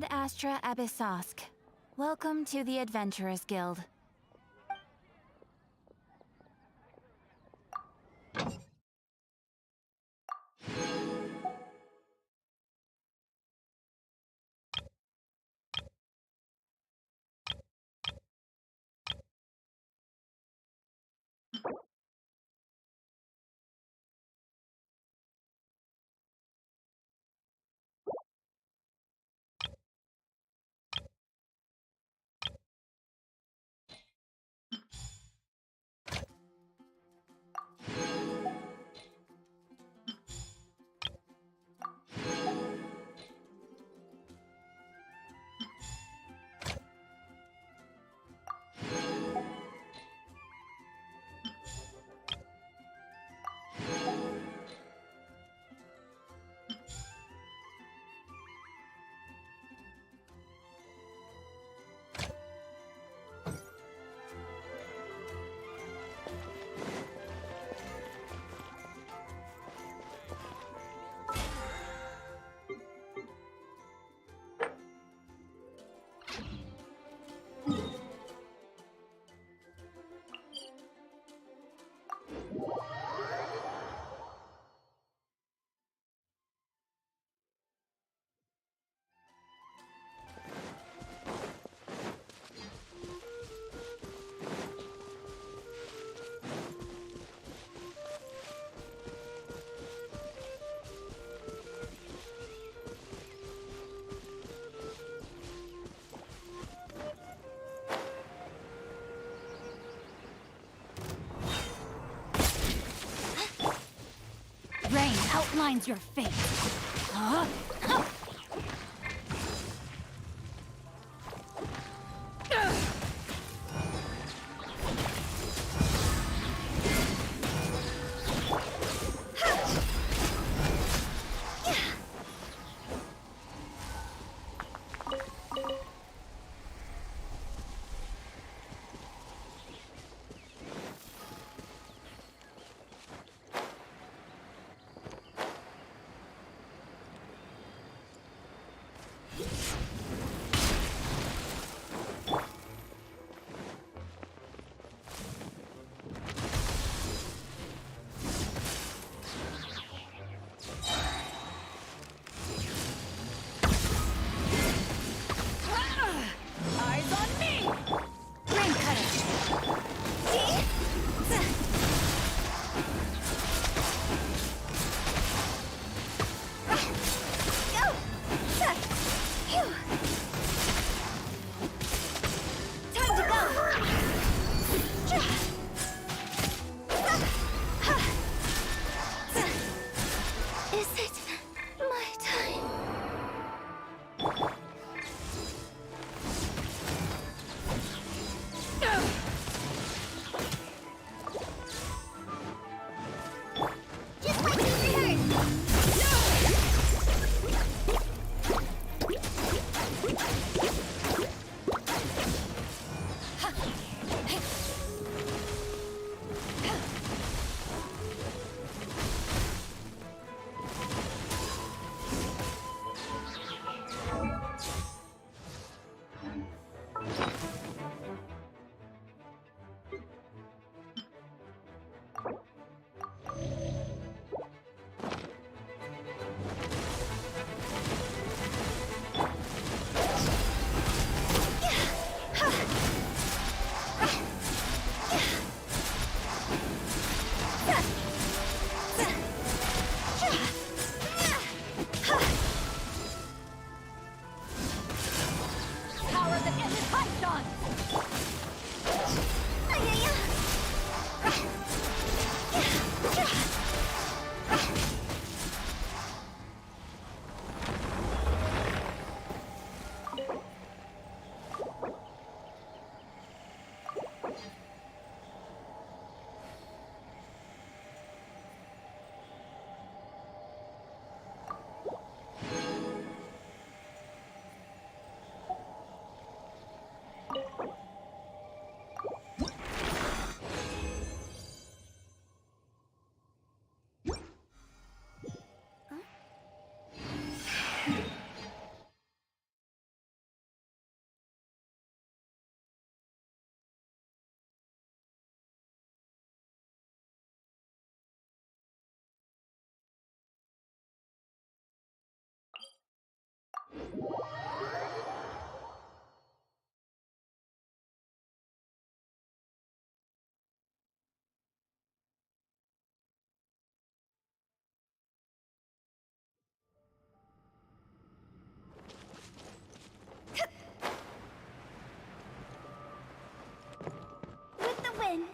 Ad Astra Abyssosk. Welcome to the Adventurers Guild. outlines your fate. Huh? Eyes on me! Ring cutter! Time to go! Is it my time? Just like you rehearsed! Power that isn't hyped on! With the wind.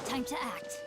Time to act.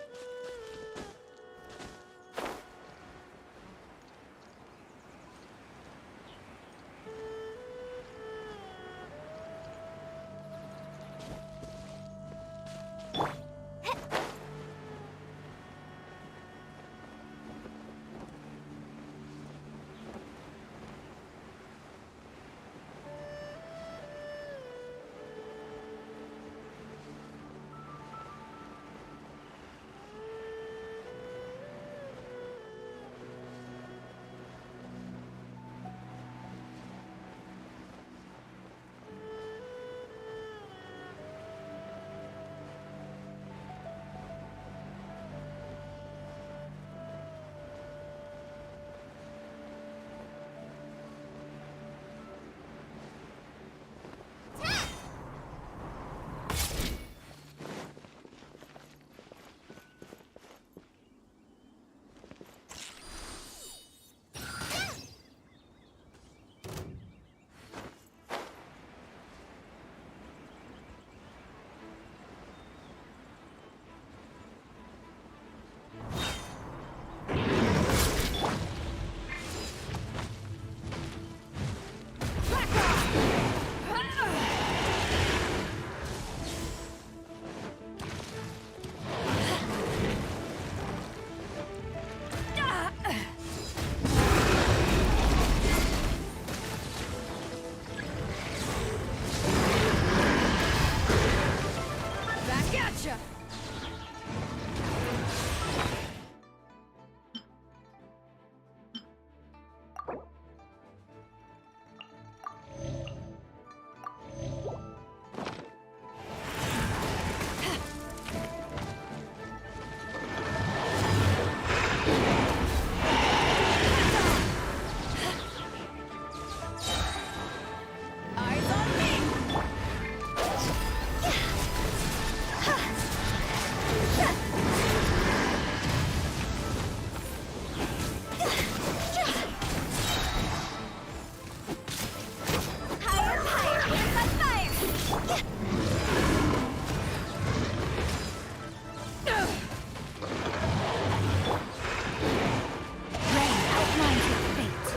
Rain outlines your fate.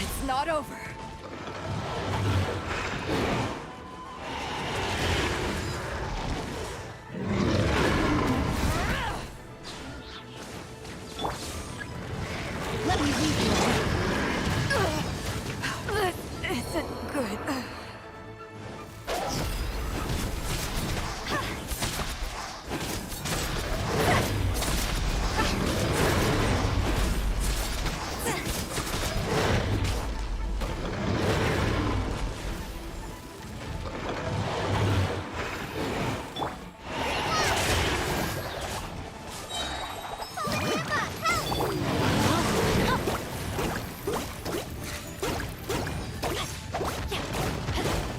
It's not over. Let me lead you away. This isn't good.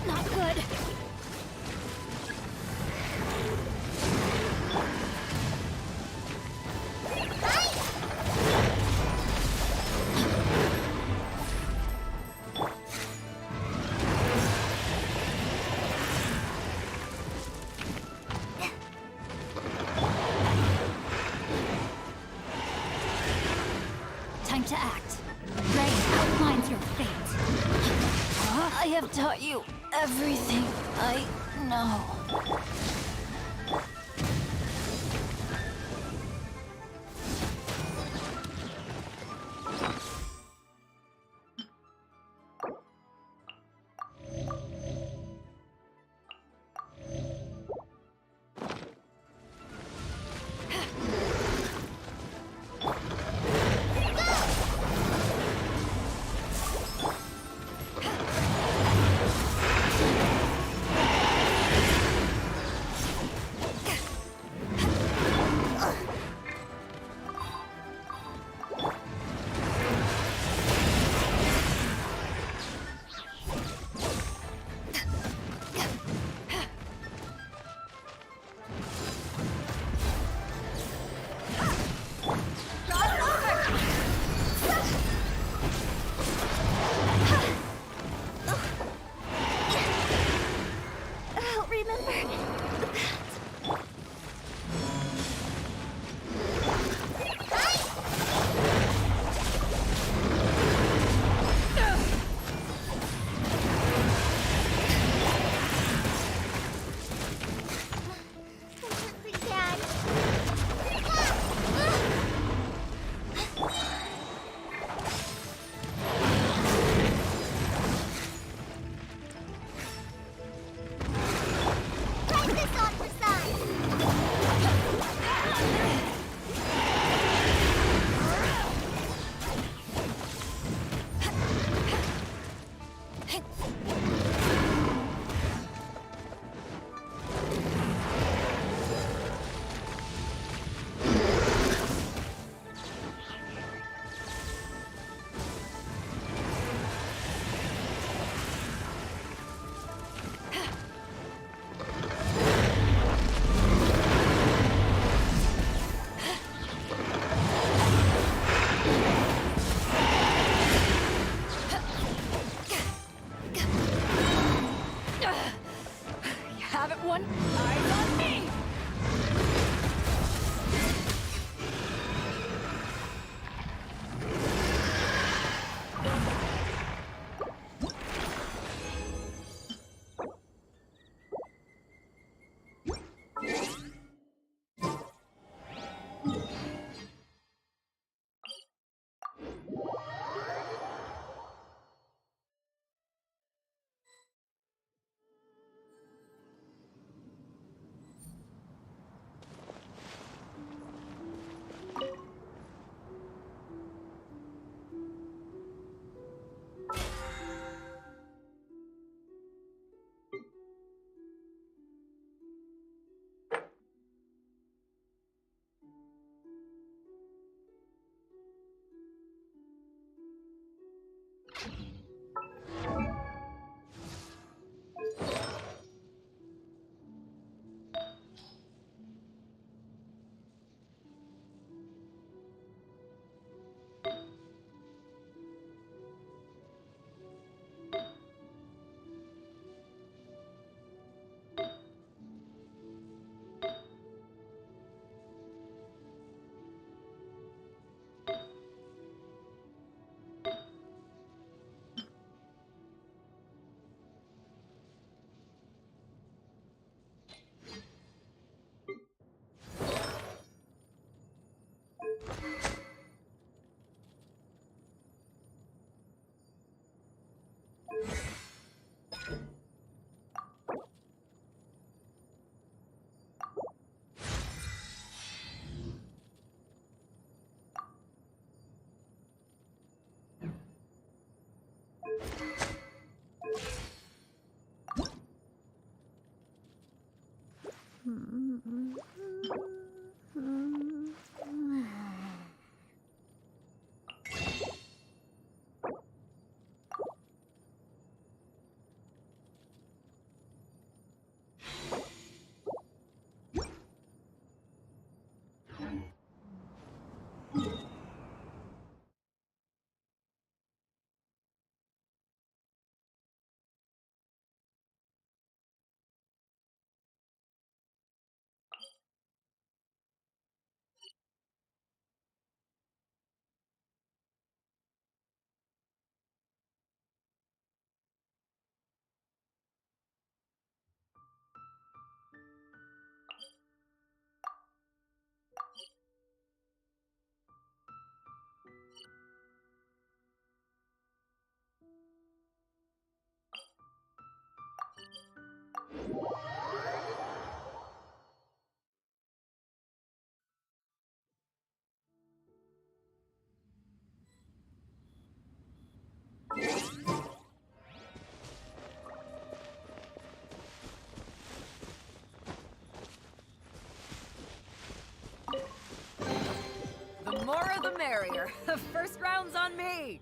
Not good. Time to act. Rain outlines your fate. I have taught you everything I know. merrier. First round's on me.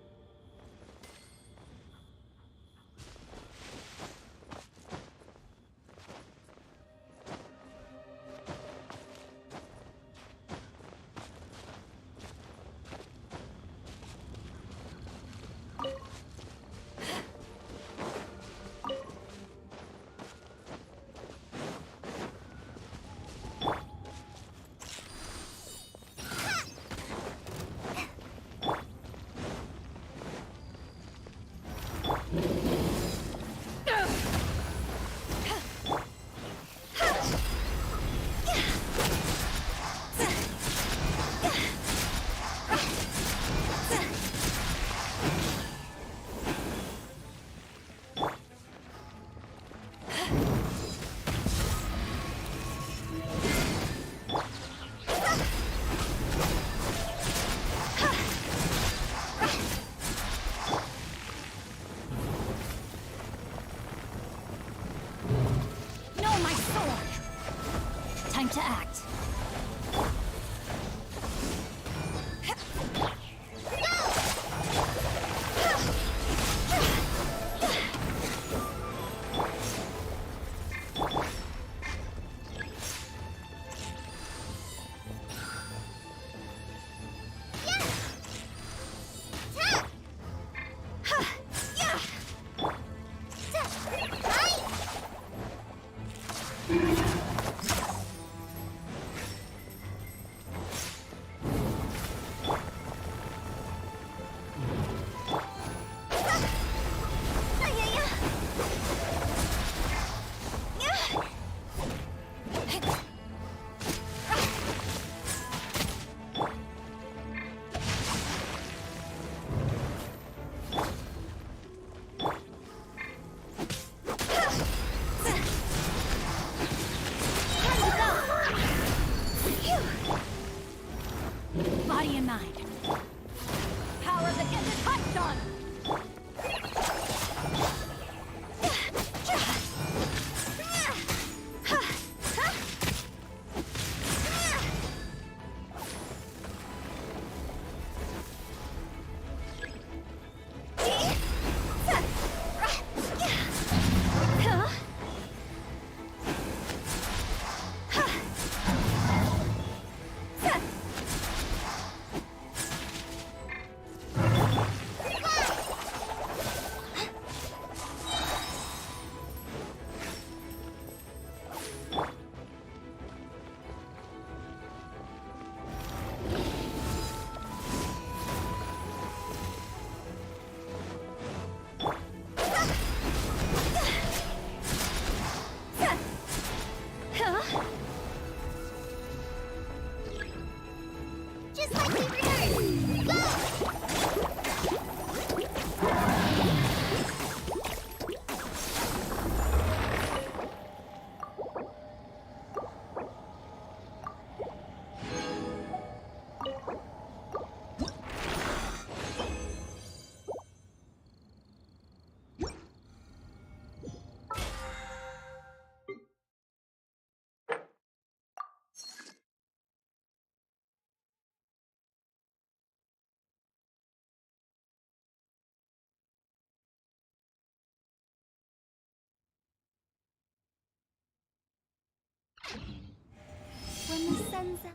Time to act. Body and mind. Power that gets its touch on. Just like we rehearsed! Go! When the sun's up.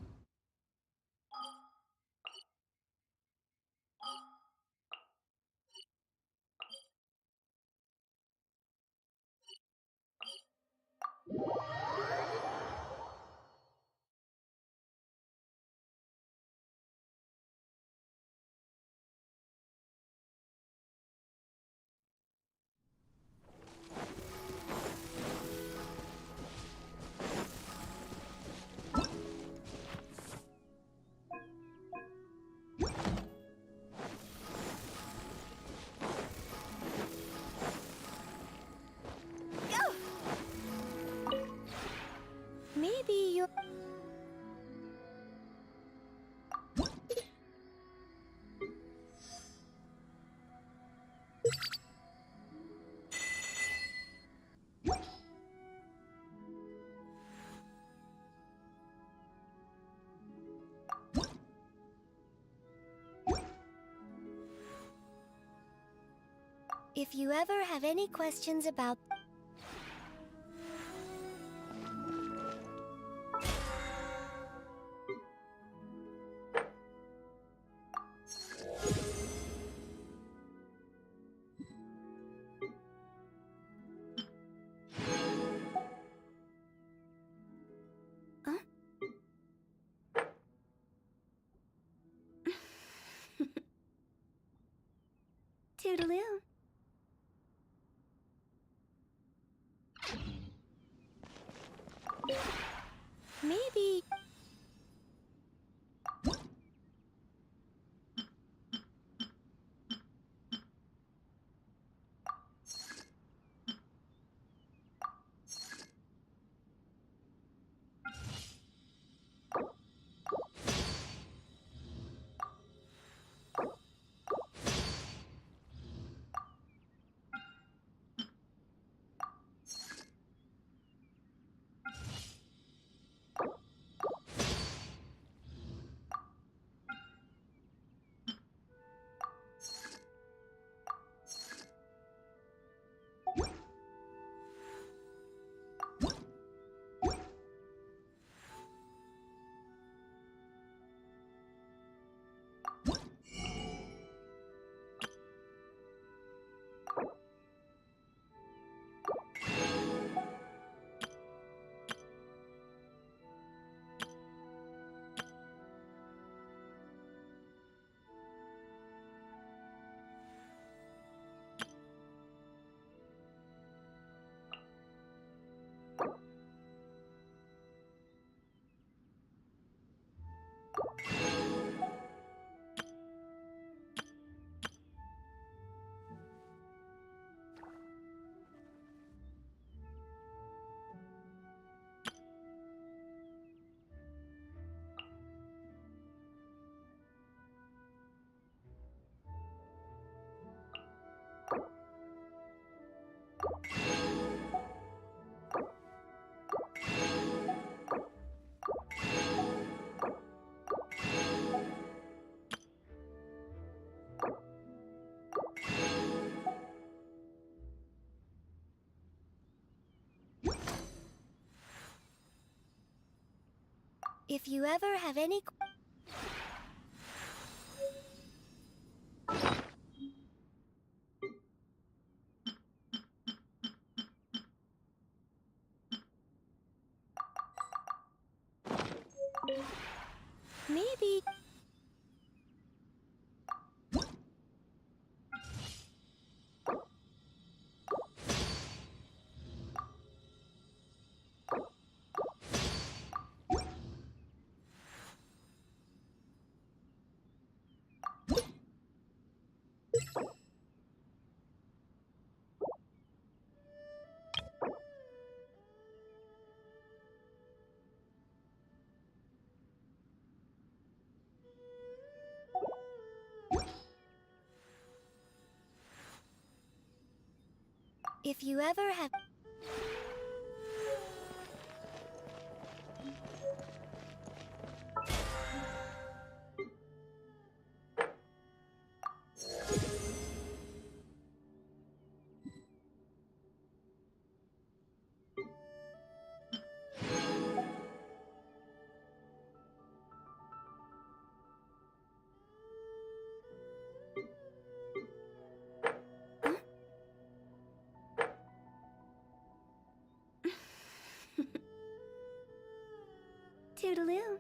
Maybe you're... If you ever have any questions about... Huh? Toodaloo. Maybe... If you ever have any... Maybe... If you ever have... Toodaloo.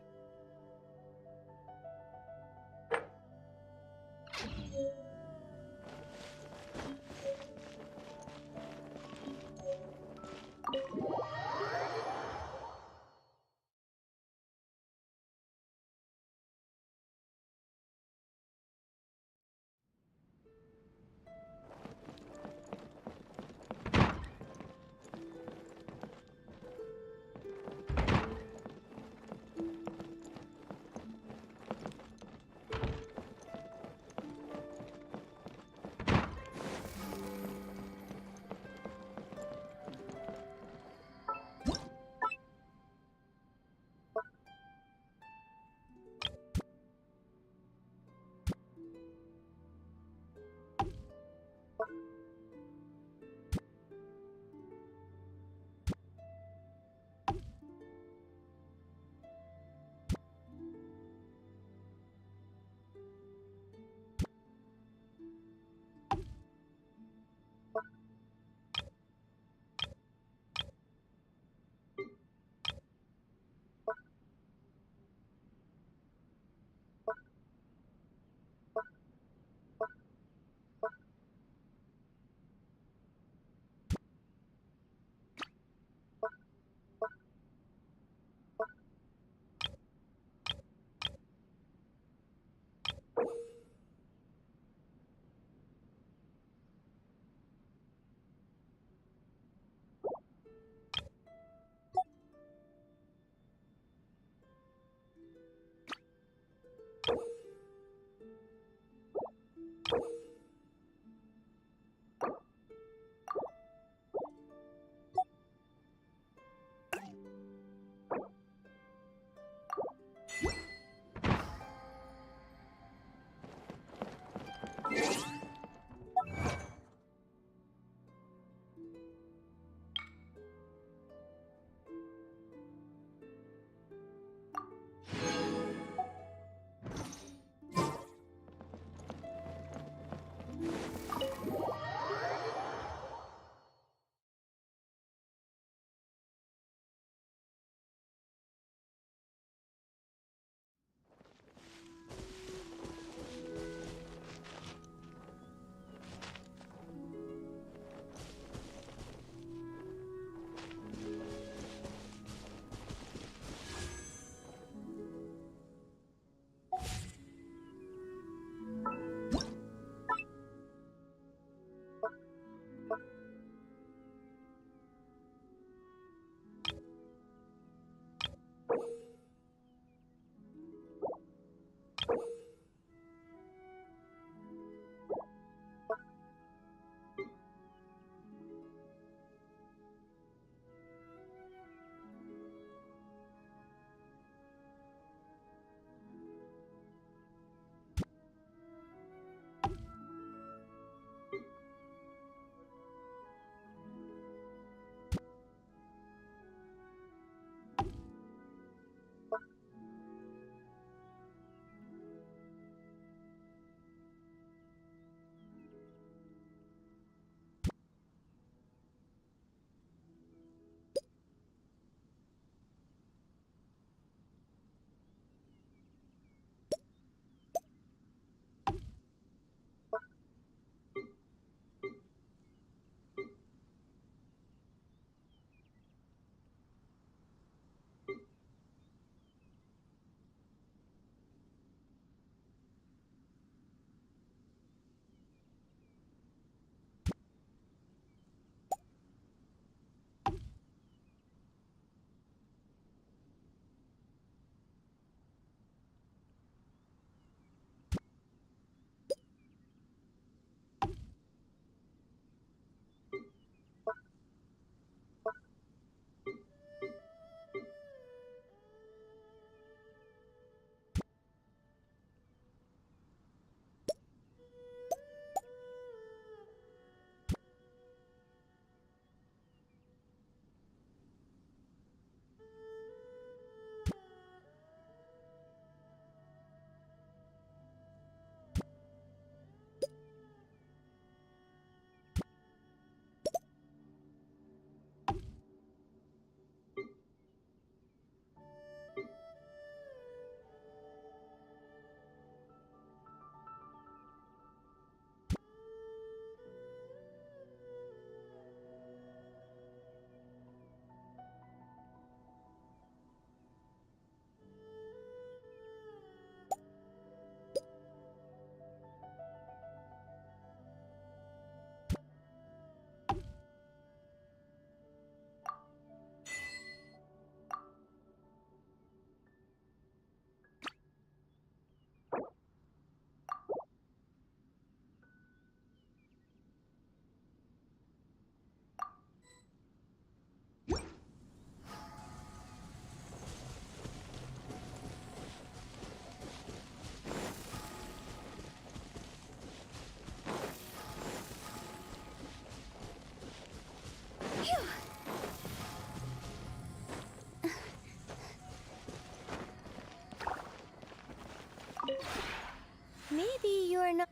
or not.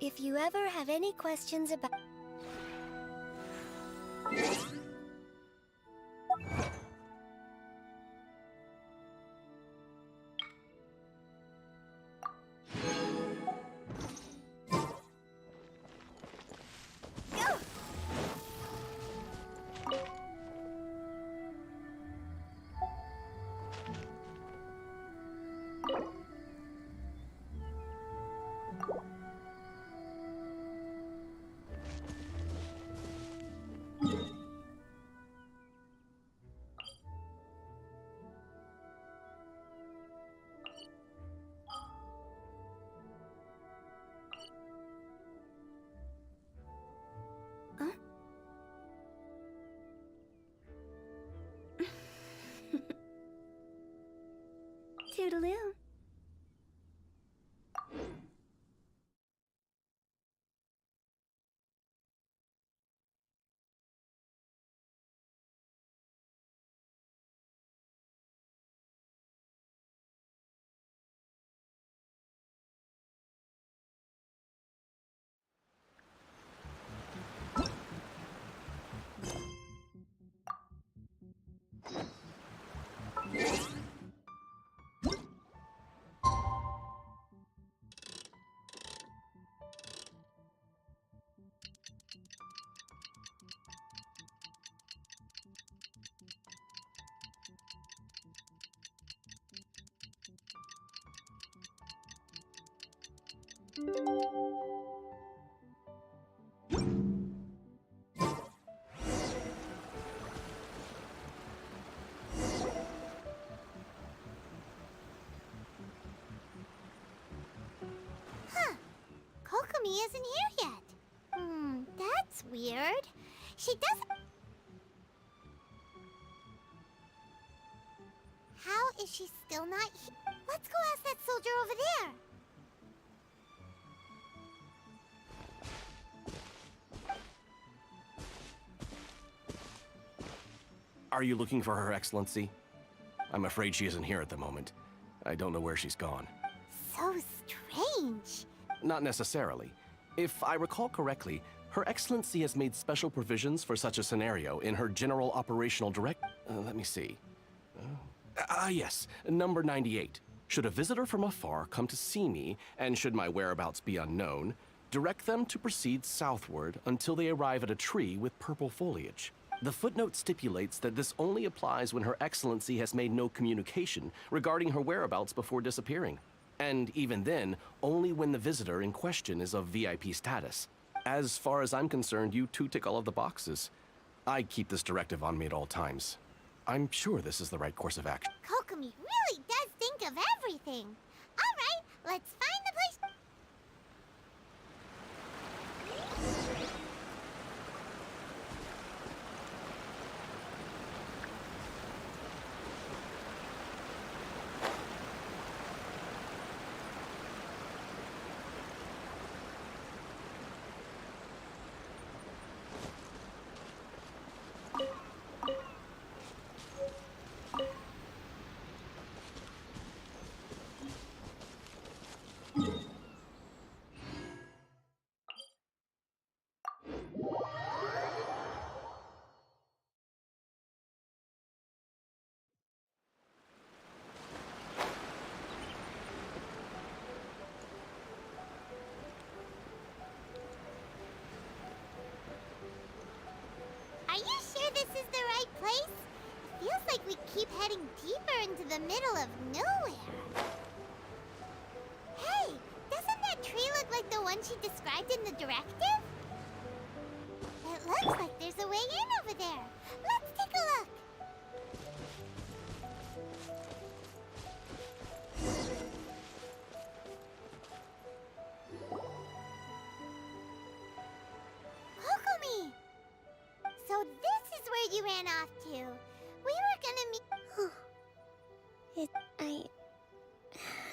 If you ever have any questions about... Toodaloo. Kokomi isn't here yet. That's weird. She doesn't... How is she still not here? Let's go ask that soldier over there. Are you looking for Her Excellency? I'm afraid she isn't here at the moment. I don't know where she's gone. So strange. Not necessarily. If I recall correctly, Her Excellency has made special provisions for such a scenario in her General Operational Direct... let me see. Yes, number 98. Should a visitor from afar come to see me, and should my whereabouts be unknown, direct them to proceed southward until they arrive at a tree with purple foliage. The footnote stipulates that this only applies when Her Excellency has made no communication regarding her whereabouts before disappearing. And even then, only when the visitor in question is of VIP status. As far as I'm concerned, you two tick all of the boxes. I keep this directive on me at all times. I'm sure this is the right course of action. Kokomi really does think of everything. All right, let's find the place. Are you sure this is the right place? It feels like we keep heading deeper into the middle of nowhere. Hey, doesn't that tree look like the one she described in the directive? It looks like there's a way in over there. Let's take a look.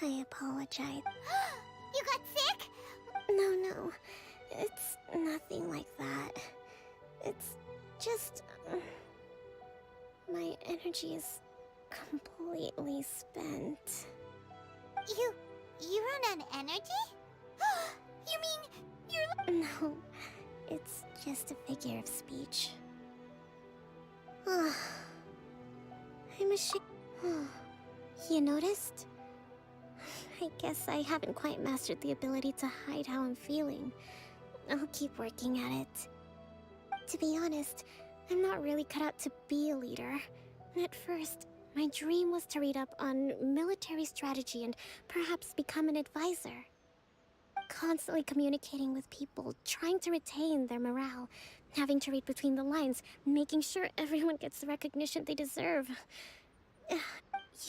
I apologize. You got sick? No. It's nothing like that. It's just... my energy is completely spent. You run on energy? You mean you're... No, it's just a figure of speech. I'm ashamed. You noticed? I guess I haven't quite mastered the ability to hide how I'm feeling. I'll keep working at it. To be honest, I'm not really cut out to be a leader. At first, my dream was to read up on military strategy and perhaps become an advisor. Constantly communicating with people, trying to retain their morale, having to read between the lines, making sure everyone gets the recognition they deserve.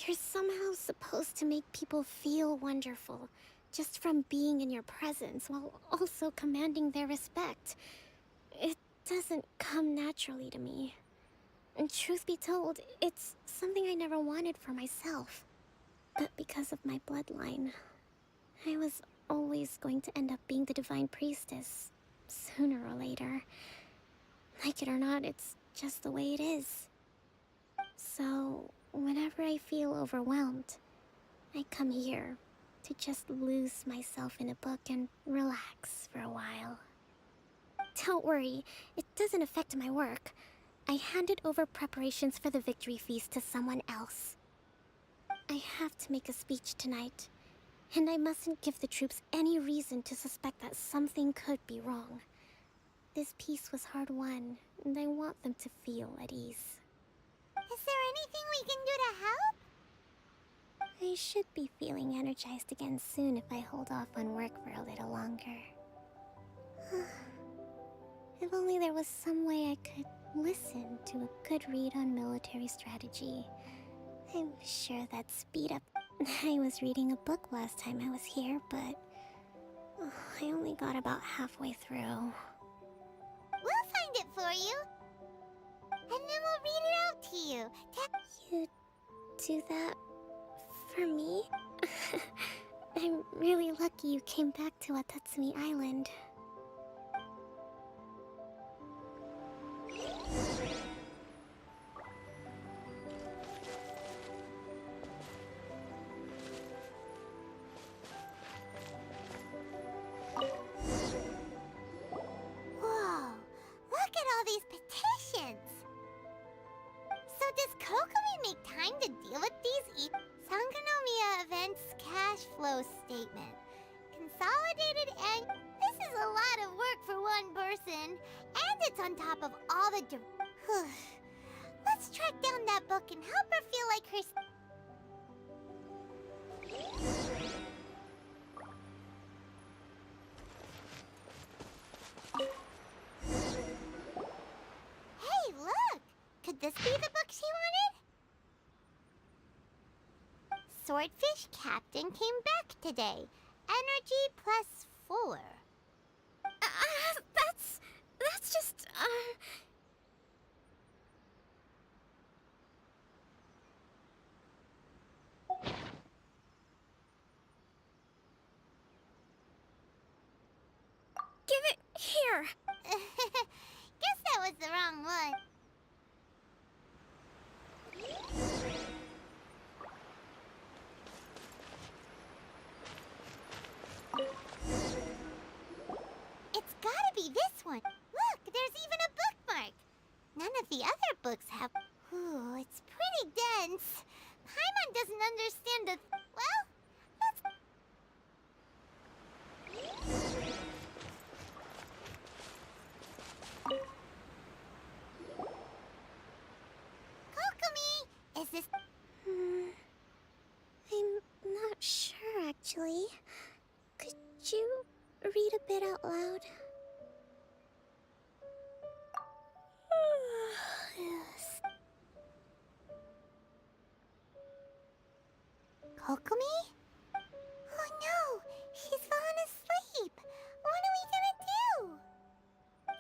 You're somehow supposed to make people feel wonderful, just from being in your presence, while also commanding their respect. It doesn't come naturally to me. And truth be told, it's something I never wanted for myself. But because of my bloodline, I was always going to end up being the divine priestess, sooner or later. Like it or not, it's just the way it is. So, whenever I feel overwhelmed, I come here to just lose myself in a book and relax for a while. Don't worry, it doesn't affect my work. I handed over preparations for the victory feast to someone else. I have to make a speech tonight, and I mustn't give the troops any reason to suspect that something could be wrong. This peace was hard-won, and I want them to feel at ease. Is there anything we can do to help? I should be feeling energized again soon if I hold off on work for a little longer. If only there was some way I could listen to a good read on military strategy. I'm sure that'd speed up. I was reading a book last time I was here, but I only got about halfway through. We'll find it for you. And then we'll read it out to you. You do that for me? I'm really lucky you came back to Watatsumi Island. Whoa, look at all these petitions. So does Kokomi make time to deal with these Sangonomiya events cash flow statement? Consolidated and this is a lot of work for one person. And it's on top of all the Let's track down that book and help her feel like her... Hey, look! Could this be the book she wanted? Swordfish Captain came back today. Energy +4. That's just, Give it here! Guess that was the wrong one. It's gotta be this one. Look, there's even a bookmark. None of the other books have... Ooh, it's pretty dense. Paimon doesn't understand the... Well, let's... Kokomi, is this... I'm not sure, actually. Could you read a bit out loud? Yes. Kokomi? Oh no, she's fallen asleep. What are we gonna do?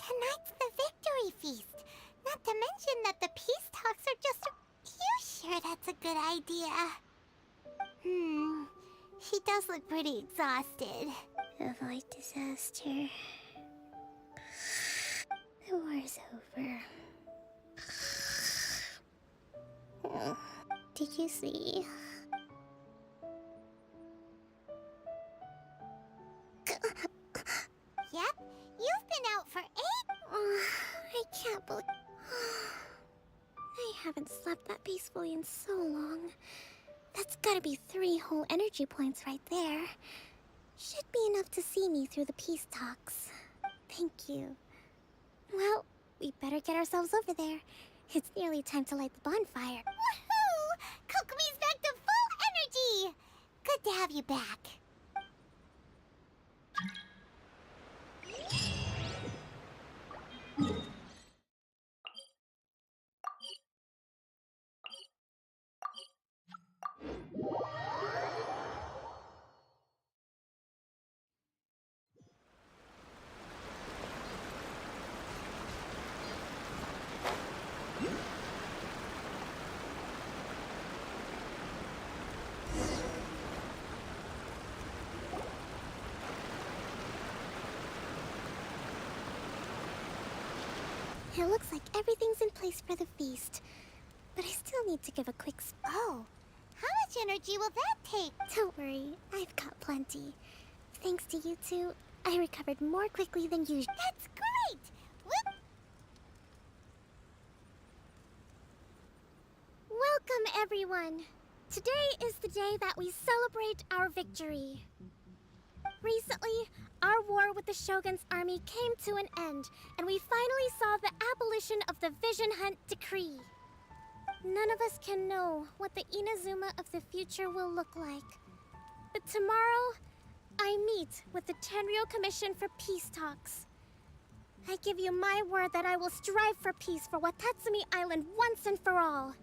Tonight's the victory feast. Not to mention that the peace talks are just... You sure that's a good idea? He does look pretty exhausted. Avoid disaster. The war's over. Did you see? Yep, you've been out for 8. I can't believe... I haven't slept that peacefully in so long. That's gotta be 3 whole energy points right there. Should be enough to see me through the peace talks. Thank you. Well, we better get ourselves over there. It's nearly time to light the bonfire. Woohoo! Kokomi's back to full energy! Good to have you back. It looks like everything's in place for the feast. But I still need to give a quick Oh, how much energy will that take? Don't worry, I've got plenty. Thanks to you two, I recovered more quickly than usual. That's great! Whoop! Welcome, everyone! Today is the day that we celebrate our victory. Recently, our war with the Shogun's army came to an end, and we finally saw the abolition of the Vision Hunt Decree. None of us can know what the Inazuma of the future will look like. But tomorrow, I meet with the Tenryou Commission for peace talks. I give you my word that I will strive for peace for Watatsumi Island once and for all.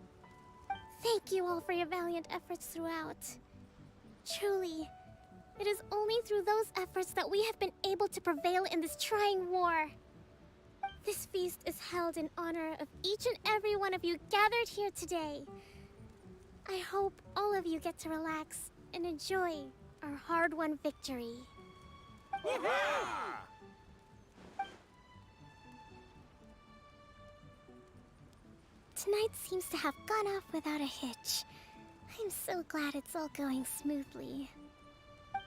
Thank you all for your valiant efforts throughout. Truly, it is only through those efforts that we have been able to prevail in this trying war. This feast is held in honor of each and every one of you gathered here today. I hope all of you get to relax and enjoy our hard-won victory. Tonight seems to have gone off without a hitch. I'm so glad it's all going smoothly.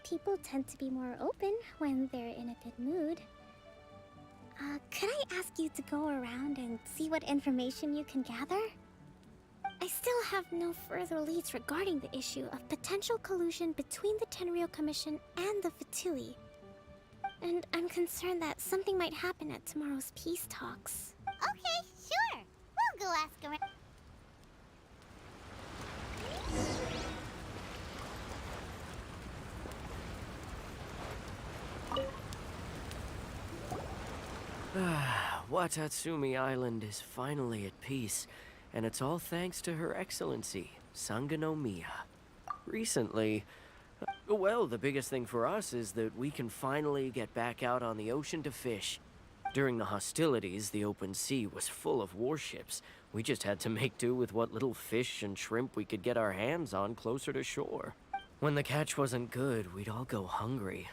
People tend to be more open when they're in a good mood. Could I ask you to go around and see what information you can gather? I still have no further leads regarding the issue of potential collusion between the Tenryou Commission and the Fatui. And I'm concerned that something might happen at tomorrow's peace talks. Okay, sure. We'll go ask around. Watatsumi Island is finally at peace, and it's all thanks to Her Excellency, Sangonomiya. Recently, well, the biggest thing for us is that we can finally get back out on the ocean to fish. During the hostilities, the open sea was full of warships. We just had to make do with what little fish and shrimp we could get our hands on closer to shore. When the catch wasn't good, we'd all go hungry.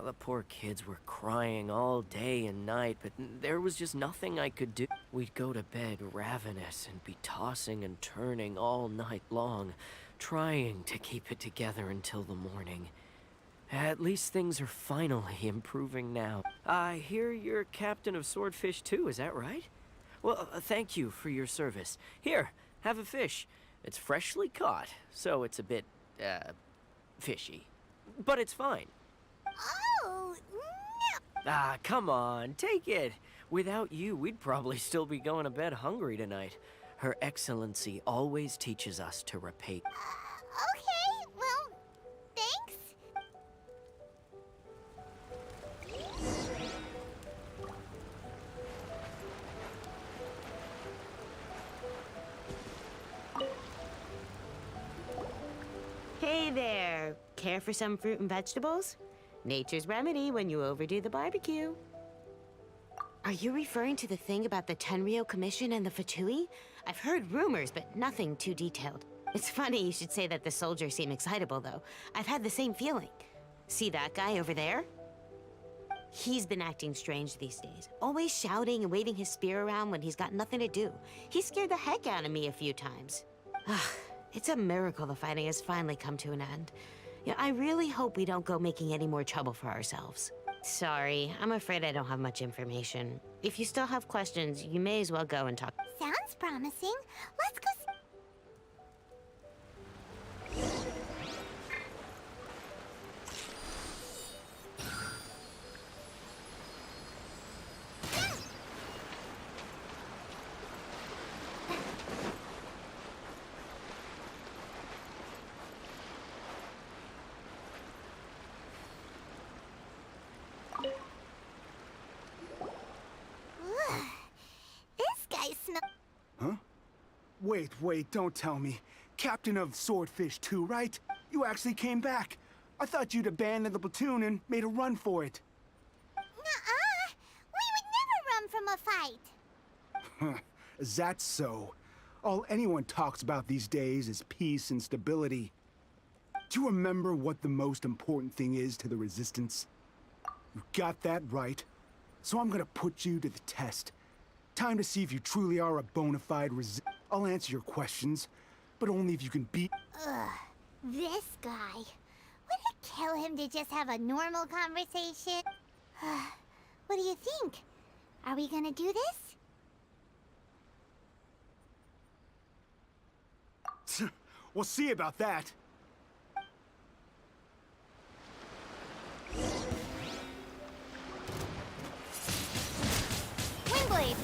The poor kids were crying all day and night, but there was just nothing I could do. We'd go to bed ravenous and be tossing and turning all night long, trying to keep it together until the morning. At least things are finally improving now. I hear you're captain of Swordfish too, is that right? Well, thank you for your service. Here, have a fish. It's freshly caught, so it's a bit, fishy. But it's fine. Oh, no! Come on, take it. Without you, we'd probably still be going to bed hungry tonight. Her Excellency always teaches us to repay. Okay, well, thanks. Hey there! Care for some fruit and vegetables? Nature's remedy when you overdo the barbecue. Are you referring to the thing about the Tenryou Commission and the Fatui? I've heard rumors, but nothing too detailed. It's funny you should say that the soldiers seem excitable, though. I've had the same feeling. See that guy over there? He's been acting strange these days. Always shouting and waving his spear around when he's got nothing to do. He scared the heck out of me a few times. It's a miracle the fighting has finally come to an end. Yeah, I really hope we don't go making any more trouble for ourselves. Sorry, I'm afraid I don't have much information. If you still have questions, you may as well go and talk. Sounds promising. Let's go This guy smells. Huh? Wait, don't tell me. Captain of Swordfish 2, right? You actually came back. I thought you'd abandoned the platoon and made a run for it. Nuh-uh. We would never run from a fight. Is that so? All anyone talks about these days is peace and stability. Do you remember what the most important thing is to the Resistance? You got that right. So I'm gonna put you to the test. Time to see if you truly are a bona fide I'll answer your questions, but only if you can beat— This guy. Would it kill him to just have a normal conversation? What do you think? Are we gonna do this? We'll see about that. Windblade!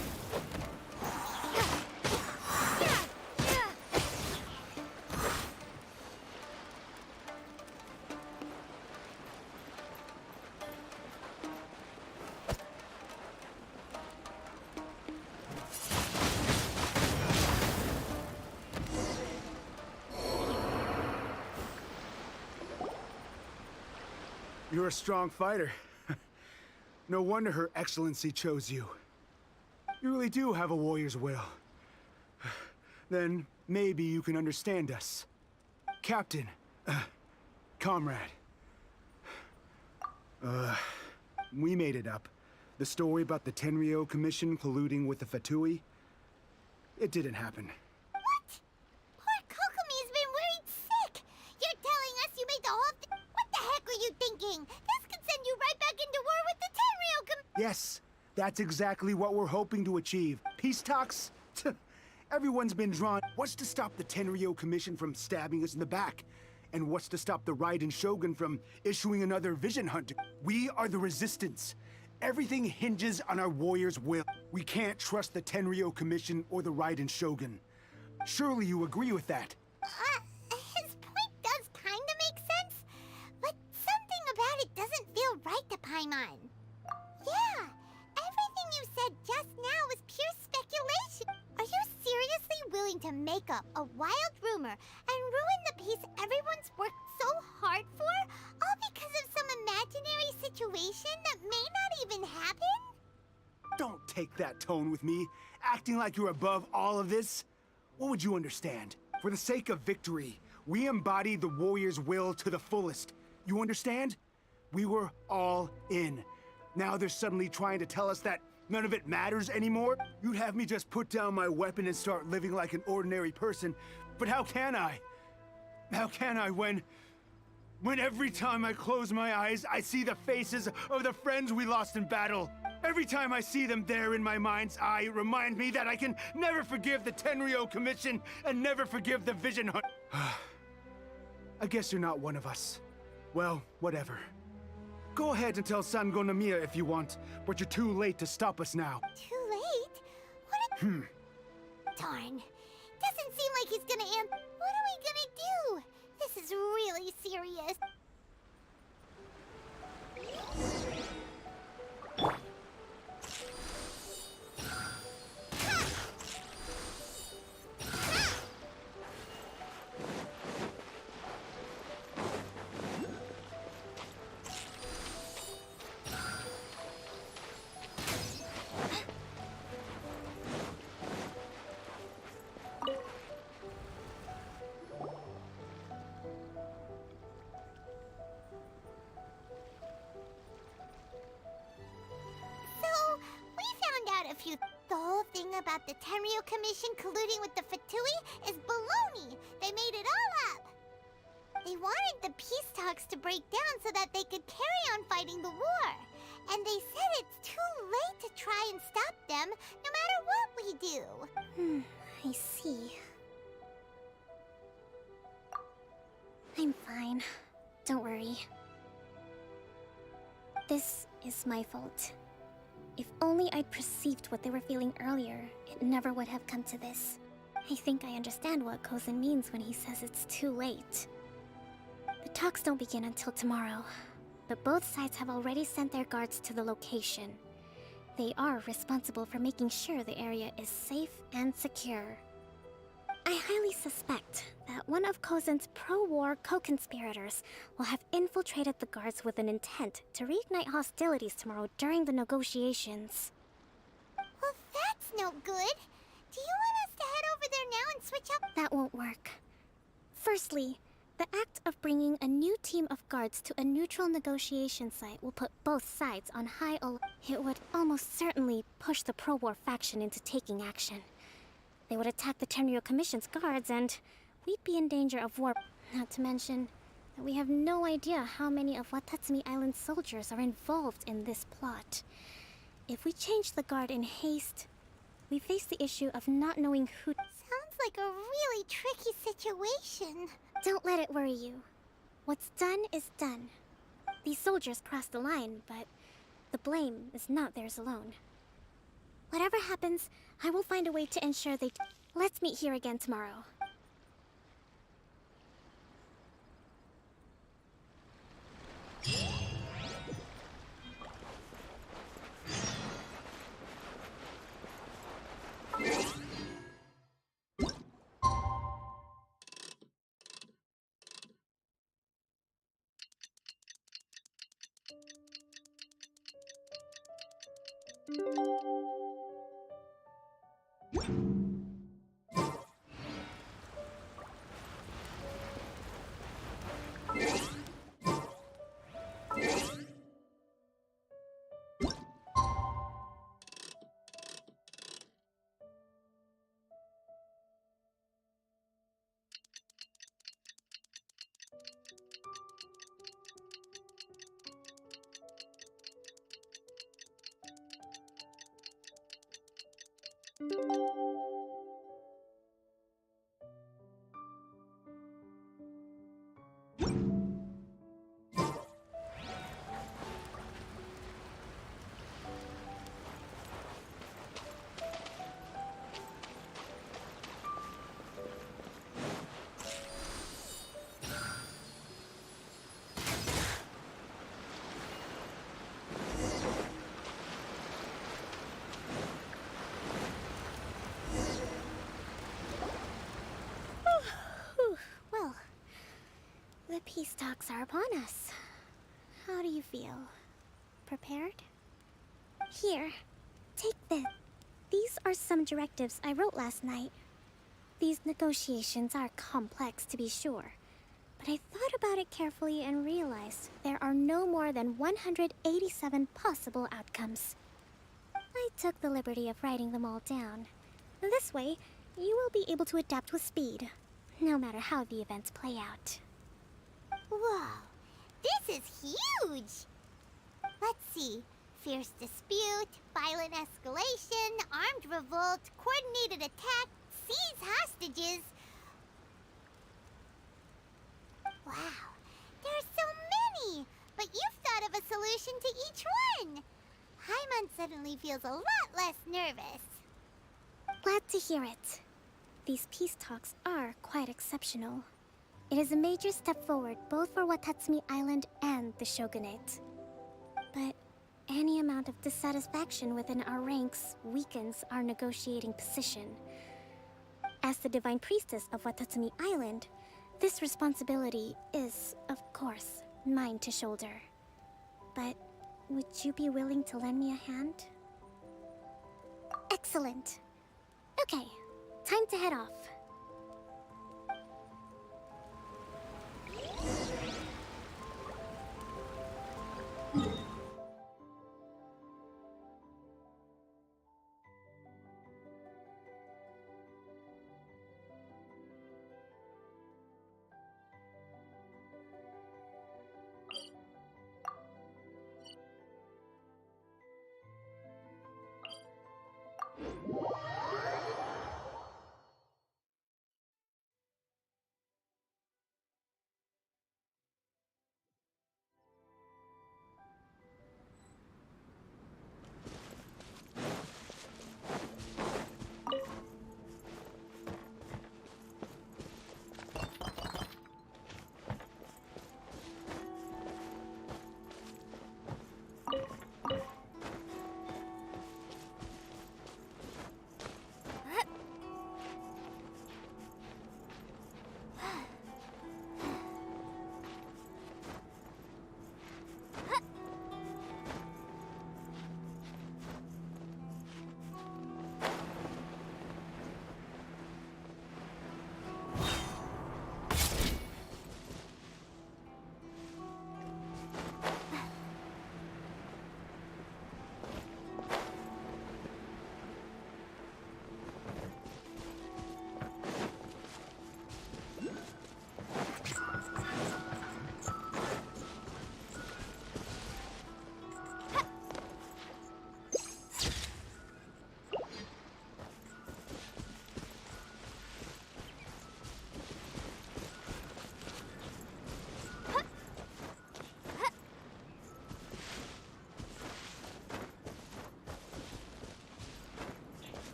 You're a strong fighter. No wonder Her Excellency chose you. You really do have a warrior's will. Then maybe you can understand us. Captain, comrade. We made it up. The story about the Tenryo Commission colluding with the Fatui, it didn't happen. What? Poor Kokomi's been worried sick. You're telling us you made the whole thing. What the heck are you thinking? This could send you right back into war with the Tenryo Yes, that's exactly what we're hoping to achieve. Peace talks? Everyone's been drawn. What's to stop the Tenryo Commission from stabbing us in the back? And what's to stop the Raiden Shogun from issuing another vision hunt? We are the Resistance. Everything hinges on our warrior's will. We can't trust the Tenryo Commission or the Raiden Shogun. Surely you agree with that? His point does kinda make sense, but something about it doesn't feel right to Paimon. Yeah, everything you said just now was pure speculation. Are you seriously willing to make up a wild rumor and ruin the peace everyone's worked so hard for, all because of some imaginary situation that may not even happen? Don't take that tone with me, acting like you're above all of this. What would you understand? For the sake of victory, we embody the warrior's will to the fullest. You understand? We were all in. Now they're suddenly trying to tell us that none of it matters anymore? You'd have me just put down my weapon and start living like an ordinary person. But how can I? How can I when every time I close my eyes, I see the faces of the friends we lost in battle? Every time I see them there in my mind's eye, it reminds me that I can never forgive the Tenryo Commission and never forgive the Vision Hunt. I guess you're not one of us. Well, whatever. Go ahead and tell Sango Nomiya if you want, but you're too late to stop us now. Too late? Darn. Doesn't seem like he's gonna answer. What are we gonna do? This is really serious. thing about the Tenryu Commission colluding with the Fatui is baloney. They made it all up. They wanted the peace talks to break down so that they could carry on fighting the war. And they said it's too late to try and stop them, no matter what we do. I see. I'm fine. Don't worry. This is my fault. If only I'd perceived what they were feeling earlier, it never would have come to this. I think I understand what Kozan means when he says it's too late. The talks don't begin until tomorrow, but both sides have already sent their guards to the location. They are responsible for making sure the area is safe and secure. I highly suspect that one of Kozan's pro-war co-conspirators will have infiltrated the guards with an intent to reignite hostilities tomorrow during the negotiations. Well, that's no good. Do you want us to head over there now and switch up? That won't work. Firstly, the act of bringing a new team of guards to a neutral negotiation site will put both sides on high alert. It would almost certainly push the pro-war faction into taking action. They would attack the Tenryu Commission's guards, and we'd be in danger of war. Not to mention that we have no idea how many of Watatsumi Island's soldiers are involved in this plot. If we change the guard in haste, we face the issue of not knowing who... Sounds like a really tricky situation. Don't let it worry you. What's done is done. These soldiers crossed the line, but the blame is not theirs alone. Whatever happens, I will find a way to ensure they... Let's meet here again tomorrow. Well, the peace talks are upon us. How do you feel? Prepared? Here, take this. These are some directives I wrote last night. These negotiations are complex, to be sure, but I thought about it carefully and realized there are no more than 187 possible outcomes. I took the liberty of writing them all down. This way, you will be able to adapt with speed, no matter how the events play out. Whoa, this is huge! Let's see. Fierce dispute, violent escalation, armed revolt, coordinated attack, seize hostages. Wow, there are so many! But you've thought of a solution to each one! Hyman suddenly feels a lot less nervous. Glad to hear it. These peace talks are quite exceptional. It is a major step forward both for Watatsumi Island and the Shogunate. But any amount of dissatisfaction within our ranks weakens our negotiating position. As the Divine Priestess of Watatsumi Island, this responsibility is, of course, mine to shoulder. But would you be willing to lend me a hand? Excellent. Okay, time to head off.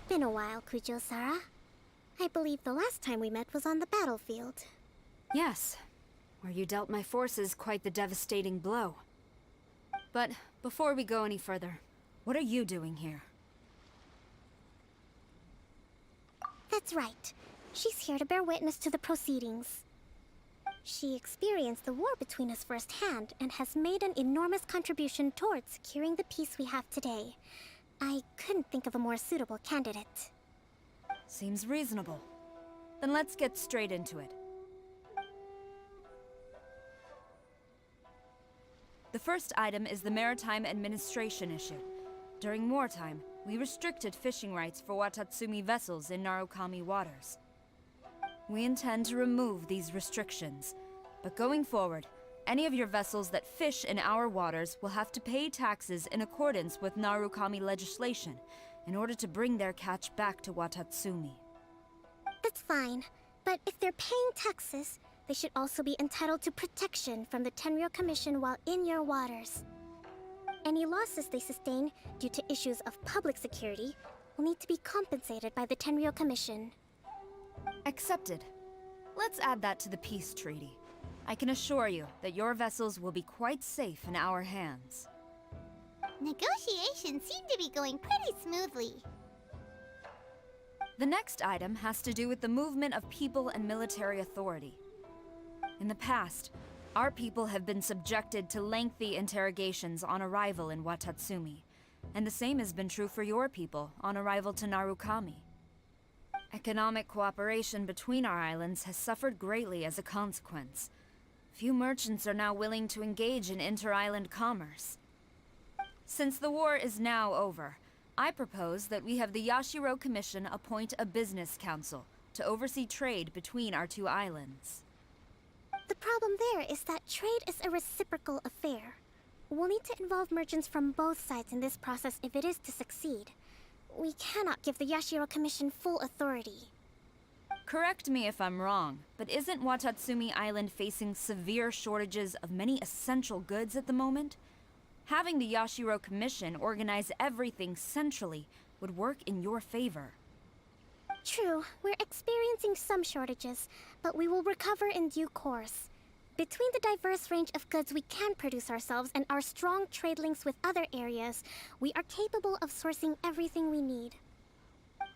been a while, Kujo-Sara. I believe the last time we met was on the battlefield. Yes, where you dealt my forces quite the devastating blow. But before we go any further, what are you doing here? That's right. She's here to bear witness to the proceedings. She experienced the war between us firsthand and has made an enormous contribution towards securing the peace we have today. I couldn't think of a more suitable candidate. Seems reasonable. Then let's get straight into it. The first item is the Maritime Administration issue. During wartime, we restricted fishing rights for Watatsumi vessels in Narukami waters. We intend to remove these restrictions, but going forward, any of your vessels that fish in our waters will have to pay taxes in accordance with Narukami legislation in order to bring their catch back to Watatsumi. That's fine, but if they're paying taxes, they should also be entitled to protection from the Tenryou Commission while in your waters. Any losses they sustain due to issues of public security will need to be compensated by the Tenryou Commission. Accepted. Let's add that to the peace treaty. I can assure you that your vessels will be quite safe in our hands. Negotiations seem to be going pretty smoothly. The next item has to do with the movement of people and military authority. In the past, our people have been subjected to lengthy interrogations on arrival in Watatsumi, and the same has been true for your people on arrival to Narukami. Economic cooperation between our islands has suffered greatly as a consequence. Few merchants are now willing to engage in inter-island commerce. Since the war is now over, I propose that we have the Yashiro Commission appoint a business council to oversee trade between our two islands. The problem there is that trade is a reciprocal affair. We'll need to involve merchants from both sides in this process if it is to succeed. We cannot give the Yashiro Commission full authority. Correct me if I'm wrong, but isn't Watatsumi Island facing severe shortages of many essential goods at the moment? Having the Yashiro Commission organize everything centrally would work in your favor. True, we're experiencing some shortages, but we will recover in due course. Between the diverse range of goods we can produce ourselves and our strong trade links with other areas, we are capable of sourcing everything we need.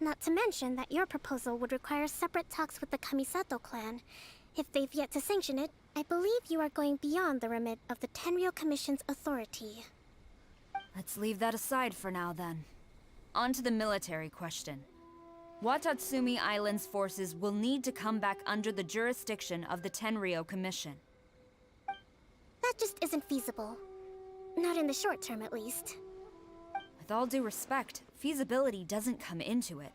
Not to mention that your proposal would require separate talks with the Kamisato clan. If they've yet to sanction it, I believe you are going beyond the remit of the Tenryou Commission's authority. Let's leave that aside for now, then. On to the military question. Watatsumi Island's forces will need to come back under the jurisdiction of the Tenryou Commission. That just isn't feasible. Not in the short term, at least. With all due respect, feasibility doesn't come into it.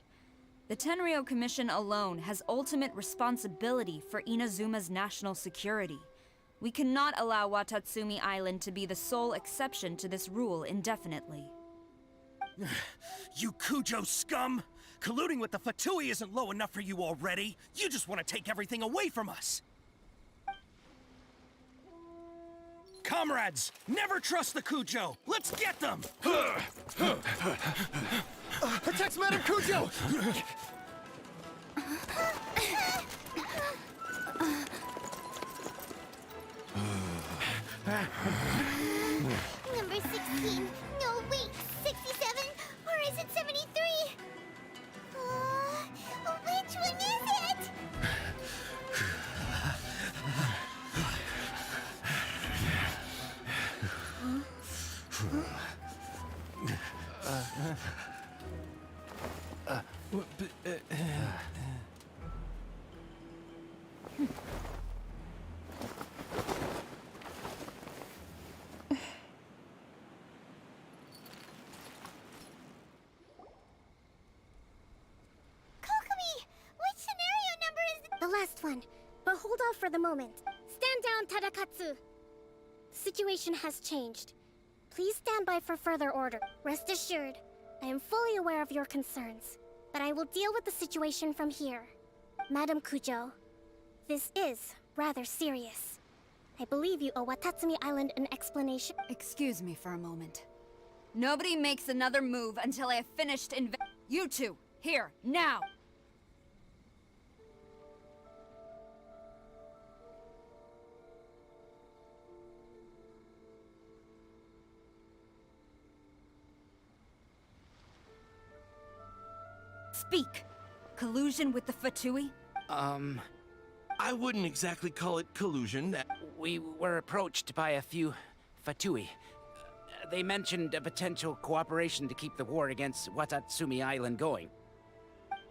The Tenryou Commission alone has ultimate responsibility for Inazuma's national security. We cannot allow Watatsumi Island to be the sole exception to this rule indefinitely. You Kujo scum! Colluding with the Fatui isn't low enough for you already. You just want to take everything away from us. Comrades, never trust the Kujo. Let's get them! Protect Madam Kujo! Number 16. No, wait. 67? Or is it 73? Which one is it? The last one, but hold off for the moment. Stand down, Tadakatsu! The situation has changed. Please stand by for further order. Rest assured, I am fully aware of your concerns, but I will deal with the situation from here. Madam Kujo, this is rather serious. I believe you owe Watatsumi Island an explanation. Excuse me for a moment. Nobody makes another move until I have finished You two, Here, now! Speak! Collusion with the Fatui? I wouldn't exactly call it collusion. We were approached by a few Fatui. They mentioned a potential cooperation to keep the war against Watatsumi Island going.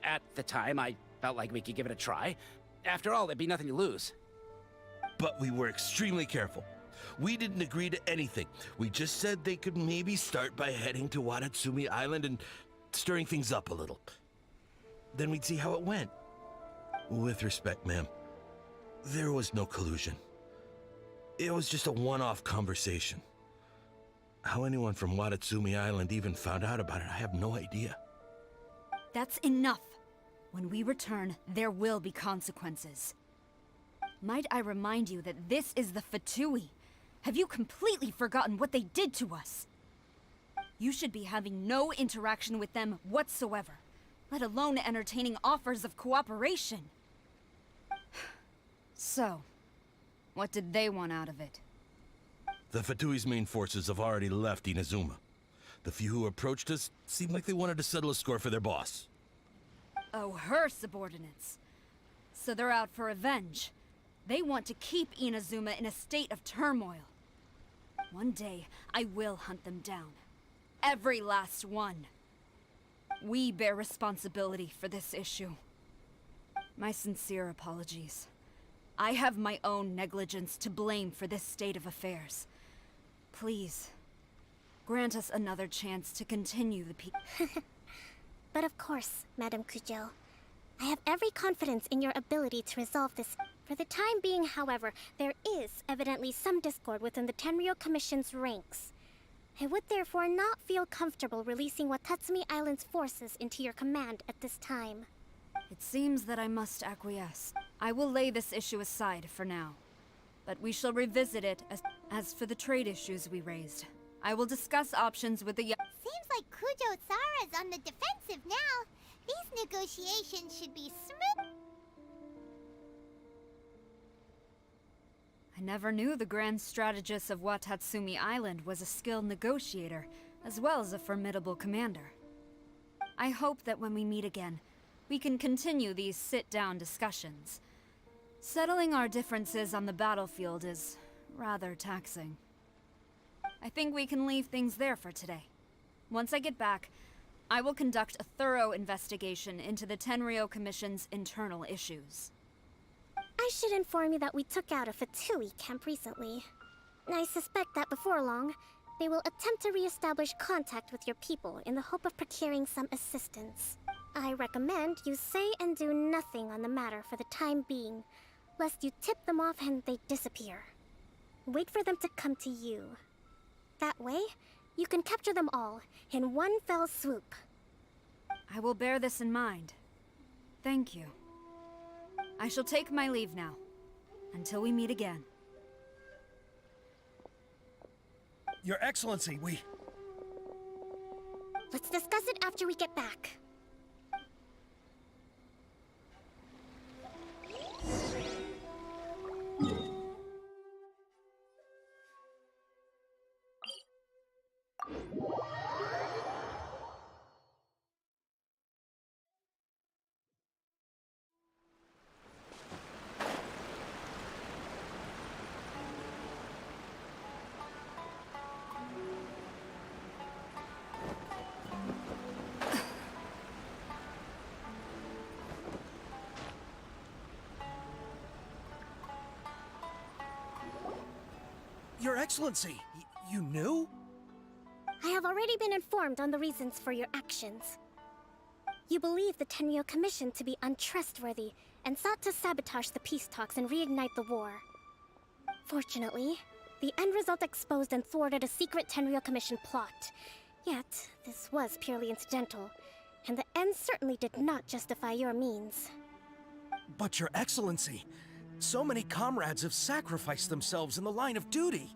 At the time, I felt like we could give it a try. After all, there'd be nothing to lose. But we were extremely careful. We didn't agree to anything. We just said they could maybe start by heading to Watatsumi Island and stirring things up a little. Then we'd see how it went. With respect, ma'am, there was no collusion. It was just a one-off conversation. How anyone from Watatsumi Island even found out about it, I have no idea. That's enough. When we return, there will be consequences. Might I remind you that this is the Fatui? Have you completely forgotten what they did to us? You should be having no interaction with them whatsoever, let alone entertaining offers of cooperation. So, what did they want out of it? The Fatui's main forces have already left Inazuma. The few who approached us seemed like they wanted to settle a score for their boss. Oh, her subordinates. So they're out for revenge. They want to keep Inazuma in a state of turmoil. One day, I will hunt them down. Every last one. We bear responsibility for this issue. My sincere apologies. I have my own negligence to blame for this state of affairs. Please, grant us another chance to continue the peace. But of course, Madame Kujo. I have every confidence in your ability to resolve this. For the time being, however, there is evidently some discord within the Tenryou Commission's ranks. I would therefore not feel comfortable releasing Watatsumi Island's forces into your command at this time. It seems that I must acquiesce. I will lay this issue aside for now. But we shall revisit it as for the trade issues we raised. I will discuss options with the Seems like Kujo-Sara's on the defensive now. These negotiations should be smooth. I never knew the grand strategist of Watatsumi Island was a skilled negotiator, as well as a formidable commander. I hope that when we meet again, we can continue these sit-down discussions. Settling our differences on the battlefield is rather taxing. I think we can leave things there for today. Once I get back, I will conduct a thorough investigation into the Tenryou Commission's internal issues. I should inform you that we took out a Fatui camp recently. I suspect that before long, they will attempt to re-establish contact with your people in the hope of procuring some assistance. I recommend you say and do nothing on the matter for the time being, lest you tip them off and they disappear. Wait for them to come to you. That way, you can capture them all in one fell swoop. I will bear this in mind. Thank you. I shall take my leave now. Until we meet again. Your Excellency, we... Let's discuss it after we get back. Your Excellency, you knew? I have already been informed on the reasons for your actions. You believe the Tenryou Commission to be untrustworthy and sought to sabotage the peace talks and reignite the war. Fortunately, the end result exposed and thwarted a secret Tenryou Commission plot. Yet, this was purely incidental, and the end certainly did not justify your means. But Your Excellency, so many comrades have sacrificed themselves in the line of duty.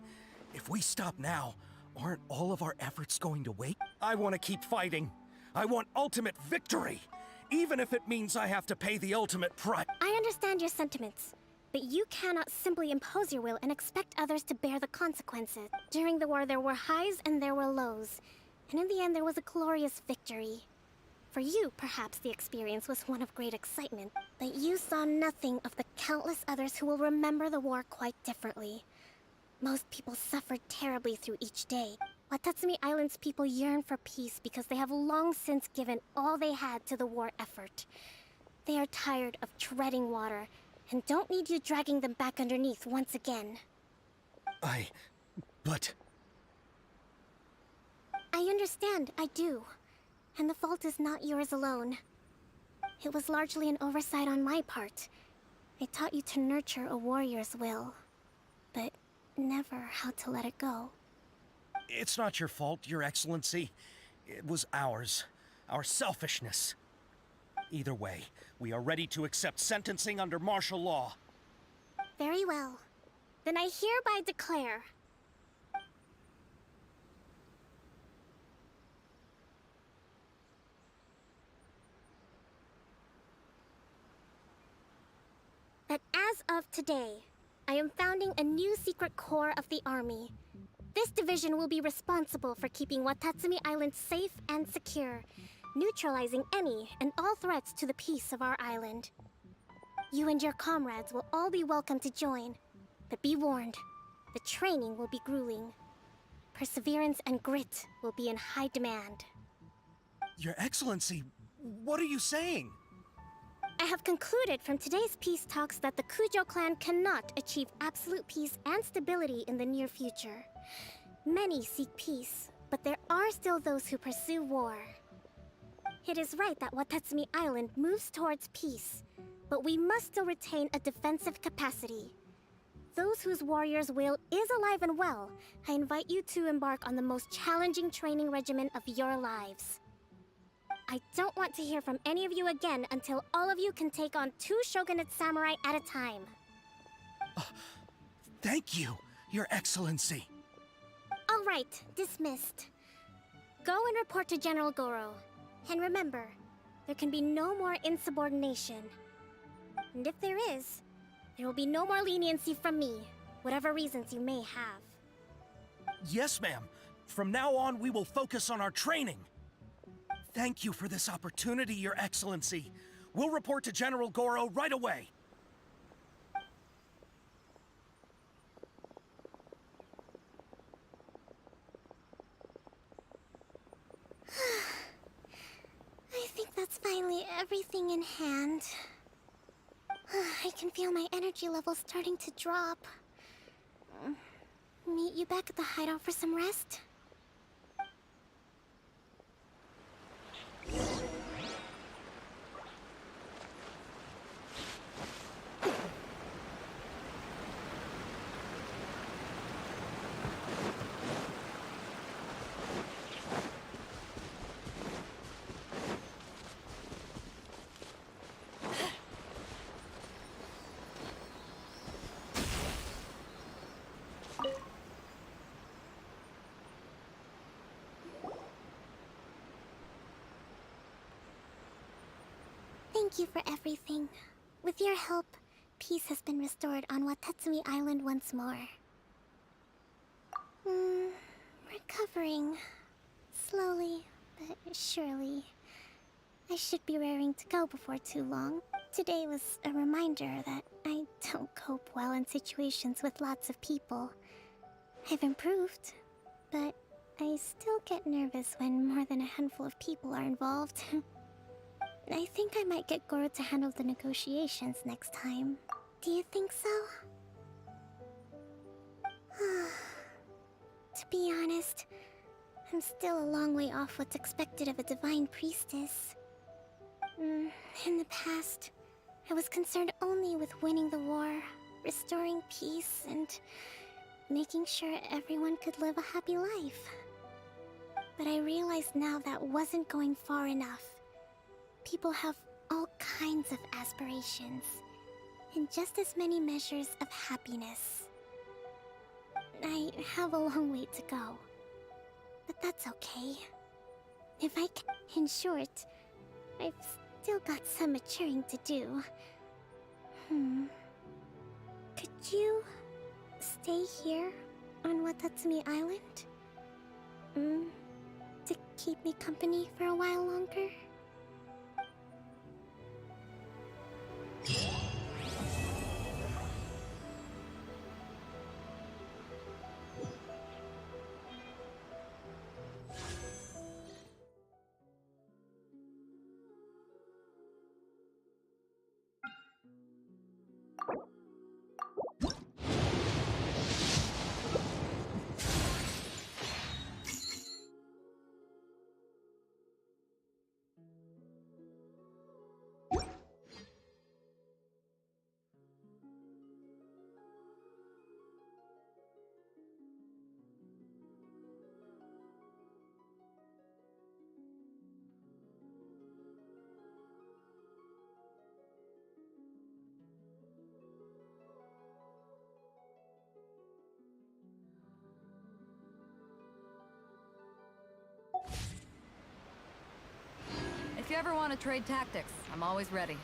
If we stop now, aren't all of our efforts going to waste? I want to keep fighting. I want ultimate victory. even if it means I have to pay the ultimate price. I understand your sentiments, but you cannot simply impose your will and expect others to bear the consequences. During the war, there were highs and there were lows, and in the end, there was a glorious victory. For you, perhaps the experience was one of great excitement, but you saw nothing of the countless others who will remember the war quite differently. Most people suffered terribly through each day. Watatsumi Island's people yearn for peace because they have long since given all they had to the war effort. They are tired of treading water, and don't need you dragging them back underneath once again. But... I understand, I do. And the fault is not yours alone. It was largely an oversight on my part. I taught you to nurture a warrior's will, but never how to let it go. It's not your fault, Your Excellency. It was ours. Our selfishness. Either way, we are ready to accept sentencing under martial law. Very well. Then I hereby declare... that as of today, I am founding a new secret corps of the army. This division will be responsible for keeping Watatsumi Island safe and secure, neutralizing any and all threats to the peace of our island. You and your comrades will all be welcome to join, but be warned, the training will be grueling. Perseverance and grit will be in high demand. Your Excellency, what are you saying? I have concluded from today's peace talks that the Kujo clan cannot achieve absolute peace and stability in the near future. Many seek peace, but there are still those who pursue war. It is right that Watatsumi Island moves towards peace, but we must still retain a defensive capacity. Those whose warrior's will is alive and well, I invite you to embark on the most challenging training regimen of your lives. I don't want to hear from any of you again until all of you can take on 2 shogunate samurai at a time. Thank you, Your Excellency. All right, dismissed. Go and report to General Goro. And remember, there can be no more insubordination. And if there is, there will be no more leniency from me, whatever reasons you may have. Yes, ma'am. From now on, we will focus on our training. Thank you for this opportunity, Your Excellency. We'll report to General Goro right away. I think that's finally everything in hand. I can feel my energy level starting to drop. Meet you back at the hideout for some rest? Thank you for everything. With your help, peace has been restored on Watatsumi Island once more. Recovering. Slowly, but surely. I should be raring to go before too long. Today was a reminder that I don't cope well in situations with lots of people. I've improved, but I still get nervous when more than a handful of people are involved. I think I might get Goro to handle the negotiations next time. Do you think so? To be honest, I'm still a long way off what's expected of a divine priestess. In the past, I was concerned only with winning the war, restoring peace, and making sure everyone could live a happy life. But I realize now that wasn't going far enough. People have all kinds of aspirations, and just as many measures of happiness. I have a long way to go, but that's okay. If I can... In short, I've still got some maturing to do. Could you stay here on Watatsumi Island? To keep me company for a while longer? If you ever want to trade tactics, I'm always ready.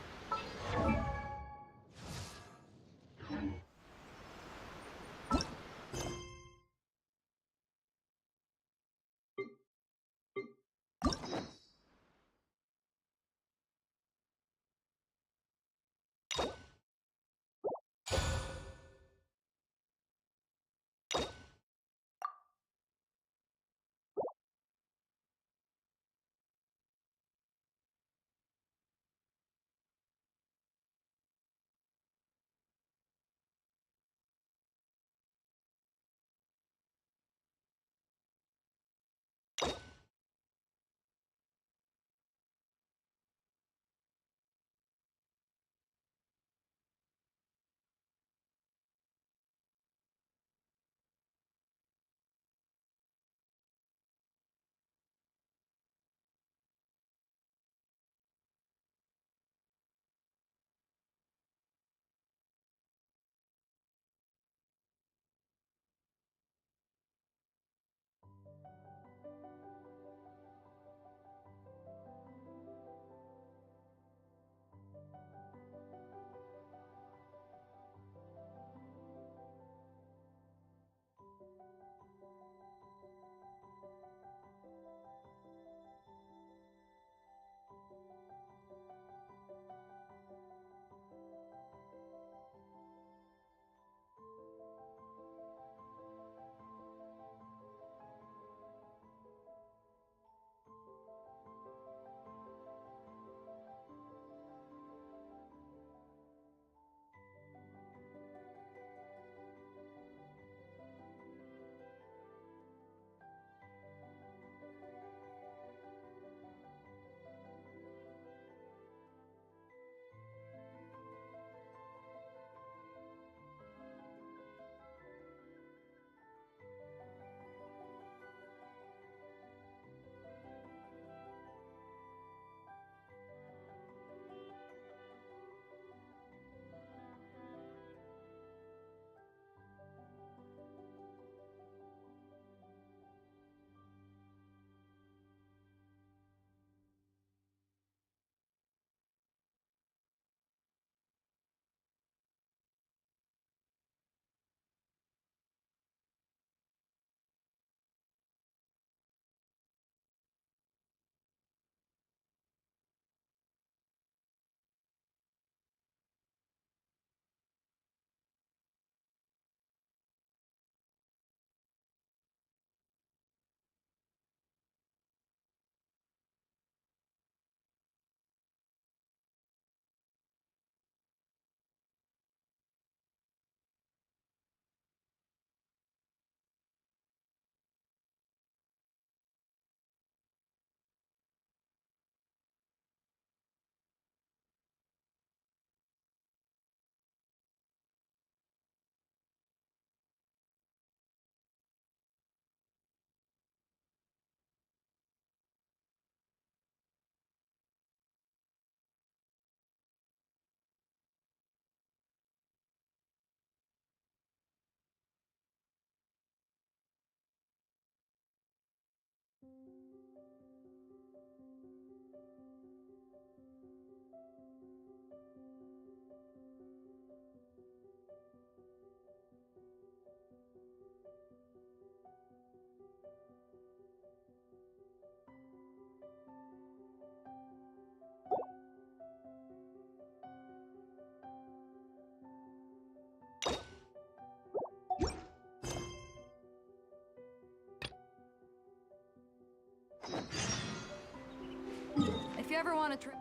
ever want to trade...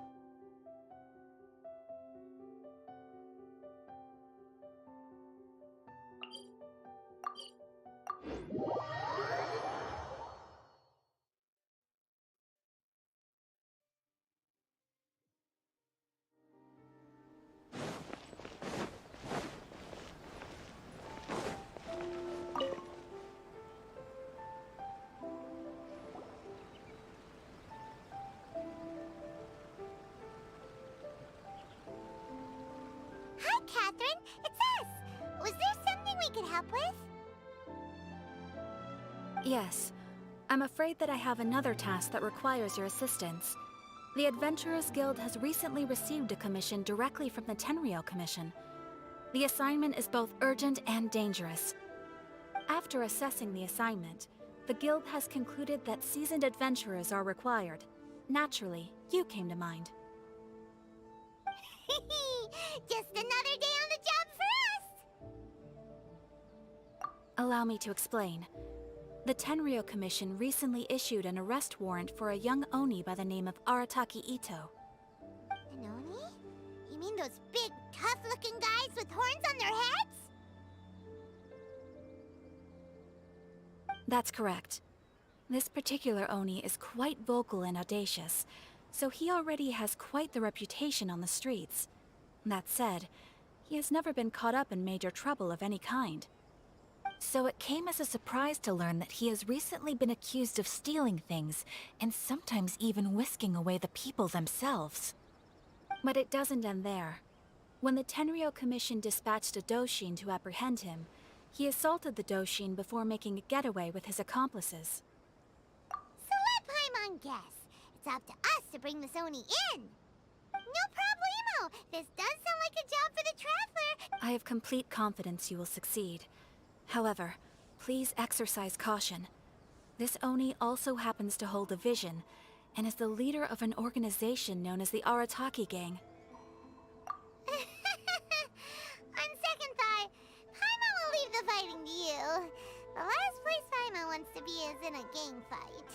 Hi, Catherine. It's us. Was there something we could help with? Yes. I'm afraid that I have another task that requires your assistance. The Adventurers Guild has recently received a commission directly from the Tenryou Commission. The assignment is both urgent and dangerous. After assessing the assignment, the Guild has concluded that seasoned adventurers are required. Naturally, you came to mind. Just another day on the job for us! Allow me to explain. The Tenryou Commission recently issued an arrest warrant for a young Oni by the name of Arataki Ito. An Oni? You mean those big, tough-looking guys with horns on their heads? That's correct. This particular Oni is quite vocal and audacious, so he already has quite the reputation on the streets. That said, he has never been caught up in major trouble of any kind. So it came as a surprise to learn that he has recently been accused of stealing things, and sometimes even whisking away the people themselves. But it doesn't end there. When the Tenryou Commission dispatched a Doshin to apprehend him, he assaulted the Doshin before making a getaway with his accomplices. So let Paimon guess. It's up to us to bring the Oni in. No problemo. This does sound like a job for the Traveler. I have complete confidence you will succeed. However, please exercise caution. This Oni also happens to hold a vision, and is the leader of an organization known as the Arataki Gang. On second thought, Paimon will leave the fighting to you. The last place Paimon wants to be is in a gang fight.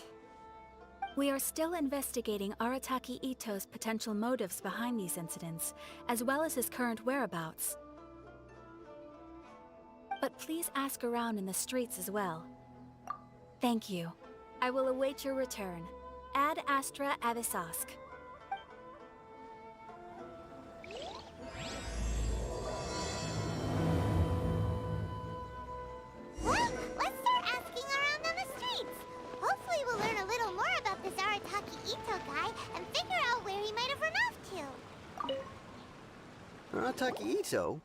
We are still investigating Arataki Ito's potential motives behind these incidents, as well as his current whereabouts. But please ask around in the streets as well. Thank you. I will await your return. Ad Astra Avisask. Well, let's start asking around on the streets. Hopefully we'll learn a little more about this Arataki Ito guy and figure out where he might have run off to. Arataki Ito?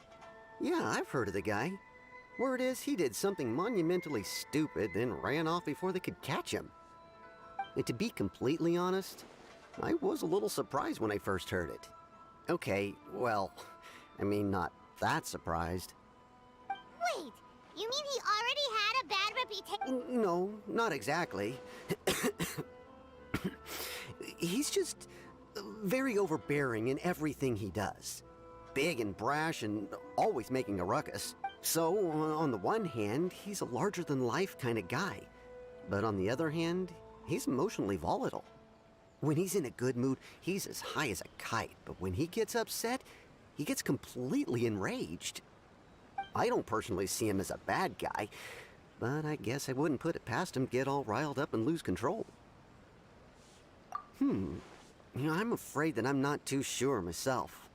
Yeah, I've heard of the guy. Word is, he did something monumentally stupid, then ran off before they could catch him. And to be completely honest, I was a little surprised when I first heard it. Okay, well, I mean, not that surprised. Wait, you mean he already had a bad reputation? No, not exactly. He's just very overbearing in everything he does. Big and brash and always making a ruckus. So, on the one hand, he's a larger-than-life kind of guy. But on the other hand, he's emotionally volatile. When he's in a good mood, he's as high as a kite. But when he gets upset, he gets completely enraged. I don't personally see him as a bad guy, but I guess I wouldn't put it past him to get all riled up and lose control. I'm afraid that I'm not too sure myself.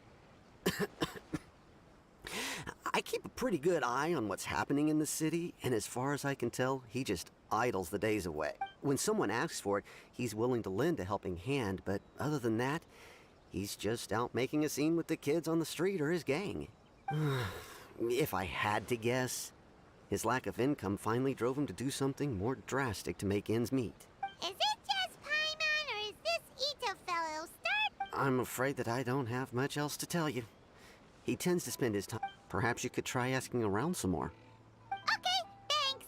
I keep a pretty good eye on what's happening in the city, and as far as I can tell, he just idles the days away. When someone asks for it, he's willing to lend a helping hand, but other than that, he's just out making a scene with the kids on the street or his gang. If I had to guess, his lack of income finally drove him to do something more drastic to make ends meet. Is it just Paimon, or is this Ito fellow start? I'm afraid that I don't have much else to tell you. He tends to spend his time. Perhaps you could try asking around some more. Okay, thanks.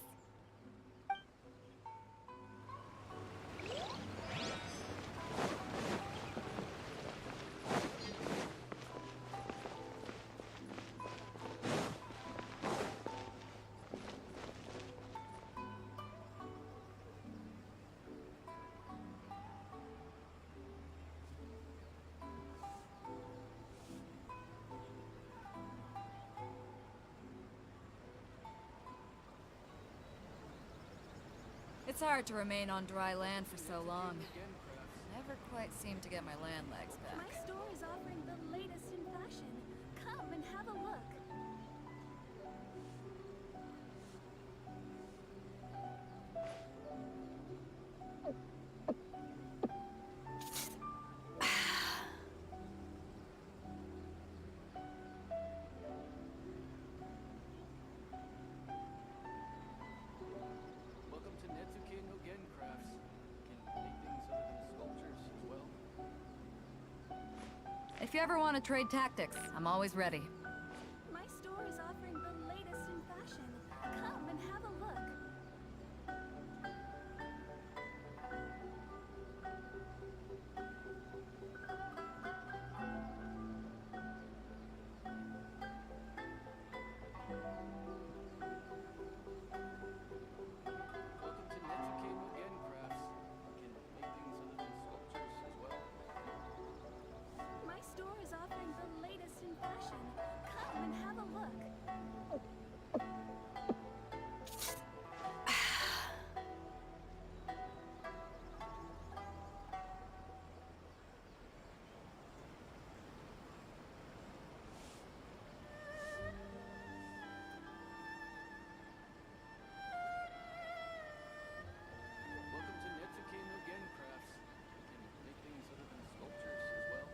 It's hard to remain on dry land for so long. Never quite seem to get my land legs back. My store is offering the latest in fashion. Come and have a look. Welcome to Netsuke no Gen Crafts. Can make things other than sculptures as well. If you ever want to trade tactics, I'm always ready. My store is offering the latest in fashion. Come and have a look. Welcome to Netsuke no Gen Crafts. Can make things other than sculptures as well. My store is offering the latest in fashion. Come and have a look. Welcome to Netsuke no Gen Crafts. Can make things other than sculptures as well.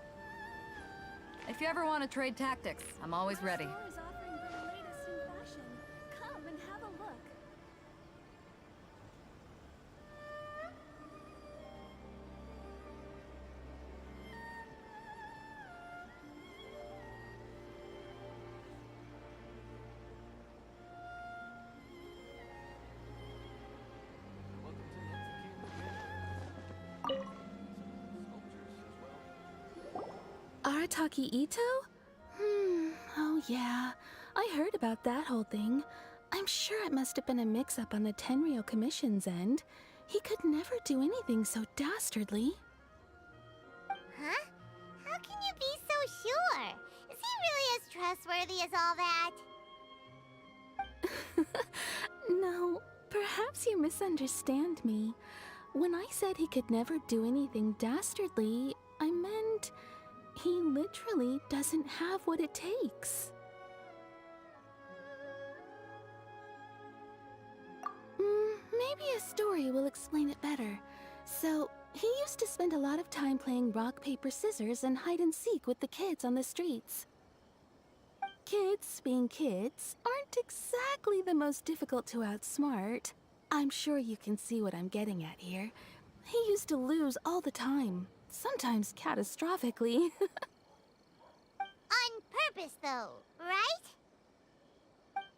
If you ever want to trade tactics, I'm always ready. My store is offering the latest in fashion. Come and have a look. Welcome to Netsuke no Gen Crafts. Sculptures as well. Arataki Ito? Oh yeah. I heard about that whole thing. I'm sure it must have been a mix-up on the Tenryo Commission's end. He could never do anything so dastardly. Huh? How can you be so sure? Is he really as trustworthy as all that? No, perhaps you misunderstand me. When I said he could never do anything dastardly, I meant he literally doesn't have what it takes. Maybe a story will explain it better. So, he used to spend a lot of time playing rock, paper, scissors and hide and seek with the kids on the streets. Kids, being kids, aren't exactly the most difficult to outsmart. I'm sure you can see what I'm getting at here. He used to lose all the time, sometimes catastrophically. On purpose, though, right?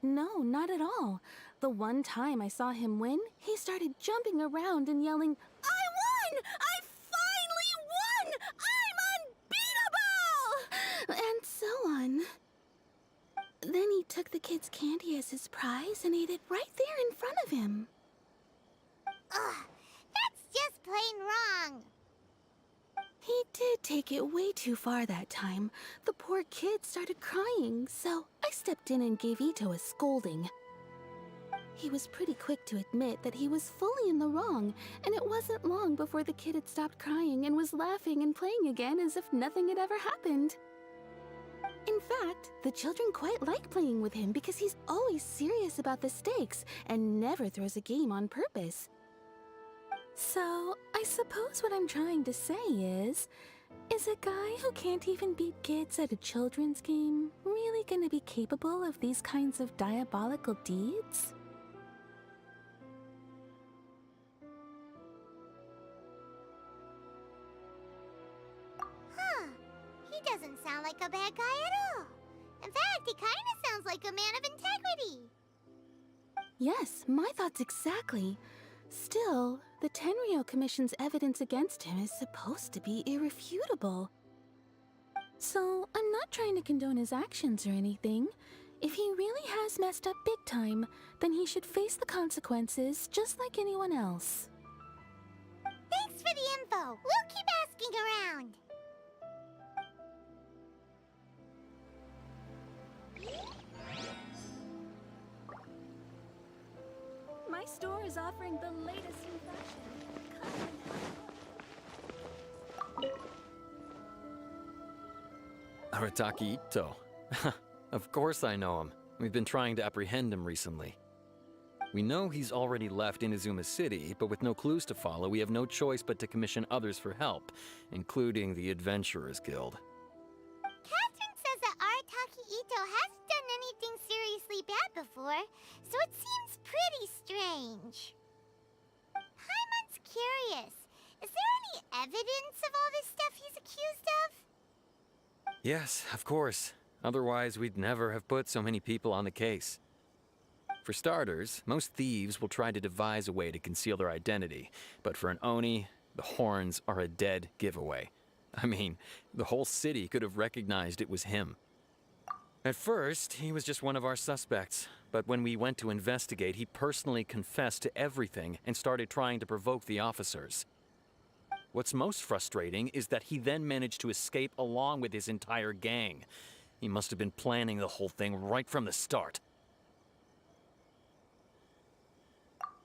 No, not at all. The one time I saw him win, he started jumping around and yelling, "I won! I finally won! I'm unbeatable!" And so on. Then he took the kid's candy as his prize and ate it right there in front of him. Ugh, that's just plain wrong. He did take it way too far that time. The poor kid started crying, so I stepped in and gave Ito a scolding. He was pretty quick to admit that he was fully in the wrong, and it wasn't long before the kid had stopped crying and was laughing and playing again as if nothing had ever happened. In fact, the children quite like playing with him because he's always serious about the stakes and never throws a game on purpose. So, I suppose what I'm trying to say is a guy who can't even beat kids at a children's game really gonna be capable of these kinds of diabolical deeds? Huh. He doesn't sound like a bad guy at all. In fact, he kind of sounds like a man of integrity. Yes, my thoughts exactly. Still, the Tenryo Commission's evidence against him is supposed to be irrefutable. So, I'm not trying to condone his actions or anything. If he really has messed up big time, then he should face the consequences just like anyone else. Thanks for the info. We'll keep asking around. My store is is offering the latest in fashion. Come and have a look. Arataki Ito. Of course I know him. We've been trying to apprehend him recently. We know he's already left Inazuma City, but with no clues to follow, we have no choice but to commission others for help, including the Adventurers Guild. Catherine says that Arataki Ito hasn't done anything seriously bad before, so it seems pretty strange. Paimon's curious. Is there any evidence of all this stuff he's accused of? Yes, of course. Otherwise, we'd never have put so many people on the case. For starters, most thieves will try to devise a way to conceal their identity, but for an Oni, the horns are a dead giveaway. I mean, the whole city could have recognized it was him. At first, he was just one of our suspects, but when we went to investigate, he personally confessed to everything and started trying to provoke the officers. What's most frustrating is that he then managed to escape along with his entire gang. He must have been planning the whole thing right from the start.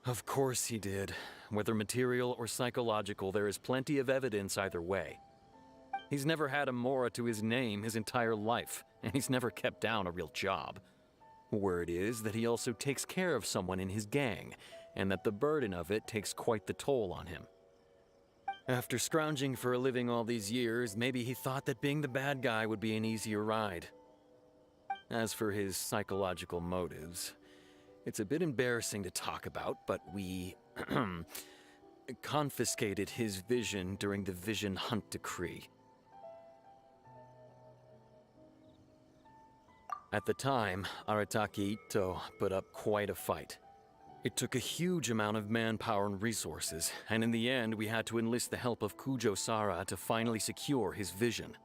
Of course he did. Whether material or psychological, there is plenty of evidence either way. He's never had a Mora to his name his entire life, and he's never kept down a real job. Word is that he also takes care of someone in his gang, and that the burden of it takes quite the toll on him. After scrounging for a living all these years, maybe he thought that being the bad guy would be an easier ride. As for his psychological motives, it's a bit embarrassing to talk about, but we confiscated his vision during the Vision Hunt Decree. At the time, Arataki Ito put up quite a fight. It took a huge amount of manpower and resources, and in the end, we had to enlist the help of Kujo Sara to finally secure his vision.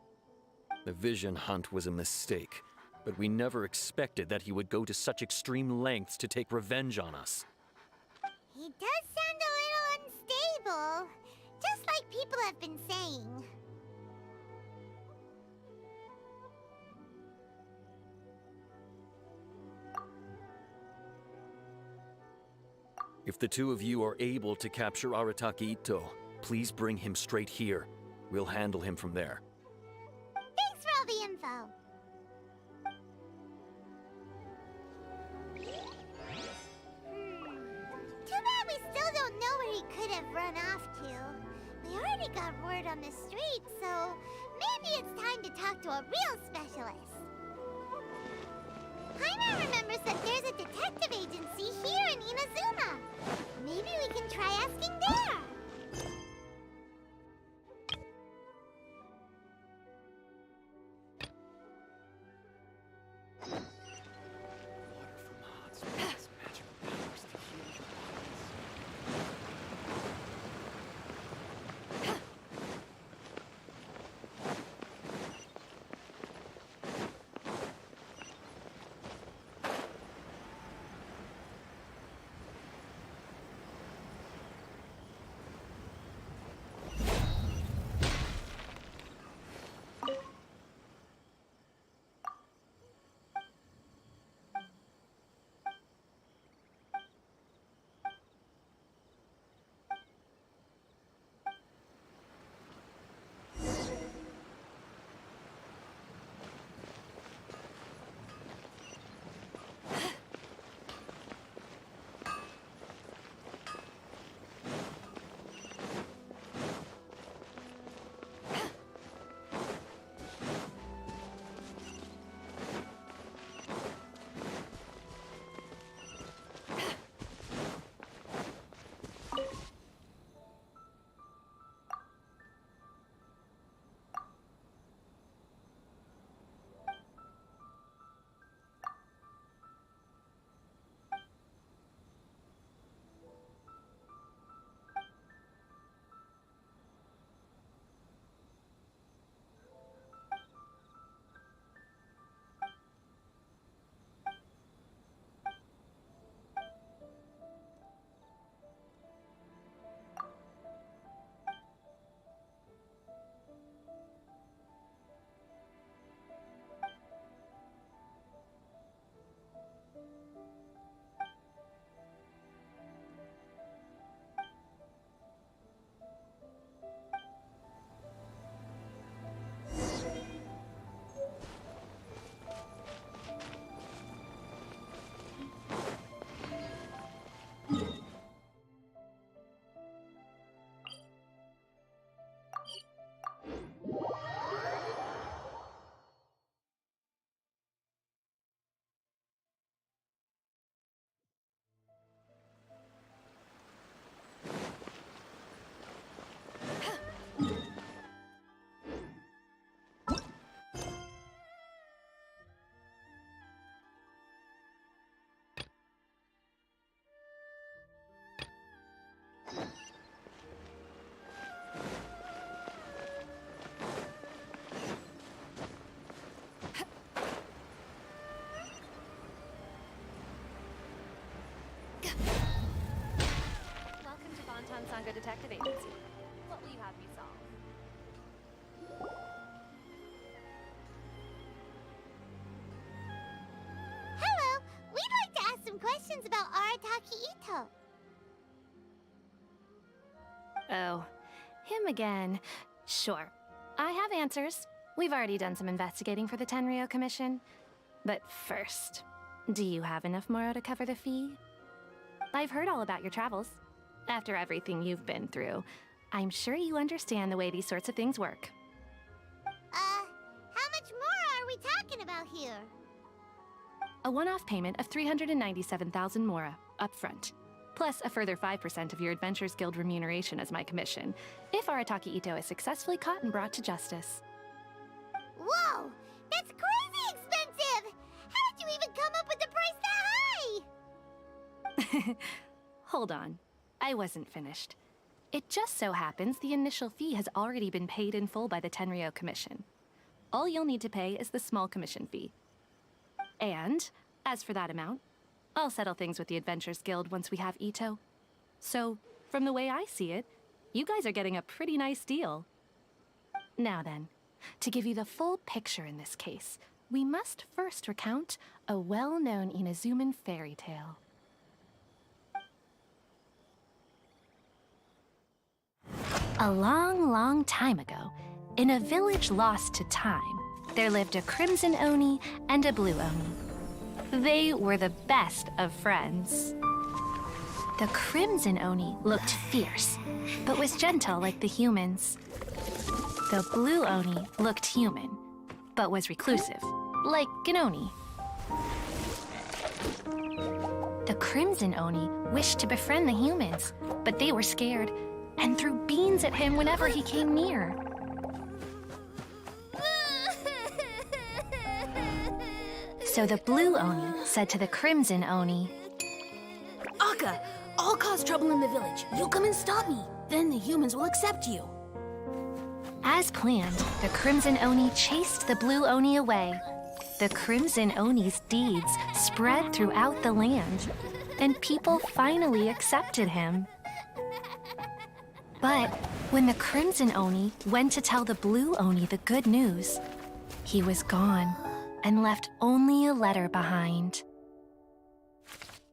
The Vision Hunt was a mistake, but we never expected that he would go to such extreme lengths to take revenge on us. He does sound a little unstable, just like people have been saying. If the two of you are able to capture Arataki Ito, please bring him straight here. We'll handle him from there. Thanks for all the info. Too bad we still don't know where he could have run off to. We already got word on the street, so maybe it's time to talk to a real specialist. Paimon remembers that there's a detective agency here in Inazuma. Maybe we can try asking there. private detective agency. What will you have me solve? Hello! We'd like to ask some questions about Arataki Ito. Oh, him again. Sure. I have answers. We've already done some investigating for the Tenryou Commission. But first, do you have enough Moro to cover the fee? I've heard all about your travels. After everything you've been through, I'm sure you understand the way these sorts of things work. How much more are we talking about here? A one-off payment of 397,000 Mora, upfront. Plus a further 5% of your Adventures Guild remuneration as my commission, if Arataki Ito is successfully caught and brought to justice. Whoa! That's crazy expensive! How did you even come up with the price that high? Hold on. I wasn't finished. It just so happens the initial fee has already been paid in full by the Tenryou Commission. All you'll need to pay is the small commission fee. And, as for that amount, I'll settle things with the Adventures Guild once we have Ito. So, from the way I see it, you guys are getting a pretty nice deal. Now then, to give you the full picture in this case, we must first recount a well-known Inazuman fairy tale. A long, long time ago, in a village lost to time, there lived a crimson Oni and a blue Oni. They were the best of friends. The crimson Oni looked fierce, but was gentle like the humans. The blue Oni looked human, but was reclusive, like an Oni. The crimson Oni wished to befriend the humans, but they were scared and threw beans at him whenever he came near. So the blue Oni said to the crimson Oni, Akka, I'll cause trouble in the village. You come and stop me. Then the humans will accept you. As planned, the crimson Oni chased the blue Oni away. The crimson Oni's deeds spread throughout the land, and people finally accepted him. But when the crimson Oni went to tell the blue Oni the good news, he was gone and left only a letter behind.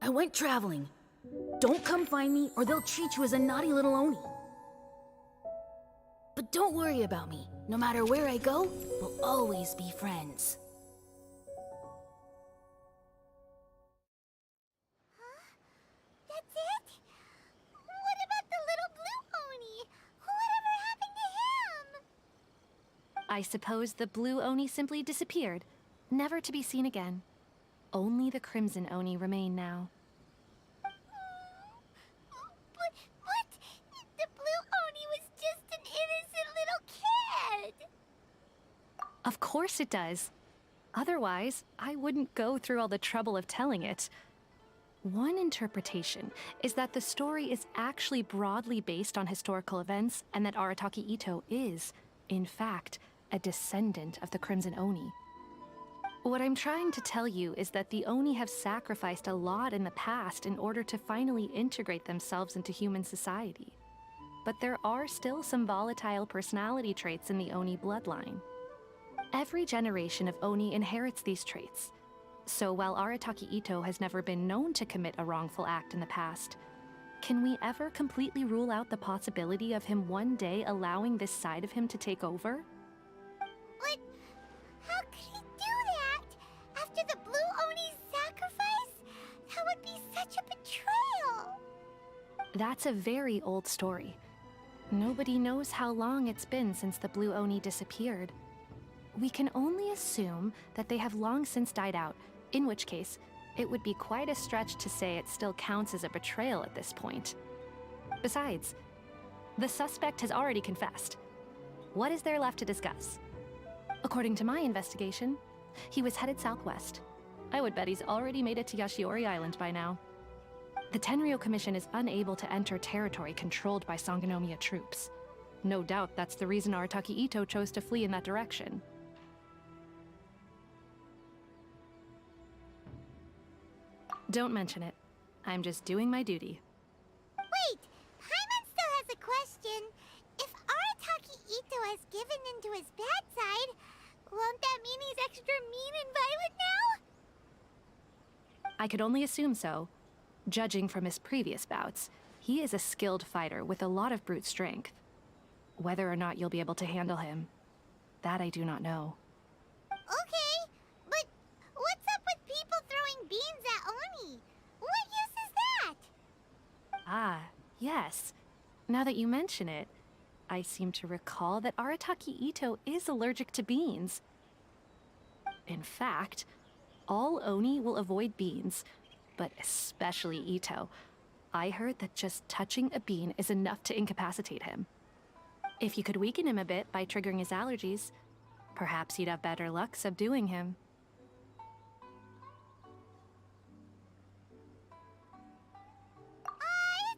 I went traveling. Don't come find me or they'll treat you as a naughty little Oni. But don't worry about me. No matter where I go, we'll always be friends. That's it? What about the little blue Oni? Whatever happened to him? I suppose the blue Oni simply disappeared, never to be seen again. Only the crimson Oni remain now. But the blue Oni was just an innocent little kid! Of course it does. Otherwise, I wouldn't go through all the trouble of telling it. One interpretation is that the story is actually broadly based on historical events and that Arataki Ito is, in fact, a descendant of the Crimson Oni. What I'm trying to tell you is that the Oni have sacrificed a lot in the past in order to finally integrate themselves into human society. But there are still some volatile personality traits in the Oni bloodline. Every generation of Oni inherits these traits. So while Arataki Ito has never been known to commit a wrongful act in the past, can we ever completely rule out the possibility of him one day allowing this side of him to take over? But how could he do that? After the blue Oni's sacrifice? That would be such a betrayal! That's a very old story. Nobody knows how long it's been since the blue Oni disappeared. We can only assume that they have long since died out, in which case, it would be quite a stretch to say it still counts as a betrayal at this point. Besides, the suspect has already confessed. What is there left to discuss? According to my investigation, he was headed southwest. I would bet he's already made it to Yashiori Island by now. The Tenryou Commission is unable to enter territory controlled by Sangonomiya troops. No doubt that's the reason Arataki Ito chose to flee in that direction. Don't mention it. I'm just doing my duty. Wait! Paimon still has a has given into his bad side, won't that mean he's extra mean and violent now? I could only assume so. Judging from his previous bouts, he is a skilled fighter with a lot of brute strength. Whether or not you'll be able to handle him, that I do not know. Okay, but what's up with people throwing beans at Oni? What use is that? Ah, yes. Now that you mention it, I seem to recall that Arataki Ito is allergic to beans. In fact, all Oni will avoid beans, but especially Ito. I heard that just touching a bean is enough to incapacitate him. If you could weaken him a bit by triggering his allergies, perhaps you'd have better luck subduing him.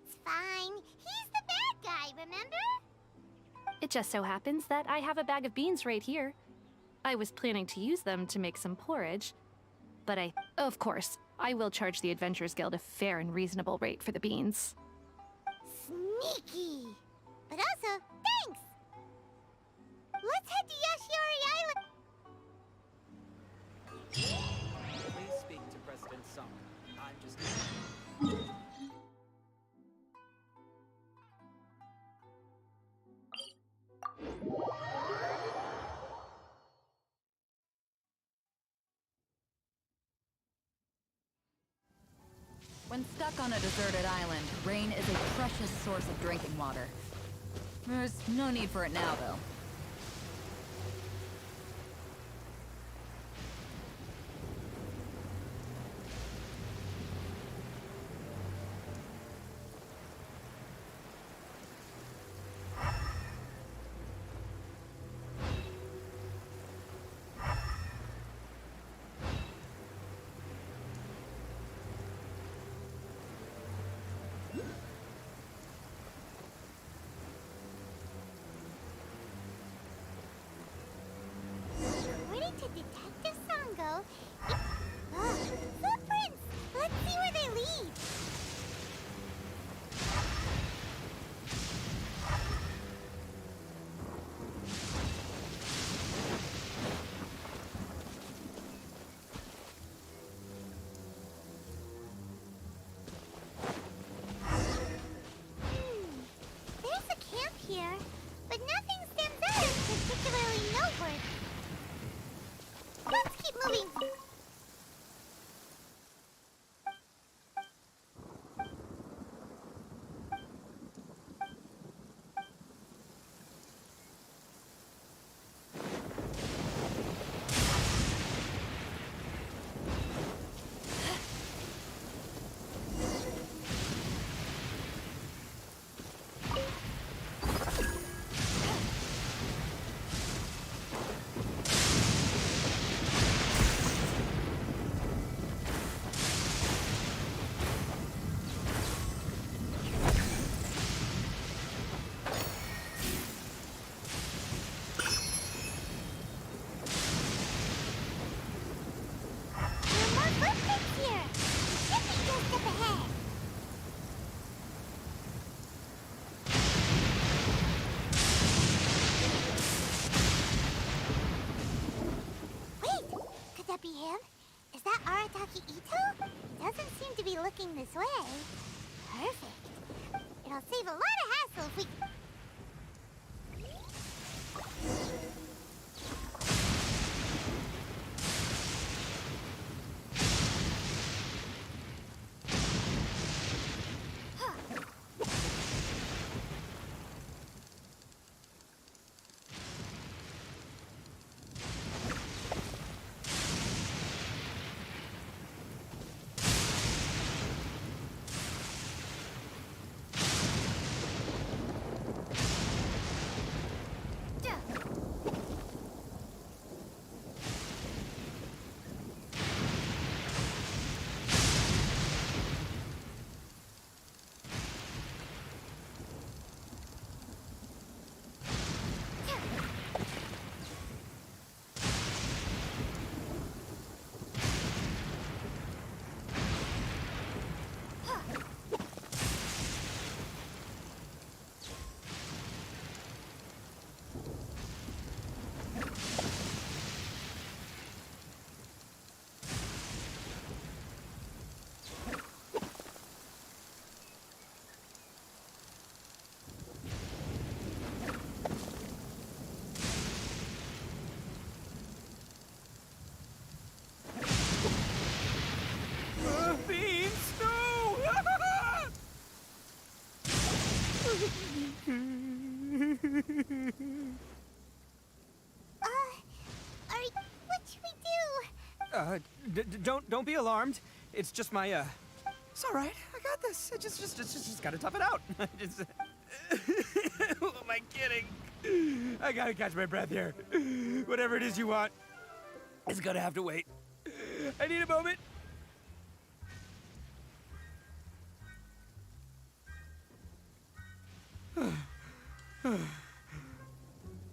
It's fine. He's the bad guy, remember? It just so happens that I have a bag of beans right here. I was planning to use them to make some porridge, but of course, I will charge the Adventurers Guild a fair and reasonable rate for the beans. Sneaky! But also, thanks! Let's head to Yashiori Island! Please speak to President Song. I'm just... When stuck on a deserted island, rain is a precious source of drinking water. There's no need for it now, though. According to Detective Sango, footprints! Let's see where they lead! There's a camp here, but nothing stands out as particularly noteworthy. Let's keep moving. There are more footprints here. Should be just up ahead. Wait, could that be him? Is that Arataki Ito? Doesn't seem to be looking this way. Perfect. It'll save a lot of hassle if we... Don't be alarmed. It's just my, It's all right. I got this. I just gotta tough it out. Who am I kidding? I gotta catch my breath here. Whatever it is you want, it's gonna have to wait. I need a moment.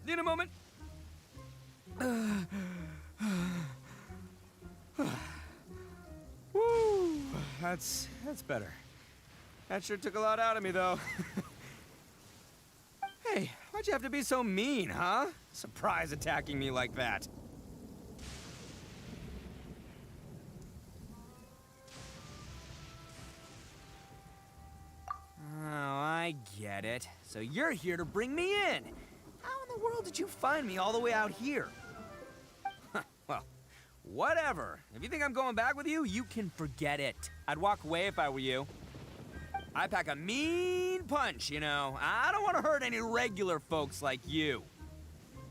Need a moment. Woo! That's better. That sure took a lot out of me, though. Hey, why'd you have to be so mean, huh? Surprise attacking me like that. Oh, I get it. So you're here to bring me in. How in the world did you find me all the way out here? Well, whatever. If you think I'm going back with you, you can forget it. I'd walk away if I were you. I pack a mean punch, you know. I don't want to hurt any regular folks like you.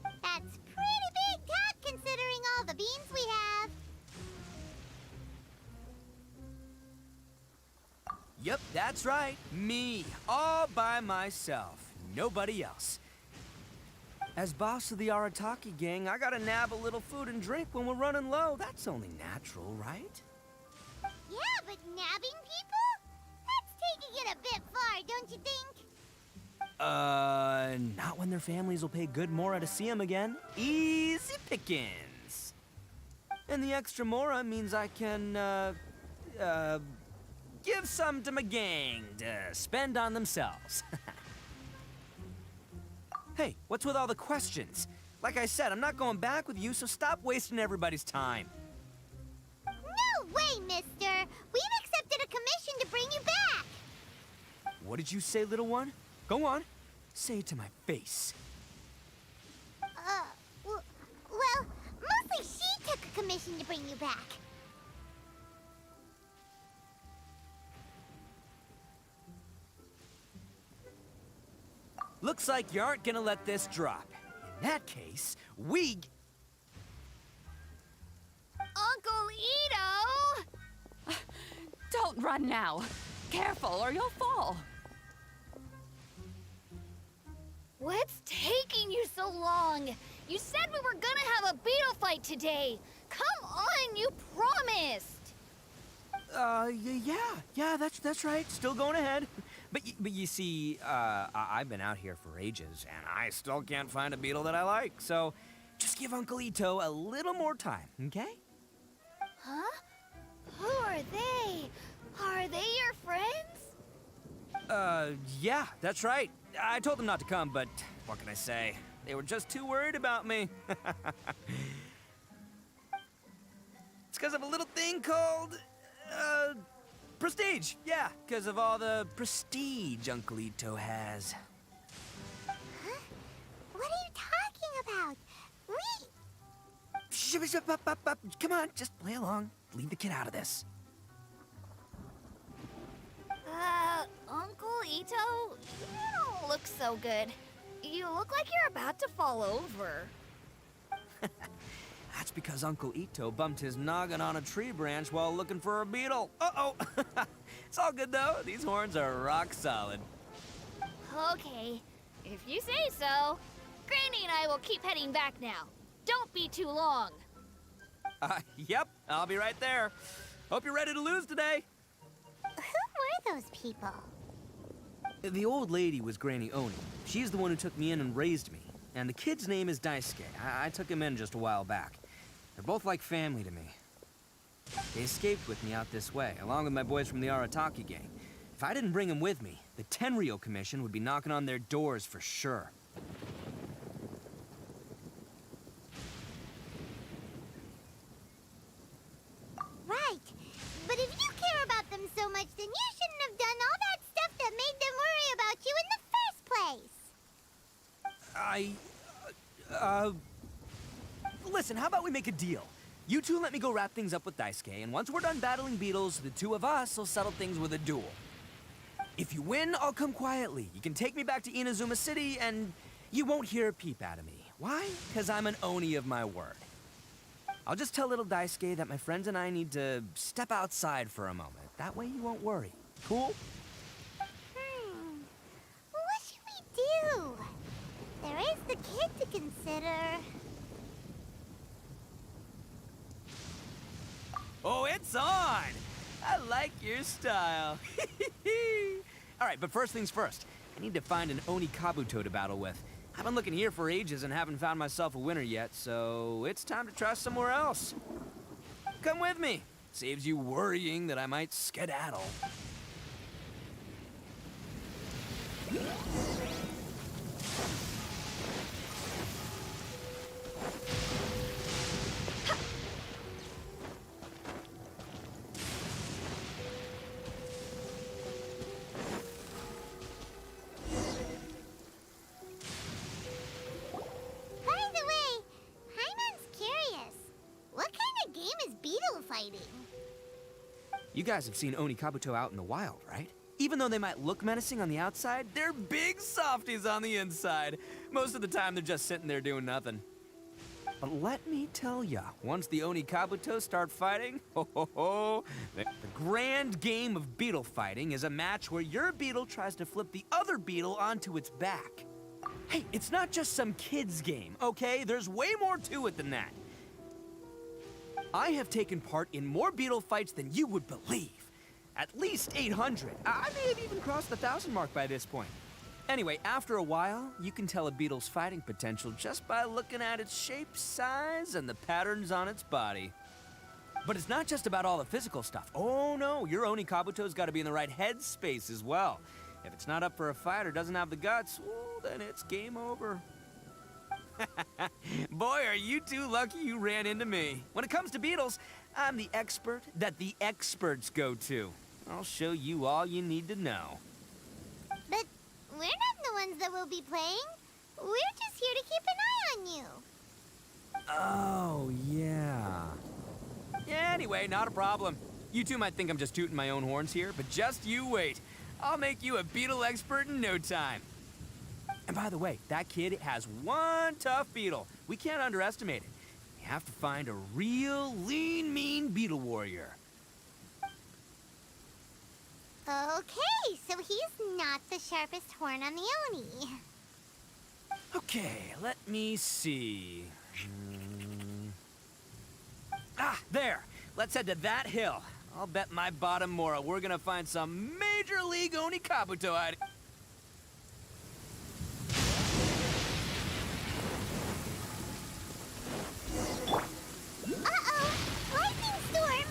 That's pretty big talk considering all the beans we have. Yep, that's right. Me, all by myself. Nobody else. As boss of the Arataki gang, I gotta nab a little food and drink when we're running low. That's only natural, right? Yeah, but nabbing people? That's taking it a bit far, don't you think? Not when their families will pay good mora to see them again. Easy pickings. And the extra mora means I can, give some to my gang to spend on themselves. Hey, what's with all the questions? Like I said, I'm not going back with you, so stop wasting everybody's time. No way, mister! We've accepted a commission to bring you back! What did you say, little one? Go on. Say it to my face. Well, mostly she took a commission to bring you back. Looks like you aren't gonna let this drop. In that case, Uncle Ito! Don't run now. Careful or you'll fall. What's taking you so long? You said we were gonna have a beetle fight today. Come on, you promised. Yeah, that's right. Still going ahead. But you see, I've been out here for ages, and I still can't find a beetle that I like. So, just give Uncle Ito a little more time, okay? Huh? Who are they? Are they your friends? Yeah, that's right. I told them not to come, but what can I say? They were just too worried about me. It's because of a little thing called, prestige. Yeah, because of all the prestige Uncle Ito has. Huh? What are you talking about? Come on, just play along. Leave the kid out of this. Uncle Ito, you don't look so good. You look like you're about to fall over. That's because Uncle Ito bumped his noggin on a tree branch while looking for a beetle. Uh-oh! It's all good, though. These horns are rock solid. Okay, if you say so. Granny and I will keep heading back now. Don't be too long. Yep, I'll be right there. Hope you're ready to lose today. Who were those people? The old lady was Granny Oni. She's the one who took me in and raised me. And the kid's name is Daisuke. I took him in just a while back. They're both like family to me. They escaped with me out this way, along with my boys from the Arataki gang. If I didn't bring them with me, the Tenryou Commission would be knocking on their doors for sure. Right. But if you care about them so much, then you shouldn't have done all that stuff that made them worry about you in the first place. Listen, how about we make a deal? You two let me go wrap things up with Daisuke, and once we're done battling beetles, the two of us will settle things with a duel. If you win, I'll come quietly. You can take me back to Inazuma City, and you won't hear a peep out of me. Why? Because I'm an Oni of my word. I'll just tell little Daisuke that my friends and I need to step outside for a moment. That way you won't worry. Cool? What should we do? There is the kid to consider. Oh, it's on! I like your style. All right, but first things first. I need to find an Oni Kabuto to battle with. I've been looking here for ages and haven't found myself a winner yet, so it's time to try somewhere else. Come with me. Saves you worrying that I might skedaddle. You guys have seen Oni Kabuto out in the wild, right? Even though they might look menacing on the outside, they're big softies on the inside. Most of the time, they're just sitting there doing nothing. But let me tell ya, once the Oni Kabuto start fighting, the grand game of beetle fighting is a match where your beetle tries to flip the other beetle onto its back. Hey, it's not just some kid's game, okay? There's way more to it than that. I have taken part in more beetle fights than you would believe. At least 800. I may have even crossed the 1,000 mark by this point. Anyway, after a while, you can tell a beetle's fighting potential just by looking at its shape, size, and the patterns on its body. But it's not just about all the physical stuff. Oh no, your Oni Kabuto's got to be in the right headspace as well. If it's not up for a fight or doesn't have the guts, well, then it's game over. Boy, are you two lucky you ran into me. When it comes to beetles, I'm the expert that the experts go to. I'll show you all you need to know. But we're not the ones that will be playing. We're just here to keep an eye on you. Oh, yeah. Yeah, anyway, not a problem. You two might think I'm just tooting my own horns here, but just you wait. I'll make you a beetle expert in no time. And by the way, that kid has one tough beetle. We can't underestimate it. We have to find a real lean, mean beetle warrior. Okay, so he's not the sharpest horn on the Oni. Okay, let me see. Ah, there. Let's head to that hill. I'll bet my bottom Mora we're gonna find some major league Oni Kabuto out. Uh-oh! Lightning storm!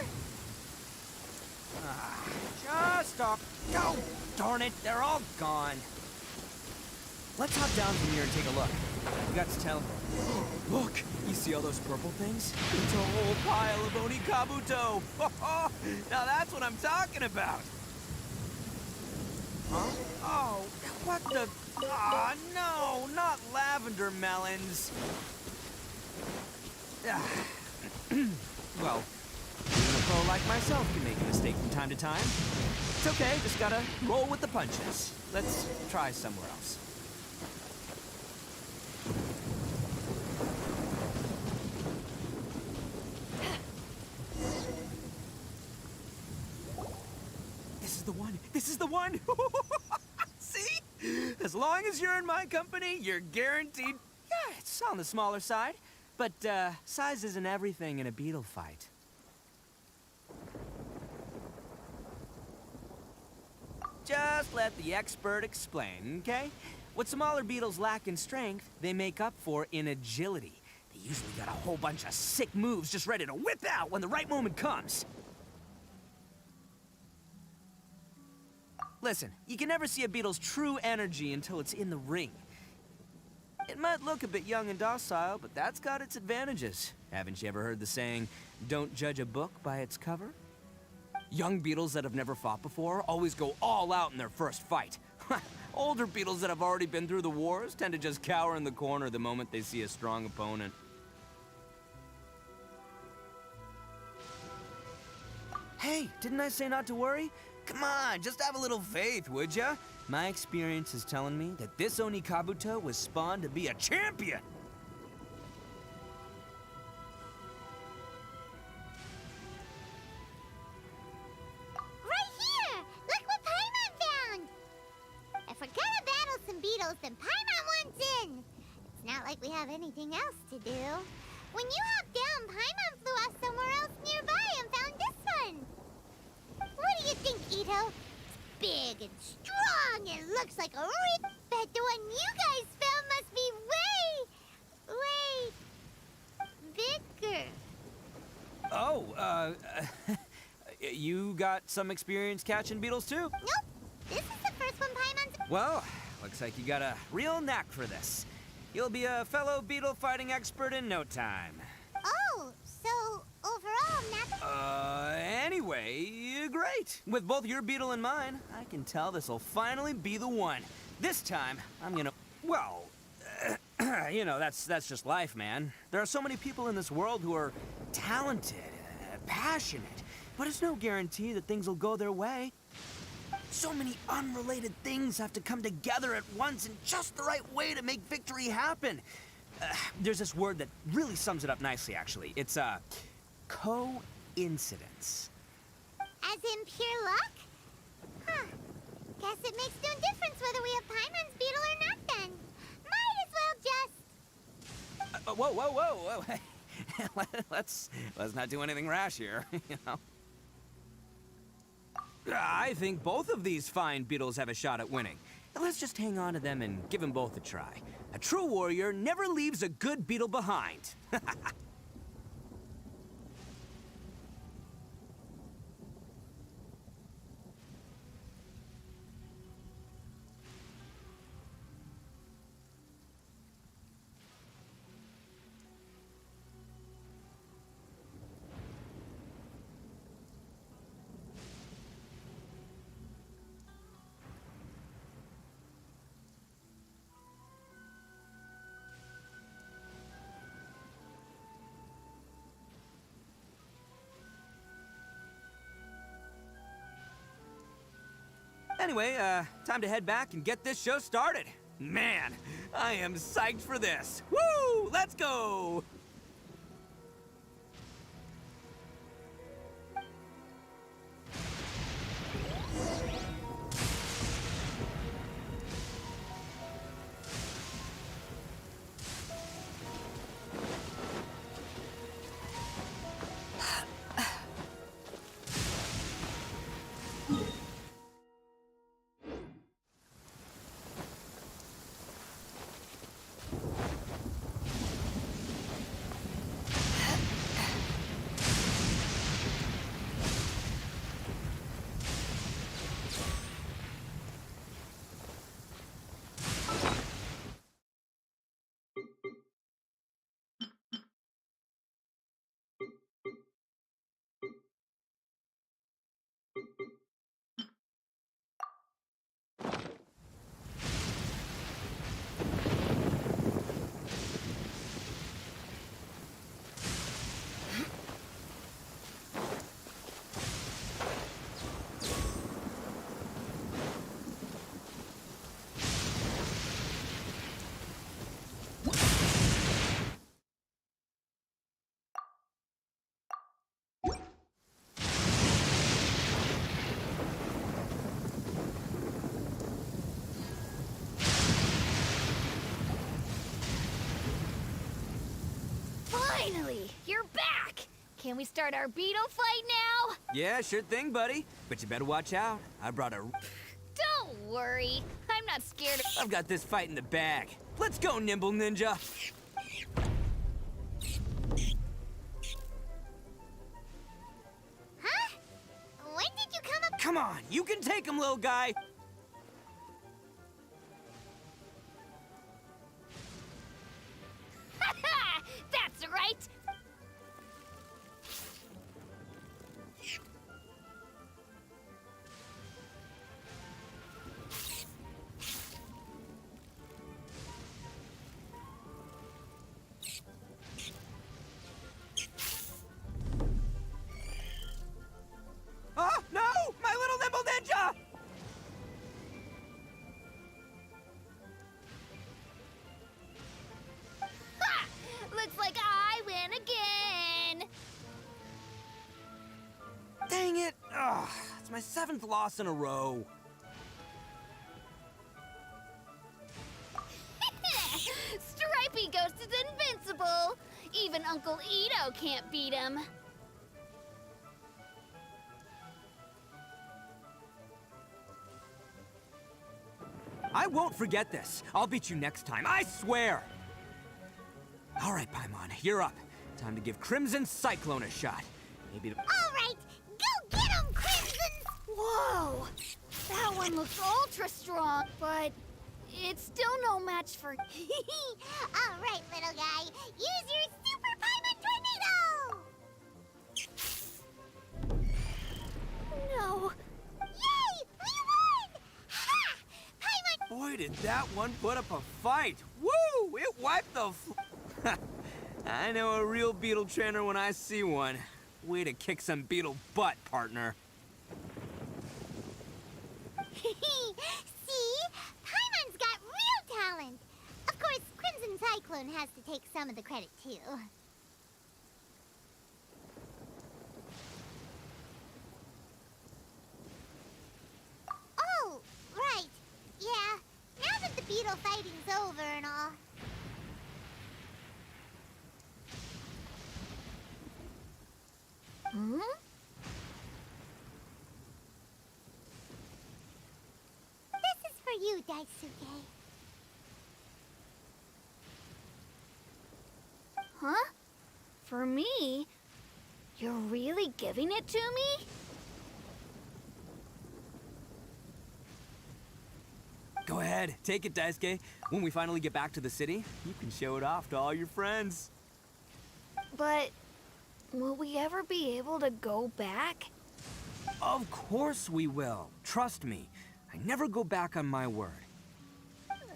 Just off. Go! Darn it, they're all gone. Let's hop down from here and take a look. You got to tell. Look! You see all those purple things? It's a whole pile of Oni Kabuto! Now that's what I'm talking about! Huh? Oh, what the... Ah, no! Not lavender melons! Well, even a pro like myself can make a mistake from time to time. It's okay, just gotta roll with the punches. Let's try somewhere else. This is the one! This is the one! See? As long as you're in my company, you're guaranteed... Yeah, it's on the smaller side. But, size isn't everything in a beetle fight. Just let the expert explain, okay? What smaller beetles lack in strength, they make up for in agility. They usually got a whole bunch of sick moves just ready to whip out when the right moment comes. Listen, you can never see a beetle's true energy until it's in the ring. It might look a bit young and docile, but that's got its advantages. Haven't you ever heard the saying, don't judge a book by its cover? Young beetles that have never fought before always go all out in their first fight. Older beetles that have already been through the wars tend to just cower in the corner the moment they see a strong opponent. Hey, didn't I say not to worry? Come on, just have a little faith, would ya? My experience is telling me that this Oni Kabuto was spawned to be a champion! like we have anything else to do. When you hopped down, Paimon flew off somewhere else nearby and found this one. What do you think, Ito? It's big and strong and looks like a real... Bet the one you guys found must be bigger. Oh, you got some experience catching beetles too? Nope. This is the first one Paimon's... Well, looks like you got a real knack for this. You'll be a fellow beetle fighting expert in no time. Oh, so overall, Anyway, great. With both your beetle and mine, I can tell this'll finally be the one. This time, I'm gonna... Well, you know, that's just life, man. There are so many people in this world who are talented, passionate, but it's no guarantee that things will go their way. So many unrelated things have to come together at once in just the right way to make victory happen. There's this word that really sums it up nicely, actually. It's, coincidence. as in pure luck? Huh. Guess it makes no difference whether we have Paimon's beetle or not then. Might as well just... Whoa. let's not do anything rash here, you know. I think both of these fine beetles have a shot at winning. Let's just hang on to them and give them both a try. A true warrior never leaves a good beetle behind. Anyway, time to head back and get this show started. Man, I am psyched for this. Woo! Let's go! Finally! You're back! Can we start our beetle fight now? Yeah, sure thing, buddy. But you better watch out. I brought a... Don't worry. I'm not scared of... I've got this fight in the bag. Let's go, Nimble Ninja! Huh? When did you come up... Come on, you can take him, little guy! That's right! Oh, no! My little Nimble Ninja! Ha! Looks like I win again! Dang it! Ugh, it's my 7th loss in a row. Stripey goes Even Uncle Ito can't beat him. I won't forget this. I'll beat you next time, I swear! All right, Paimon, you're up. Time to give Crimson Cyclone a shot. Maybe to... Alright, go get him, Crimson! Whoa! That one looks ultra strong, but it's still no match for... Alright, little guy, use your Super Paimon Tornado! No. Yay! We won! Ha! Paimon... Boy, did that one put up a fight! Woo! It wiped the I know a real beetle trainer when I see one. Way to kick some beetle butt, partner. See? Paimon's got real talent! Of course, Crimson Cyclone has to take some of the credit, too. Oh, right. Yeah, now that the beetle fighting's over and all... Hmm? This is for you, Daisuke. Huh? For me? You're really giving it to me? Go ahead, take it, Daisuke. When we finally get back to the city, you can show it off to all your friends. But will we ever be able to go back? Of course we will. Trust me. I never go back on my word.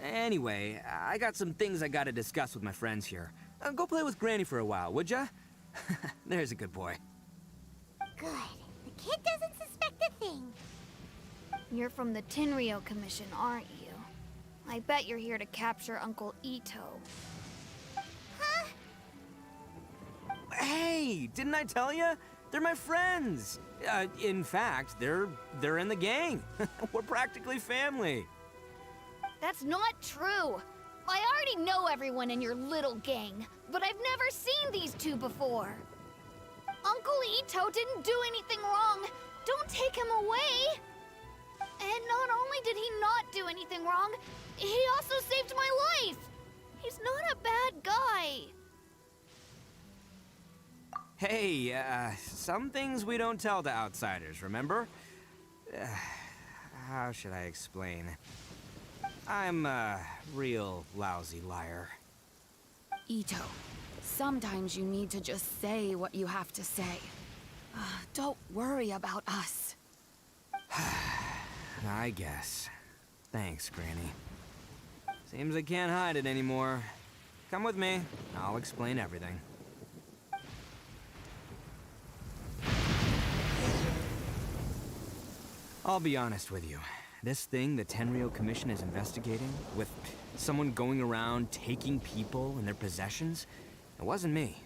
Anyway, I got some things I gotta discuss with my friends here. Go play with Granny for a while, would ya? There's a good boy. Good. The kid doesn't suspect a thing. You're from the Tenryou Commission, aren't you? I bet you're here to capture Uncle Ito. Huh? Hey, didn't I tell you? They're my friends. In fact, they're in the gang. We're practically family. That's not true. I already know everyone in your little gang, but I've never seen these two before. Uncle Ito didn't do anything wrong. Don't take him away. And not only did he not do anything wrong, he also saved my life. He's not a bad guy. Hey, some things we don't tell to outsiders, remember? How should I explain? I'm a real lousy liar. Ito, sometimes you need to just say what you have to say. Don't worry about us. I guess. Thanks, Granny. Seems I can't hide it anymore. Come with me. I'll explain everything. I'll be honest with you. This thing the Tenryou Commission is investigating, with someone going around taking people and their possessions, it wasn't me.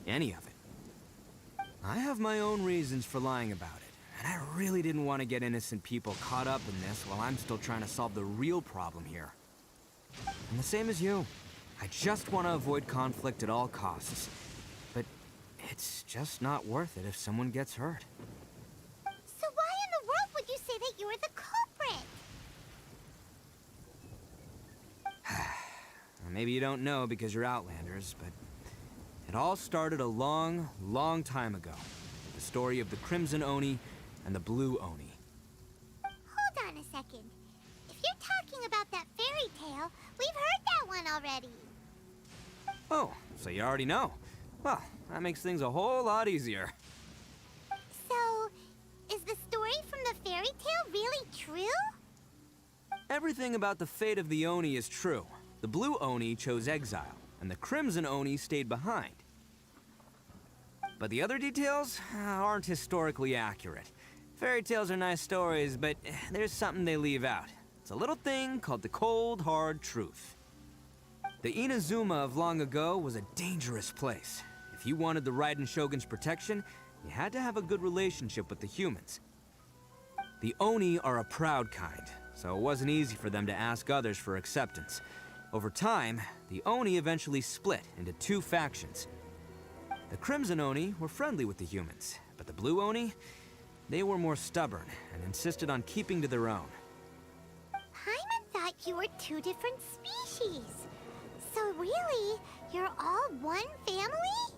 Any of it. I have my own reasons for lying about it. And I really didn't want to get innocent people caught up in this while I'm still trying to solve the real problem here. And the same as you. I just want to avoid conflict at all costs. But it's just not worth it if someone gets hurt. So why in the world would you say that you're the culprit? Maybe you don't know because you're Outlanders, but it all started a long, long time ago. The story of the Crimson Oni and the Blue Oni. Hold on a second. If you're talking about that fairy tale, we've heard that one already. Oh, so you already know. Well, that makes things a whole lot easier. So, is the story from the fairy tale really true? Everything about the fate of the Oni is true. The Blue Oni chose exile, and the Crimson Oni stayed behind. But the other details aren't historically accurate. Fairy tales are nice stories, but there's something they leave out. It's a little thing called the cold, hard truth. The Inazuma of long ago was a dangerous place. If you wanted the Raiden Shogun's protection, you had to have a good relationship with the humans. The Oni are a proud kind, so it wasn't easy for them to ask others for acceptance. Over time, the Oni eventually split into two factions. The Crimson Oni were friendly with the humans, but the Blue Oni, they were more stubborn and insisted on keeping to their own. Paimon thought you were two different species. So really, you're all one family?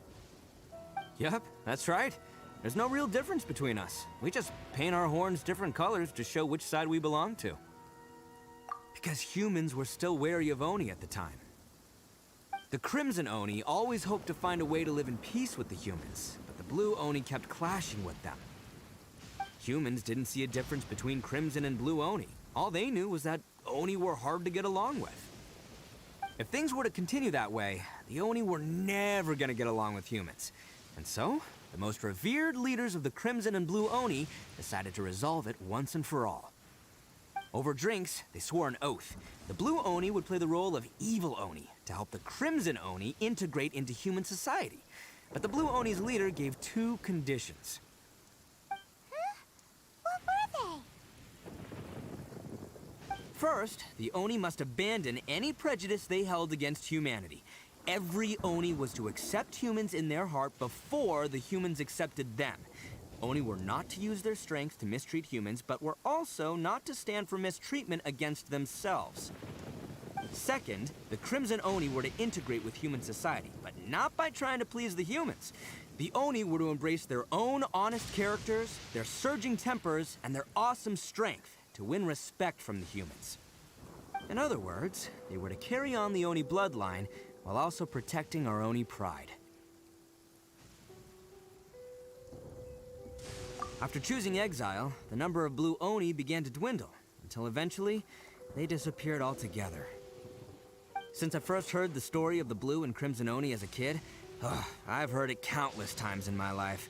Yep, that's right. There's no real difference between us. We just paint our horns different colors to show which side we belong to. Because humans were still wary of Oni at the time. The Crimson Oni always hoped to find a way to live in peace with the humans, but the Blue Oni kept clashing with them. Humans didn't see a difference between Crimson and Blue Oni. All they knew was that Oni were hard to get along with. If things were to continue that way, the Oni were never gonna get along with humans. And so, the most revered leaders of the Crimson and Blue Oni decided to resolve it once and for all. Over drinks, they swore an oath. The Blue Oni would play the role of evil Oni to help the Crimson Oni integrate into human society. But the Blue Oni's leader gave two conditions. What were they? First, the Oni must abandon any prejudice they held against humanity. Every Oni was to accept humans in their heart before the humans accepted them. Oni were not to use their strength to mistreat humans, but were also not to stand for mistreatment against themselves. Second, the Crimson Oni were to integrate with human society, but not by trying to please the humans. The Oni were to embrace their own honest characters, their surging tempers, and their awesome strength to win respect from the humans. In other words, they were to carry on the Oni bloodline while also protecting our Oni pride. After choosing exile, the number of Blue Oni began to dwindle, until eventually, they disappeared altogether. Since I first heard the story of the Blue and Crimson Oni as a kid, I've heard it countless times in my life.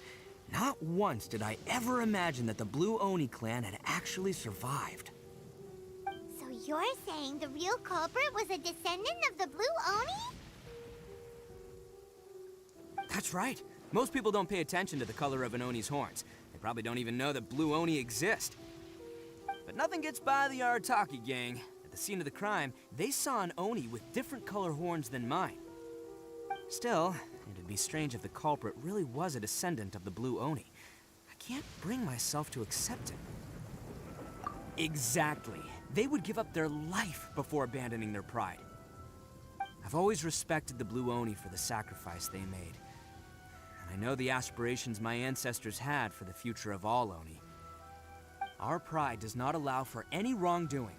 Not once did I ever imagine that the Blue Oni clan had actually survived. So you're saying the real culprit was a descendant of the Blue Oni? That's right. Most people don't pay attention to the color of an Oni's horns. They probably don't even know that Blue Oni exist. But nothing gets by the Arataki gang. At the scene of the crime, they saw an Oni with different color horns than mine. Still, it'd be strange if the culprit really was a descendant of the Blue Oni. I can't bring myself to accept it. Exactly. They would give up their life before abandoning their pride. I've always respected the Blue Oni for the sacrifice they made. And I know the aspirations my ancestors had for the future of all Oni. Our pride does not allow for any wrongdoing.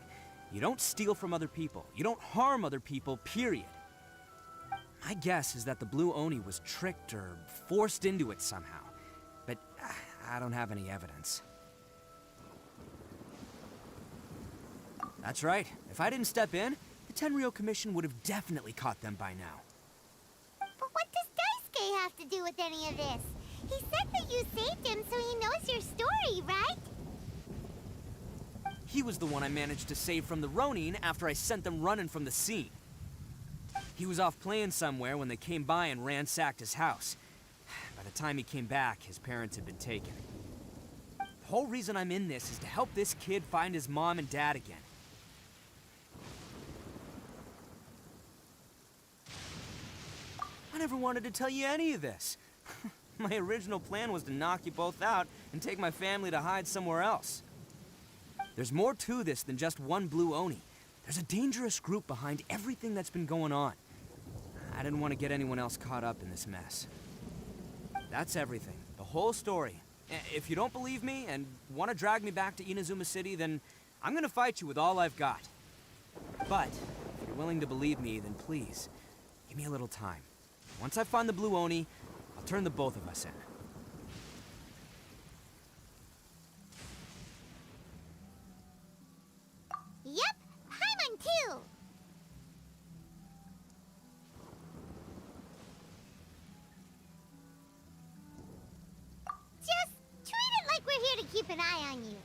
You don't steal from other people. You don't harm other people, period. My guess is that the Blue Oni was tricked or forced into it somehow. But I don't have any evidence. That's right. If I didn't step in, the Tenryou Commission would have definitely caught them by now. But what does Daisuke have to do with any of this? He said that you saved him so he knows your story, right? He was the one I managed to save from the Ronin after I sent them running from the scene. He was off playing somewhere when they came by and ransacked his house. By the time he came back, his parents had been taken. The whole reason I'm in this is to help this kid find his mom and dad again. I never wanted to tell you any of this. My original plan was to knock you both out and take my family to hide somewhere else. There's more to this than just one Blue Oni. There's a dangerous group behind everything that's been going on. I didn't want to get anyone else caught up in this mess. That's everything. The whole story. If you don't believe me and want to drag me back to Inazuma City, then I'm gonna fight you with all I've got. But if you're willing to believe me, then please, give me a little time. Once I find the Blue Oni, I'll turn the both of us in. Yep, Paimon too! Just treat it like we're here to keep an eye on you.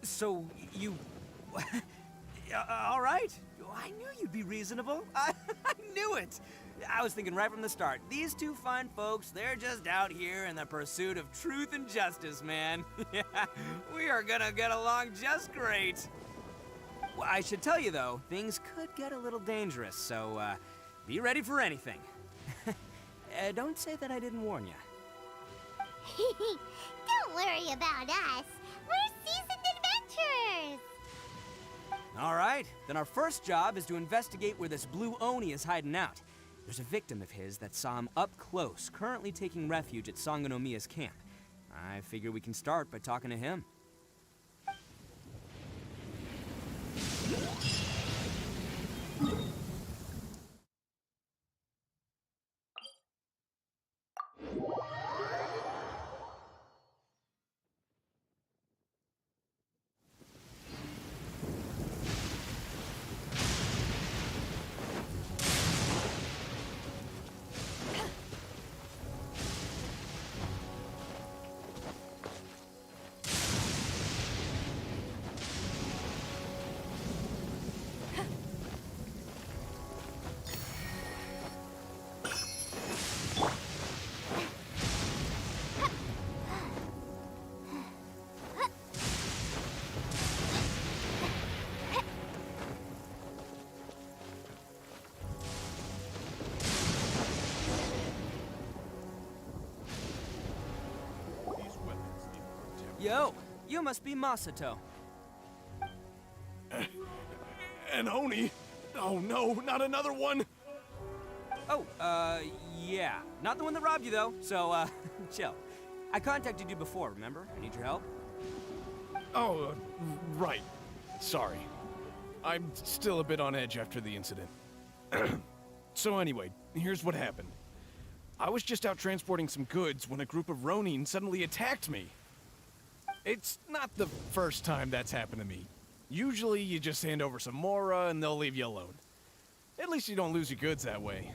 So, you... all right. I knew you'd be reasonable. I knew it. I was thinking right from the start, these two fine folks, they're just out here in the pursuit of truth and justice, man. Yeah, we are gonna get along just great. Well, I should tell you, though, things could get a little dangerous, so be ready for anything. don't say that I didn't warn you. Don't worry about us. We're seasoned adventurers. All right, then our first job is to investigate where this blue Oni is hiding out. There's a victim of his that saw him up close, currently taking refuge at Sangonomiya's camp. I figure we can start by talking to him. Yo, you must be Masato. An Oni? Oh no, not another one! Oh, yeah. Not the one that robbed you, though, so, chill. I contacted you before, remember? I need your help. Oh, right. Sorry. I'm still a bit on edge after the incident. So anyway, here's what happened. I was just out transporting some goods when a group of Ronin suddenly attacked me. It's not the first time that's happened to me. Usually you just hand over some Mora and they'll leave you alone. At least you don't lose your goods that way.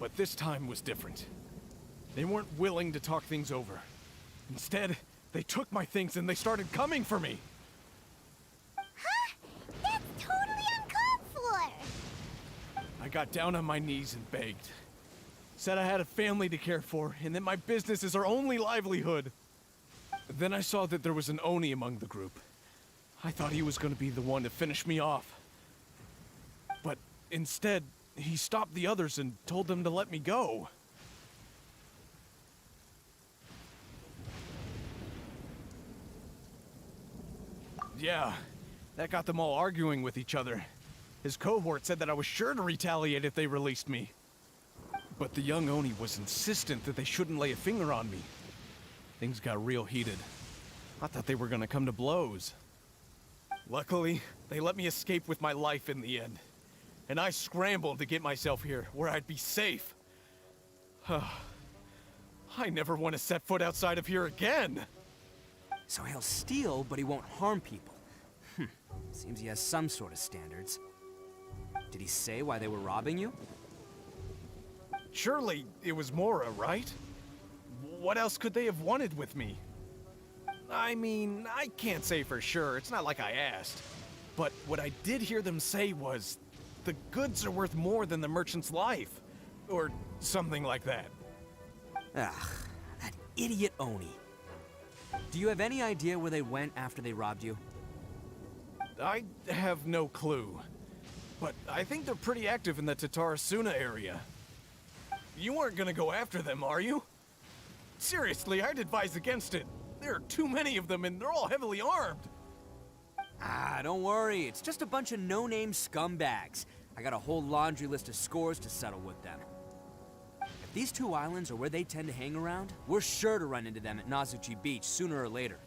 But this time was different. They weren't willing to talk things over. Instead, they took my things and they started coming for me. Huh? That's totally uncalled for! I got down on my knees and begged. Said I had a family to care for and that my business is our only livelihood. Then I saw that there was an Oni among the group. I thought he was going to be the one to finish me off. But instead, he stopped the others and told them to let me go. Yeah, that got them all arguing with each other. His cohort said that I was sure to retaliate if they released me. But the young Oni was insistent that they shouldn't lay a finger on me. Things got real heated. I thought they were gonna come to blows. Luckily, they let me escape with my life in the end. And I scrambled to get myself here, where I'd be safe. I never want to set foot outside of here again! So he'll steal, but he won't harm people. Seems he has some sort of standards. Did he say why they were robbing you? Surely it was Mora, right? What else could they have wanted with me? I mean, I can't say for sure. It's not like I asked. But what I did hear them say was, the goods are worth more than the merchant's life. Or something like that. Ugh, that idiot Oni. Do you have any idea where they went after they robbed you? I have no clue. But I think they're pretty active in the Tatarasuna area. You aren't gonna go after them, are you? Seriously, I'd advise against it. There are too many of them and they're all heavily armed. Ah, don't worry. It's just a bunch of no-name scumbags. I got a whole laundry list of scores to settle with them. If these two islands are where they tend to hang around, we're sure to run into them at Nazuchi Beach sooner or later.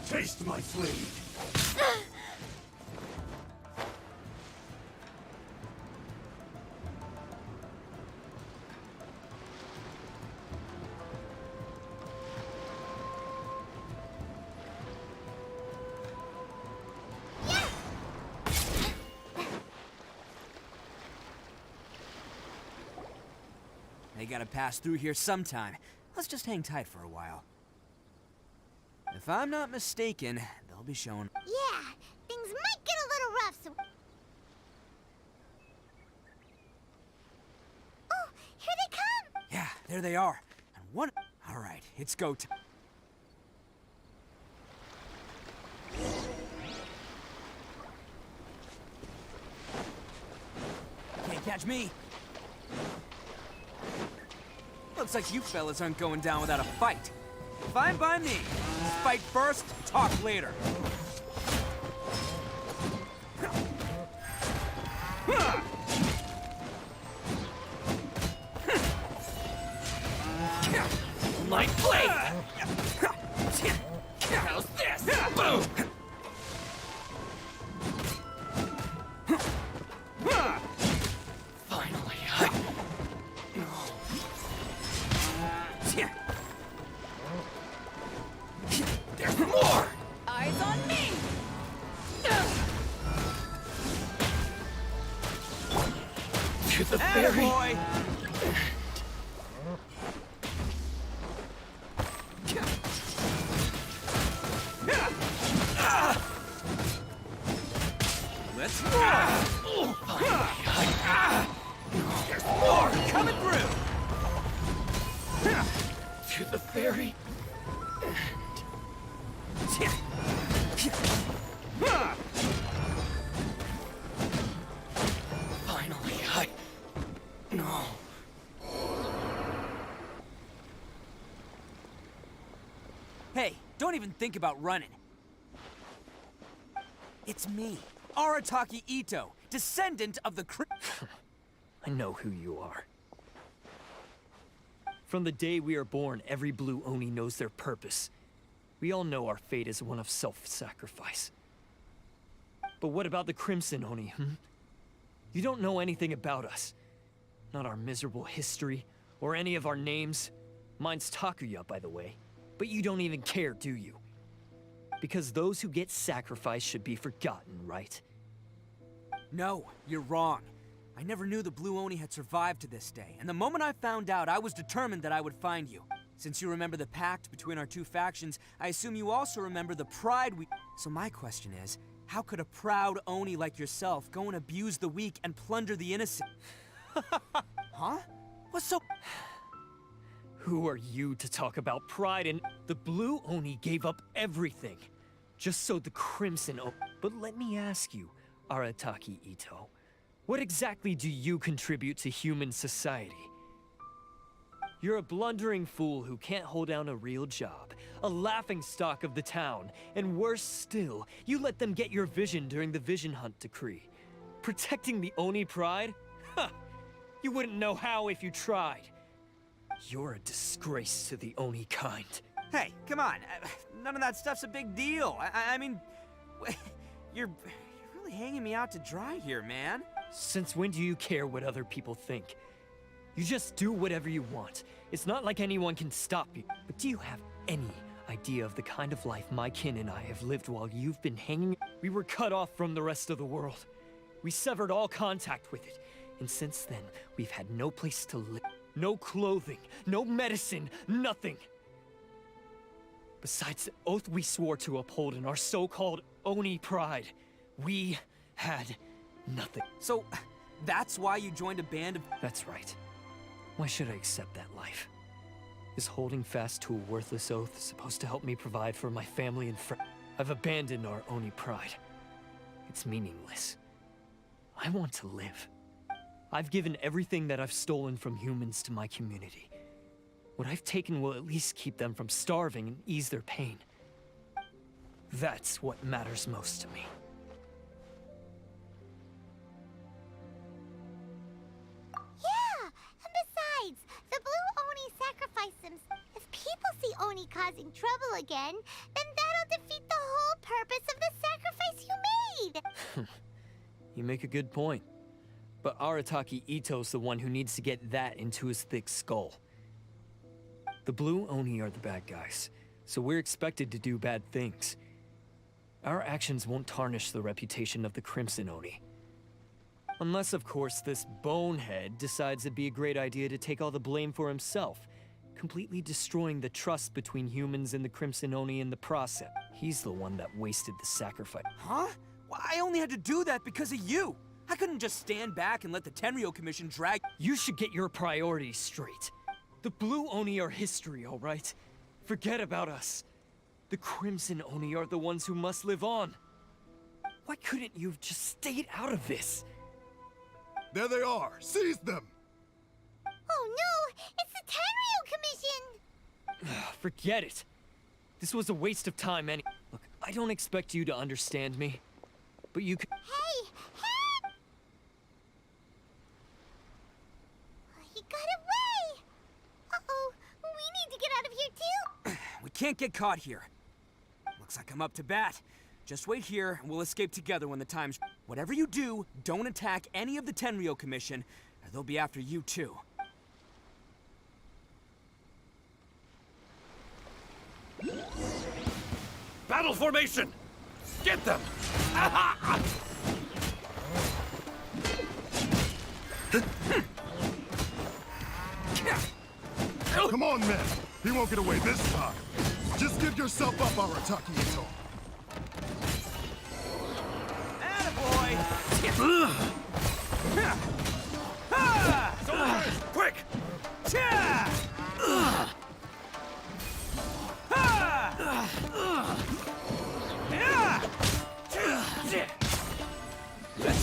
Taste my sleeve! They gotta pass through here sometime. Let's just hang tight for a while. If I'm not mistaken, they'll be shown. Yeah, there they are. And one... All right, it's go time. Can't catch me. Looks like you fellas aren't going down without a fight. Fine by me. Fight first, talk later. Light blade! How's this? Boom! Finally, there's more! Eyes on me! To the very... Attaboy! Let's roll! There's more! Coming through! To the very... Finally, No. Hey, don't even think about running. It's me, Arataki Ito, descendant of the I know who you are. From the day we are born, every blue Oni knows their purpose. We all know our fate is one of self-sacrifice. But what about the Crimson Oni, You don't know anything about us. Not our miserable history, or any of our names. Mine's Takuya, by the way. But you don't even care, do you? Because those who get sacrificed should be forgotten, right? No, you're wrong. I never knew the Blue Oni had survived to this day, and the moment I found out, I was determined that I would find you. Since you remember the pact between our two factions, I assume you also remember the pride we... So my question is, how could a proud Oni like yourself go and abuse the weak and plunder the innocent? Huh? What's so... Who are you to talk about pride? And the Blue Oni gave up everything, just so the Crimson Oni... But let me ask you, Arataki Ito, what exactly do you contribute to human society? You're a blundering fool who can't hold down a real job, a laughingstock of the town, and worse still, you let them get your vision during the Vision Hunt decree. Protecting the Oni pride? Ha! You wouldn't know how if you tried. You're a disgrace to the Oni kind. Hey, come on. None of that stuff's a big deal. I mean, you're really hanging me out to dry here, man. Since when do you care what other people think? You just do whatever you want. It's not like anyone can stop you. But do you have any idea of the kind of life my kin and I have lived while you've been hanging? We were cut off from the rest of the world. We severed all contact with it. And since then, we've had no place to live. No clothing, no medicine, nothing. Besides the oath we swore to uphold in our so-called Oni pride, we had nothing. So, that's why you joined a band of... That's right. Why should I accept that life? Is holding fast to a worthless oath supposed to help me provide for my family and friends? I've abandoned our Oni pride. It's meaningless. I want to live. I've given everything that I've stolen from humans to my community. What I've taken will at least keep them from starving and ease their pain. That's what matters most to me. Yeah, and besides, the Blue Oni sacrificed themselves. If people see Oni causing trouble again, then that'll defeat the whole purpose of the sacrifice you made. You make a good point. But Arataki Ito's the one who needs to get that into his thick skull. The Blue Oni are the bad guys, so we're expected to do bad things. Our actions won't tarnish the reputation of the Crimson Oni. Unless, of course, this bonehead decides it'd be a great idea to take all the blame for himself, completely destroying the trust between humans and the Crimson Oni in the process. He's the one that wasted the sacrifice. Huh? Well, I only had to do that because of you. I couldn't just stand back and let the Tenryo Commission drag... You should get your priorities straight. The Blue Oni are history, all right? Forget about us. The Crimson Oni are the ones who must live on. Why couldn't you have just stayed out of this? There they are! Seize them! Oh no! It's the Tenryu Commission! Forget it. This was a waste of time Look, I don't expect you to understand me, but you can— Hey! Hey! He got away! Uh-oh, we need to get out of here too! We can't get caught here. Looks like I'm up to bat. Just wait here, and we'll escape together when the time's— Whatever you do, don't attack any of the Tenryu Commission, or they'll be after you too. Battle formation! Get them! Come on, men! He won't get away this time! Just give yourself up, Arataki Ito! Soldiers, quick!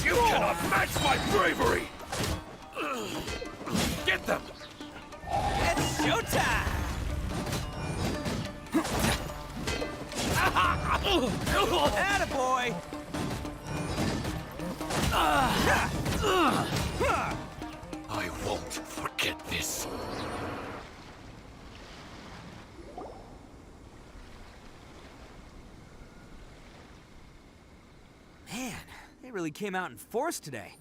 You cannot match my bravery! Get them! It's showtime! Attaboy! I won't forget this. Man, they really came out in force today.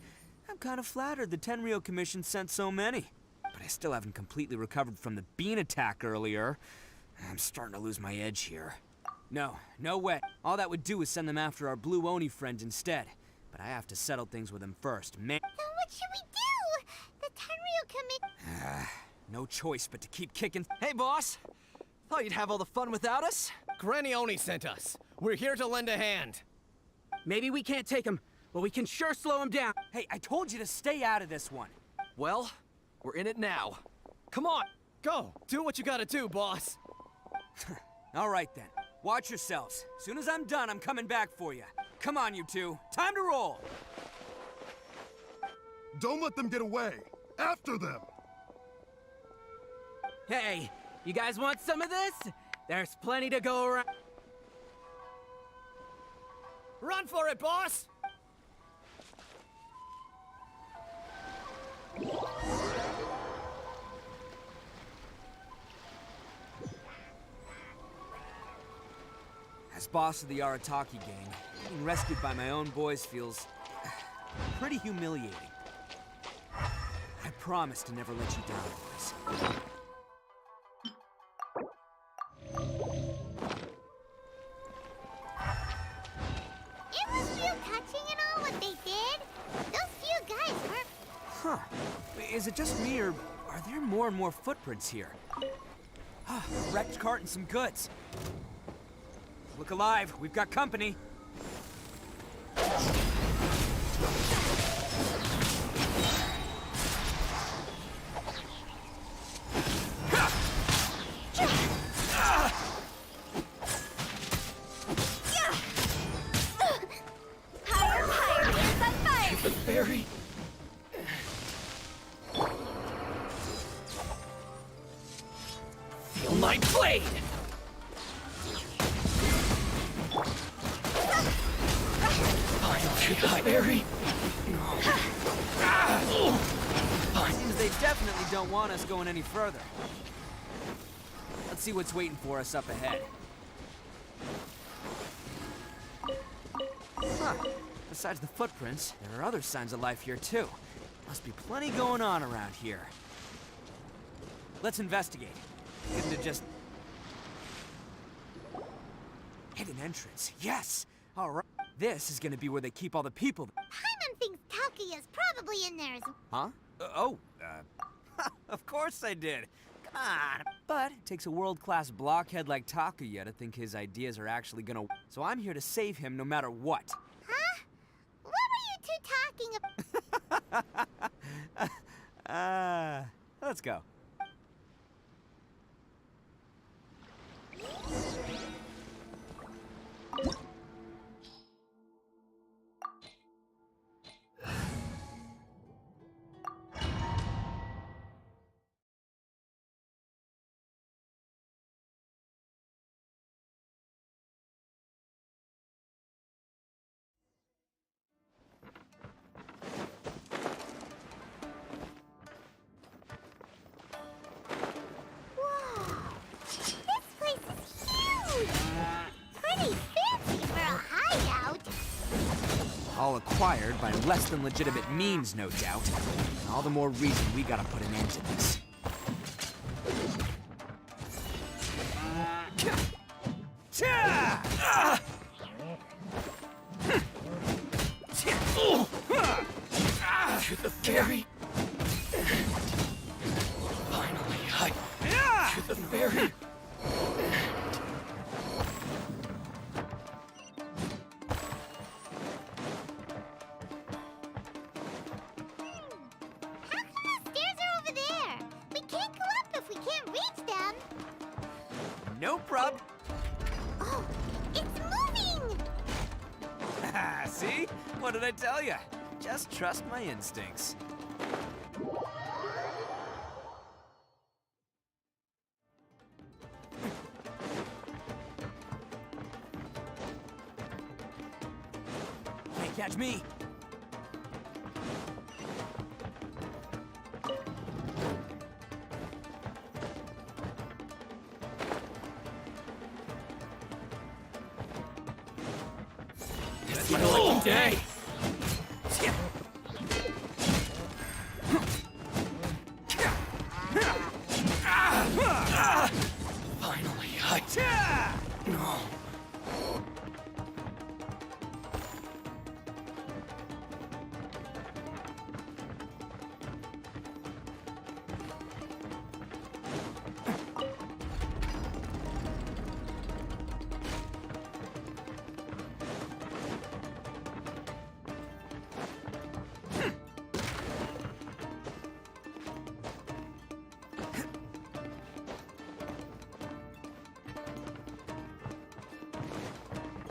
I'm kind of flattered the Tenryu Commission sent so many. But I still haven't completely recovered from the bean attack earlier. I'm starting to lose my edge here. No way. All that would do is send them after our Blue Oni friends instead. But I have to settle things with them first, man. Then what should we do? The Tenryu Commission... No choice but to keep kicking. Hey, boss! Thought you'd have all the fun without us? Granny Oni sent us. We're here to lend a hand. Maybe we can't take him, but we can sure slow him down. Hey, I told you to stay out of this one. Well, we're in it now. Come on, go! Do what you gotta do, boss! All right then. Watch yourselves. Soon as I'm done, I'm coming back for you. Come on, you two. Time to roll! Don't let them get away! After them! Hey, you guys want some of this? There's plenty to go around. Run for it, boss! As boss of the Arataki gang, being rescued by my own boys feels pretty humiliating. I promise to never let you down, boys. It was real touching and all what they did. Those few guys were... Huh. Is it just me, or are there more and more footprints here? A wrecked cart and some goods. Look alive, we've got company. Barry. Feel my blade! Hi, Barry. Seems they definitely don't want us going any further. Let's see what's waiting for us up ahead. Huh. Besides the footprints, there are other signs of life here too. Must be plenty going on around here. Let's investigate. Couldn't have just... Hidden entrance, yes! Alright. This is gonna be where they keep all the people. Paimon thinks Takuya's probably in there as well. Huh? Of course I did. Come on. But it takes a world-class blockhead like Takuya to think his ideas are actually gonna... So I'm here to save him no matter what. Huh? What were you two talking about? Let's go. This place is huge! Pretty fancy for a hideout. All acquired by less than legitimate means, no doubt. All the more reason we gotta put an end to this. To the ferry. Finally, to the ferry. How come the stairs are over there? We can't go up if we can't reach them. No prob. Oh, it's moving! See? What did I tell you? Just trust my instincts. Can't catch me. It's my lucky day. Finally, no.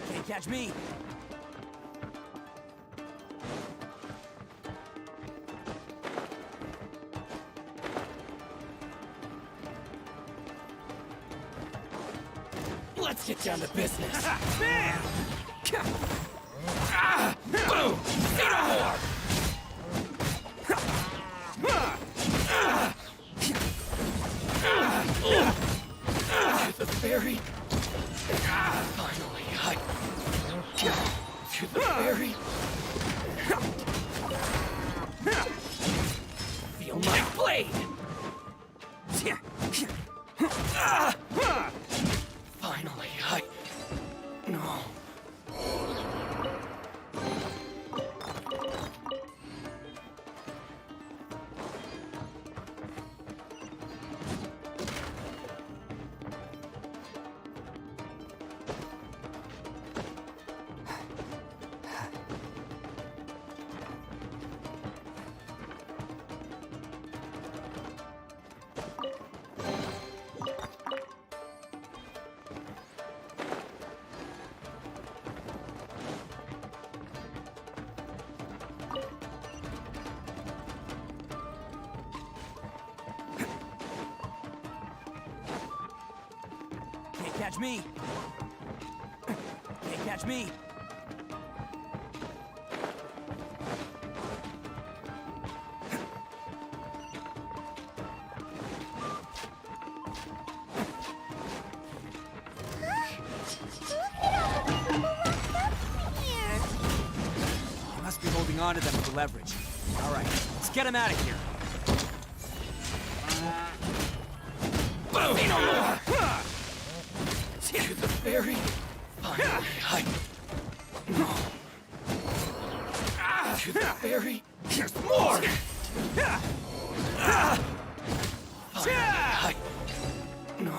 Can't catch me. Let's get down to business. Bam! Boom! Say no more! To the ferry. Finally, to the ferry. Feel my blade. Finally, no. Can't catch me. Can't catch me. You must be holding on to them for leverage. All right, let's get him out of here. Boom! Say no more! To the ferry. Finally, no. To the ferry. There's more! Finally, no.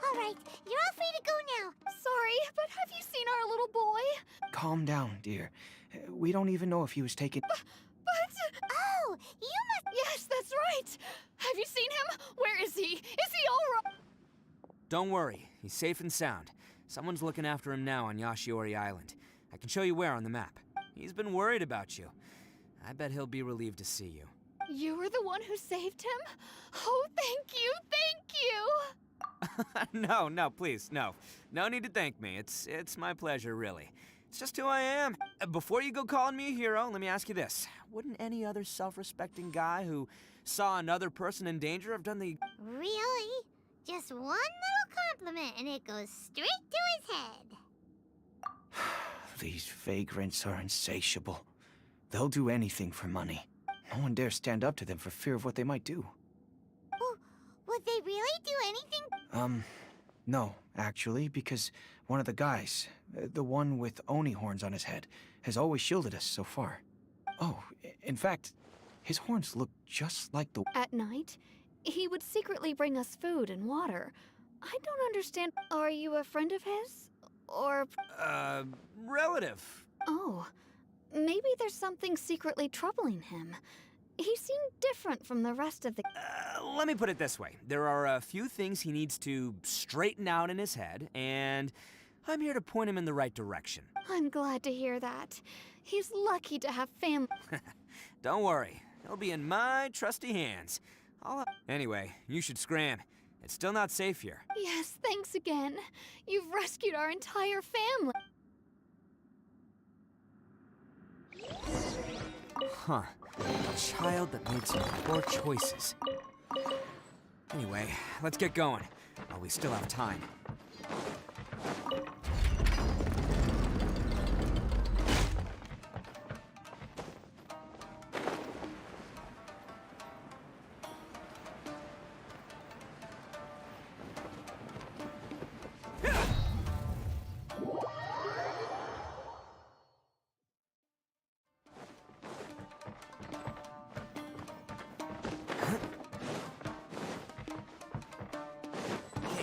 All right, you're all free to go now. Sorry, but have you seen our little boy? Calm down, dear. we don't even know if he was taken. But... Oh, you must... Yes, that's right! Have you seen him? Where is he? Is he alright? Don't worry, he's safe and sound. Someone's looking after him now on Yashiori Island. I can show you where on the map. He's been worried about you. I bet he'll be relieved to see you. You were the one who saved him? Oh, thank you, thank you! No, please, no. No need to thank me. It's my pleasure, really. It's just who I am. Before you go calling me a hero, let me ask you this. Wouldn't any other self-respecting guy who saw another person in danger have done the... Really? Just one little compliment and it goes straight to his head. These vagrants are insatiable. They'll do anything for money. No one dares stand up to them for fear of what they might do. Oh, would they really do anything? No, actually, because one of the guys, the one with Oni horns on his head, has always shielded us so far. Oh, in fact, his horns look just like the... At night, he would secretly bring us food and water. I don't understand. Are you a friend of his? Or... relative. Oh, maybe there's something secretly troubling him. He seemed different from the rest of the... Let me put it this way. There are a few things he needs to straighten out in his head, and I'm here to point him in the right direction. I'm glad to hear that. He's lucky to have family. Don't worry. He'll be in my trusty hands. Anyway, you should scram. It's still not safe here. Yes, thanks again. You've rescued our entire family. Huh. A child that made some poor choices. Anyway, let's get going, while we still have time.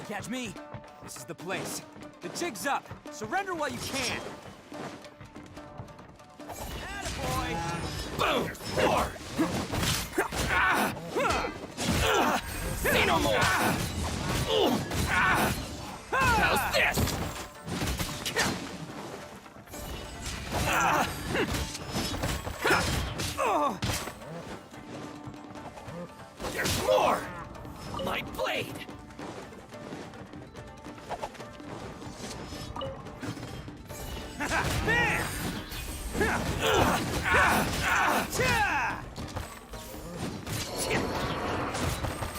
Catch me. This is the place. The jig's up. Surrender while you can. Attaboy! Boom! More! Say no more! How's this? There's more! My blade!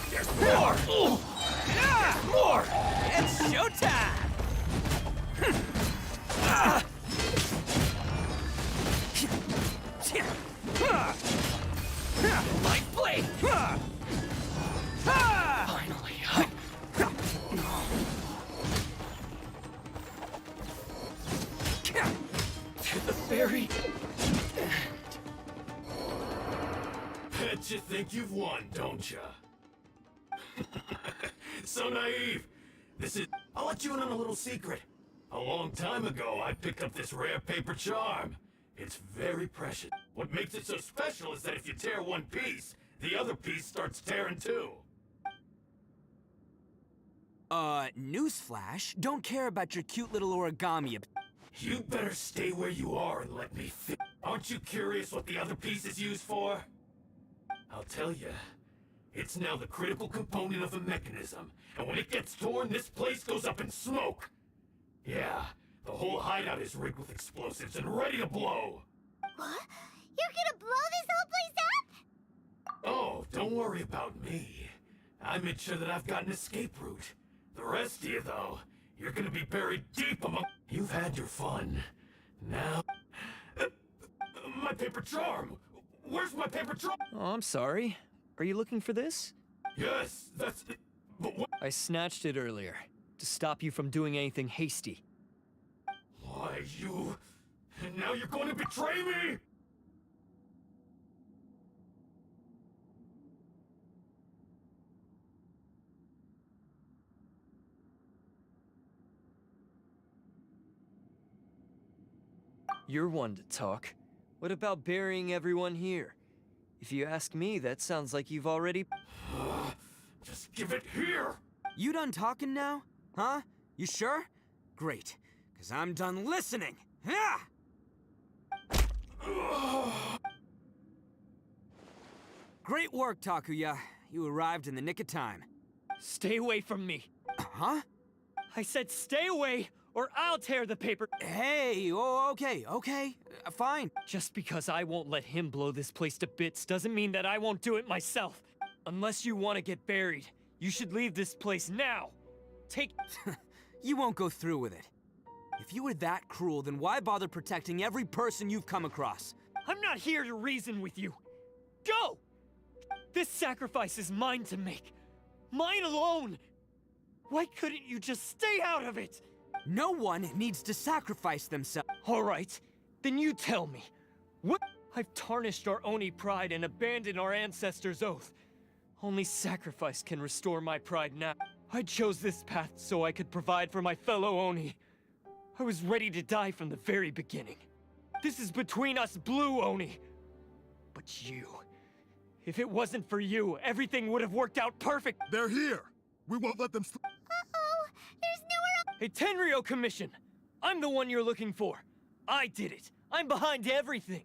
There's more! More! It's showtime! My blade! Finally, to the very end. Bet you think you've won, don't ya? So naive. This is... I'll let you in on a little secret. A long time ago, I picked up this rare paper charm. It's very precious. What makes it so special is that if you tear one piece, the other piece starts tearing too. Newsflash, don't care about your cute little origami. You better stay where you are and let me think. Aren't you curious what the other piece is used for? I'll tell you. It's now the critical component of the mechanism, and when it gets torn, this place goes up in smoke. Yeah, the whole hideout is rigged with explosives and ready to blow. What? You're gonna blow this whole place up? Oh, don't worry about me. I made sure that I've got an escape route. The rest of you, though, you're gonna be buried deep among... You've had your fun. Now... my paper charm! Where's my paper charm? Oh, I'm sorry. Are you looking for this? Yes, that's... But what... I snatched it earlier, to stop you from doing anything hasty. Why, you... And now you're going to betray me? You're one to talk. What about burying everyone here? If you ask me, that sounds like you've already... Just give it here! You done talking now? Huh? You sure? Great, because I'm done listening. Yeah! Great work, Takuya. You arrived in the nick of time. Stay away from me. Huh? I said stay away, or I'll tear the paper. Hey, oh, okay, fine. Just because I won't let him blow this place to bits doesn't mean that I won't do it myself. Unless you want to get buried, you should leave this place now. Take... You won't go through with it. If you were that cruel, then why bother protecting every person you've come across? I'm not here to reason with you. Go! This sacrifice is mine to make. Mine alone. Why couldn't you just stay out of it? No one needs to sacrifice themselves. All right, then you tell me. What? I've tarnished our Oni pride and abandoned our ancestors' oath. Only sacrifice can restore my pride now. I chose this path so I could provide for my fellow Oni. I was ready to die from the very beginning. This is between us blue Oni. But you... If it wasn't for you, everything would have worked out perfect. They're here. We won't let them... Uh-oh, there's nowhere else. Hey, Tenryo Commission! I'm the one you're looking for. I did it. I'm behind everything.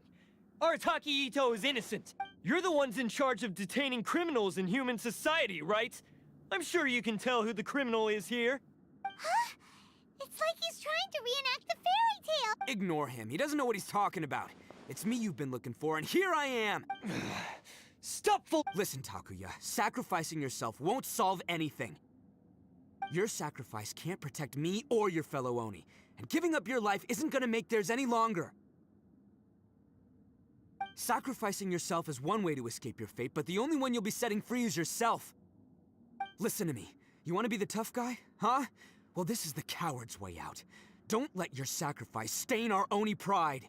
Arataki Ito is innocent. You're the ones in charge of detaining criminals in human society, right? I'm sure you can tell who the criminal is here. Huh? It's like he's trying to reenact the fairy tale. Ignore him. He doesn't know what he's talking about. It's me you've been looking for, and here I am. Stop Listen, Takuya. Sacrificing yourself won't solve anything. Your sacrifice can't protect me or your fellow Oni, and giving up your life isn't gonna make theirs any longer. Sacrificing yourself is one way to escape your fate, but the only one you'll be setting free is yourself. Listen to me. You want to be the tough guy, huh? Well, this is the coward's way out. Don't let your sacrifice stain our Oni pride.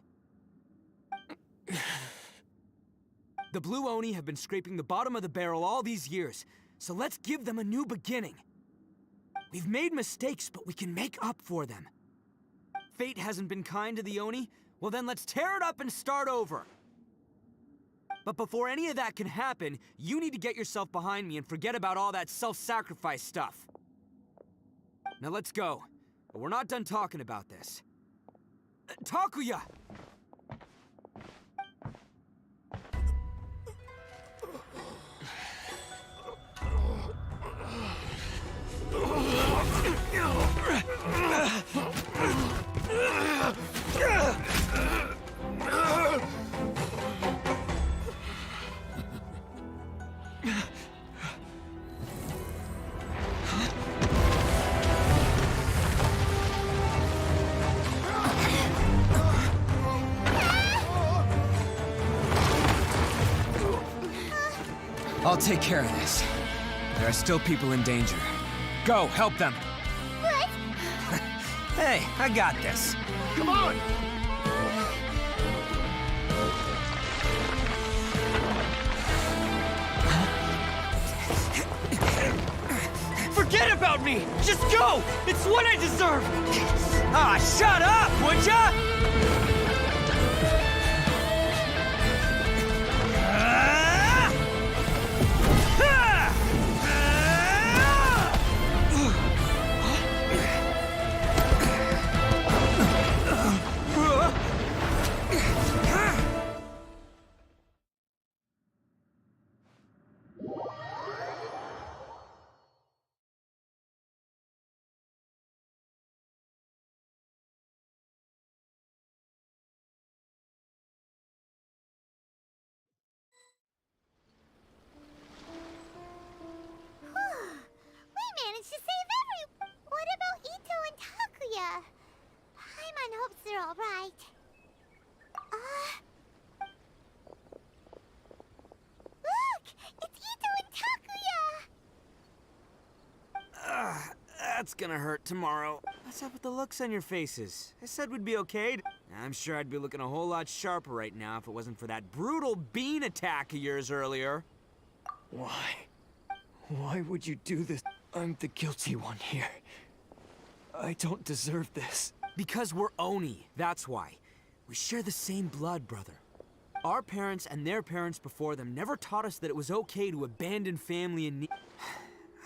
The Blue Oni have been scraping the bottom of the barrel all these years, so let's give them a new beginning. We've made mistakes, but we can make up for them. Fate hasn't been kind to the Oni? Well then let's tear it up and start over. But before any of that can happen, you need to get yourself behind me and forget about all that self-sacrifice stuff. Now let's go. But we're not done talking about this. Takuya! I'll take care of this. There are still people in danger. Go, help them! What? Hey, I got this. Come on! Forget about me! Just go! It's what I deserve! Ah, shut up, would ya? What about Ito and Takuya? Paimon hopes they're all right. Look! It's Ito and Takuya! That's gonna hurt tomorrow. What's up with the looks on your faces? I said we'd be okay. I'm sure I'd be looking a whole lot sharper right now if it wasn't for that brutal bean attack of yours earlier. Why? Why would you do this? I'm the guilty one here. I don't deserve this. Because we're Oni, that's why. We share the same blood, brother. Our parents and their parents before them never taught us that it was okay to abandon family in need.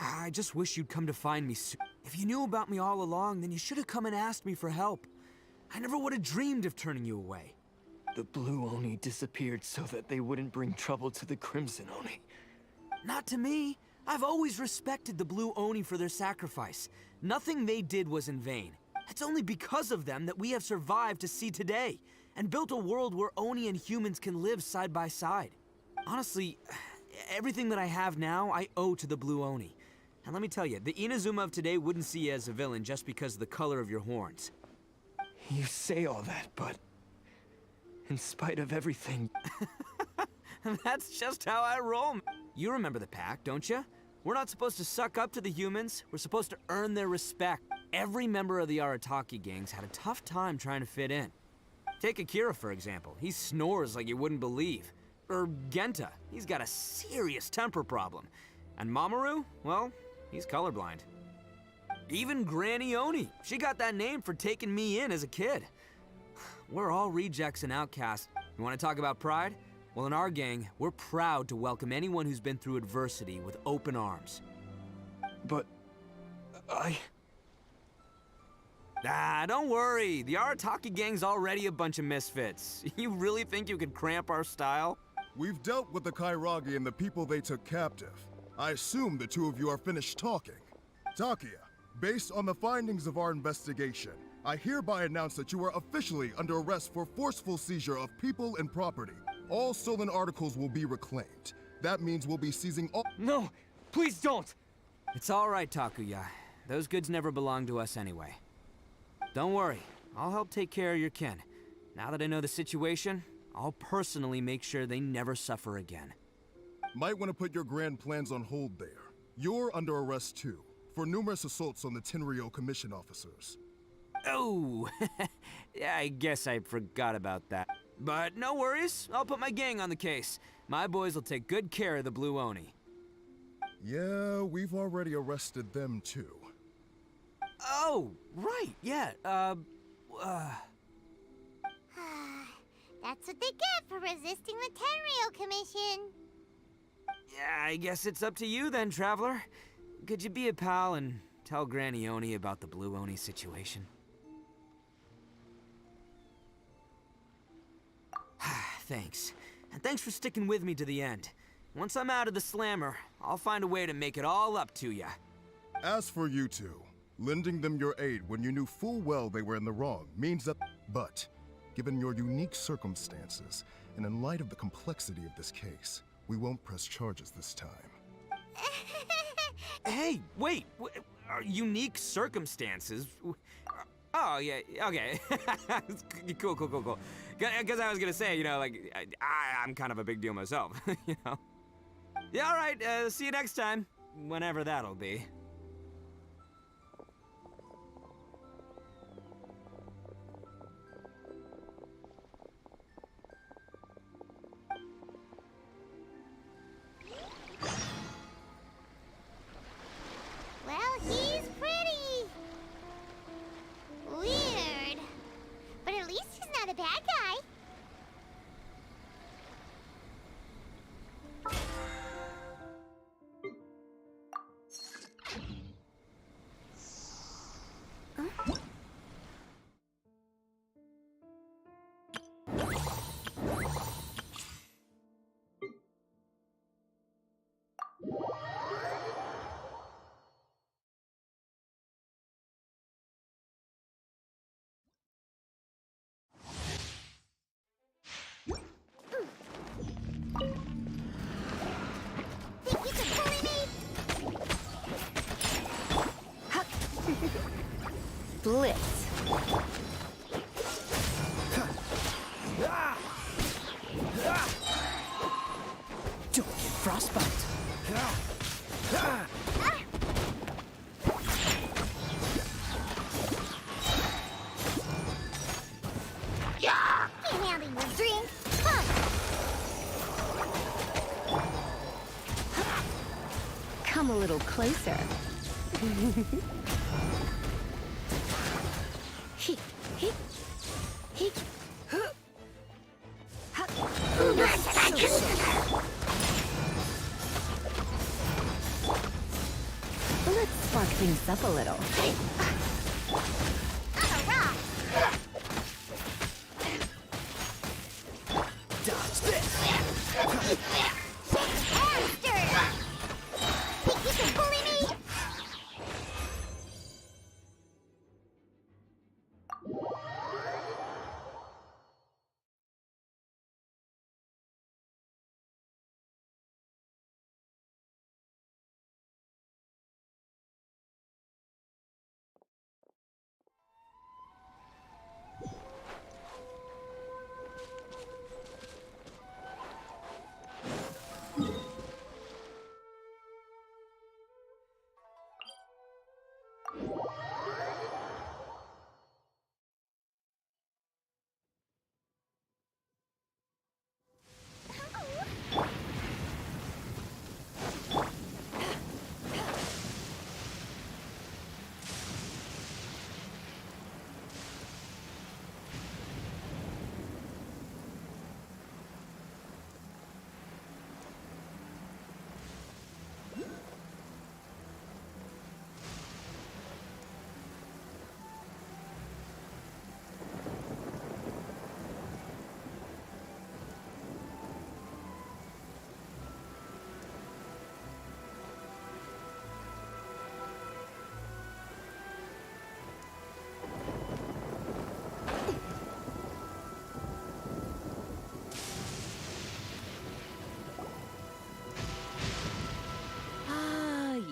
I just wish you'd come to find me soon. If you knew about me all along, then you should have come and asked me for help. I never would have dreamed of turning you away. The Blue Oni disappeared so that they wouldn't bring trouble to the Crimson Oni. Not to me. I've always respected the Blue Oni for their sacrifice. Nothing they did was in vain. It's only because of them that we have survived to see today, and built a world where Oni and humans can live side by side. Honestly, everything that I have now, I owe to the Blue Oni. And let me tell you, the Inazuma of today wouldn't see you as a villain just because of the color of your horns. You say all that, but in spite of everything... That's just how I roll. You remember the pact, don't you? We're not supposed to suck up to the humans. We're supposed to earn their respect. Every member of the Arataki gangs had a tough time trying to fit in. Take Akira, for example. He snores like you wouldn't believe. Or Genta. He's got a serious temper problem. And Mamoru? Well, he's colorblind. Even Granny Oni. She got that name for taking me in as a kid. We're all rejects and outcasts. You want to talk about pride? Well, in our gang, we're proud to welcome anyone who's been through adversity with open arms. But... don't worry. The Arataki gang's already a bunch of misfits. You really think you could cramp our style? We've dealt with the Kairagi and the people they took captive. I assume the two of you are finished talking. Takia, based on the findings of our investigation, I hereby announce that you are officially under arrest for forceful seizure of people and property. All stolen articles will be reclaimed. That means we'll be seizing all— No! Please don't! It's all right, Takuya. Those goods never belonged to us anyway. Don't worry. I'll help take care of your kin. Now that I know the situation, I'll personally make sure they never suffer again. Might want to put your grand plans on hold there. You're under arrest too, for numerous assaults on the Tenryo Commission officers. Oh! Yeah, I guess I forgot about that. But no worries, I'll put my gang on the case. My boys will take good care of the Blue Oni. Yeah, we've already arrested them too. Oh, right, yeah, That's what they get for resisting the Tenryo Commission. Yeah, I guess it's up to you then, Traveler. Could you be a pal and tell Granny Oni about the Blue Oni situation? Thanks. And thanks for sticking with me to the end. Once I'm out of the slammer, I'll find a way to make it all up to ya. As for you two, lending them your aid when you knew full well they were in the wrong means that— But, given your unique circumstances, and in light of the complexity of this case, we won't press charges this time. Hey, wait! Unique circumstances? Oh, yeah, okay. Cool. Because I was gonna say, you know, like, I'm kind of a big deal myself, you know? Yeah, all right, see you next time. Whenever that'll be. Well, he's pretty. Weird. But at least he's not a bad guy. Think you can bully me? Blitz. Don't get frostbite. Can't handle your drink. Come. Come a little closer. He. Let's spark things up a little. Dodge this! Monster! Think you can bully me?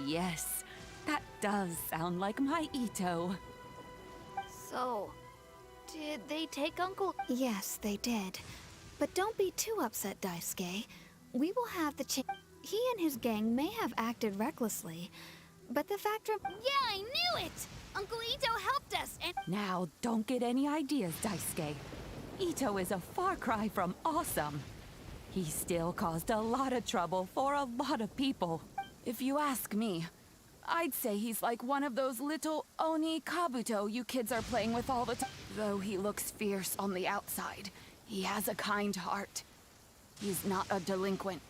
Yes, that does sound like my Ito. So, did they take Uncle? Yes, they did. But don't be too upset, Daisuke. We will have the chance. He and his gang may have acted recklessly, but the fact Yeah, I knew it! Uncle Ito helped us and— Now, don't get any ideas, Daisuke. Ito is a far cry from awesome. He still caused a lot of trouble for a lot of people. If you ask me, I'd say he's like one of those little Oni Kabuto you kids are playing with all the time. Though he looks fierce on the outside, he has a kind heart. He's not a delinquent,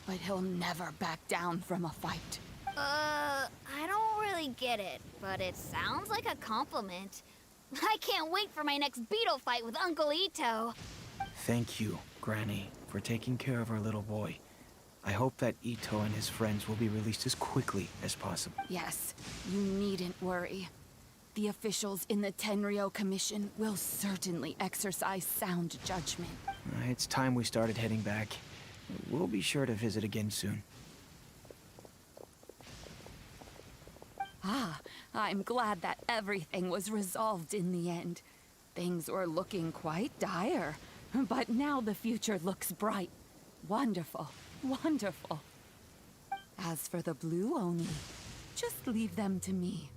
but he'll never back down from a fight. I don't really get it, but it sounds like a compliment. I can't wait for my next beetle fight with Uncle Ito. Thank you, Granny, for taking care of our little boy. I hope that Ito and his friends will be released as quickly as possible. Yes, you needn't worry. The officials in the Tenryo Commission will certainly exercise sound judgment. It's time we started heading back. We'll be sure to visit again soon. Ah, I'm glad that everything was resolved in the end. Things were looking quite dire, but now the future looks bright. Wonderful, wonderful. As for the Blue Oni, just leave them to me.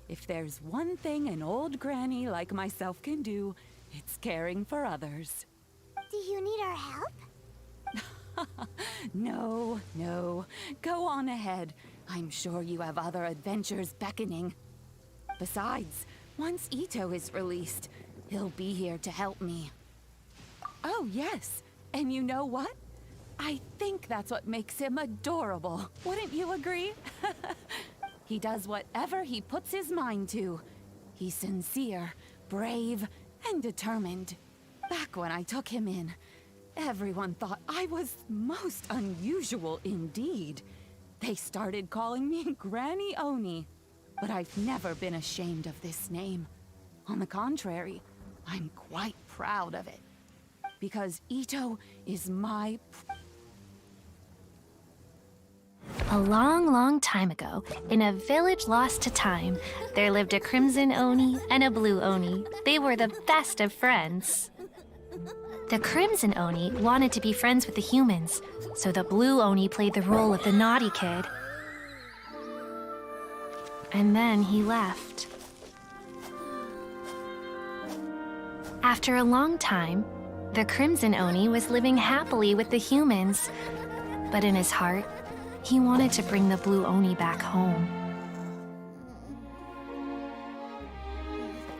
If there's one thing an old granny like myself can do, it's caring for others. Do you need our help? No, no. Go on ahead. I'm sure you have other adventures beckoning. Besides, once Ito is released, he'll be here to help me. Oh, yes. And you know what? I think that's what makes him adorable. Wouldn't you agree? He does whatever he puts his mind to. He's sincere, brave, and determined. Back when I took him in, everyone thought I was most unusual indeed. They started calling me Granny Oni, but I've never been ashamed of this name. On the contrary, I'm quite proud of it. Because Ito is my... A long, long time ago, in a village lost to time, there lived a Crimson Oni and a Blue Oni. They were the best of friends. The Crimson Oni wanted to be friends with the humans, so the Blue Oni played the role of the naughty kid. And then he left. After a long time, the Crimson Oni was living happily with the humans, but in his heart, he wanted to bring the Blue Oni back home.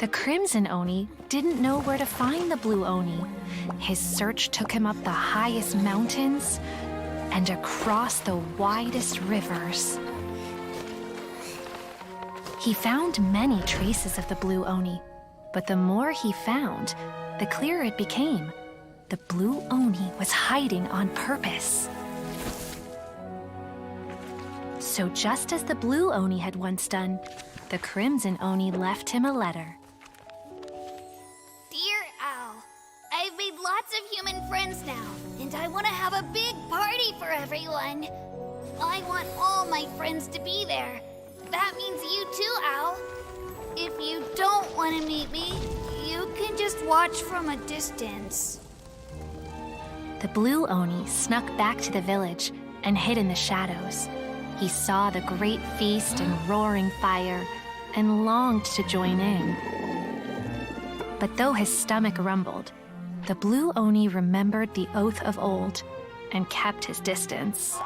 The Crimson Oni didn't know where to find the Blue Oni. His search took him up the highest mountains and across the widest rivers. He found many traces of the Blue Oni, but the more he found, the clearer it became. The Blue Oni was hiding on purpose. So just as the Blue Oni had once done, the Crimson Oni left him a letter. Dear Al, I've made lots of human friends now, and I want to have a big party for everyone. I want all my friends to be there. That means you too, Al. If you don't want to meet me, you can just watch from a distance. The Blue Oni snuck back to the village and hid in the shadows. He saw the great feast and roaring fire and longed to join in. But though his stomach rumbled, the Blue Oni remembered the oath of old and kept his distance.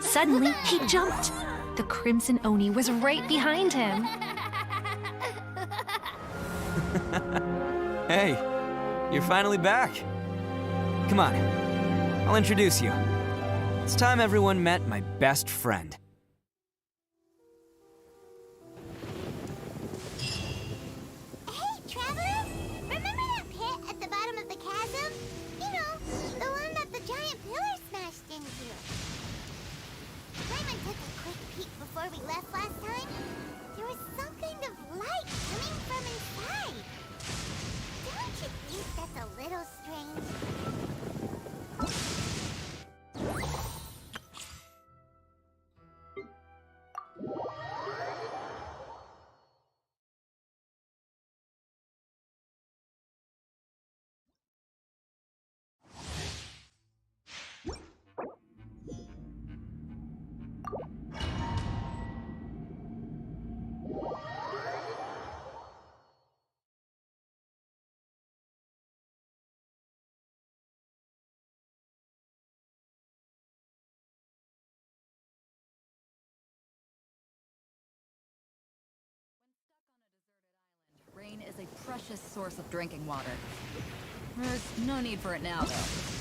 Suddenly, he jumped. The Crimson Oni was right behind him. Hey, you're finally back. Come on, I'll introduce you. It's time everyone met my best friend. Hey, traveler! Remember that pit at the bottom of the chasm? You know, the one that the giant pillar smashed into. Raymond took a quick peek before we left last time. There was some kind of light coming from inside. Don't you think that's a little strange? Rain is a precious source of drinking water. There's no need for it now, though.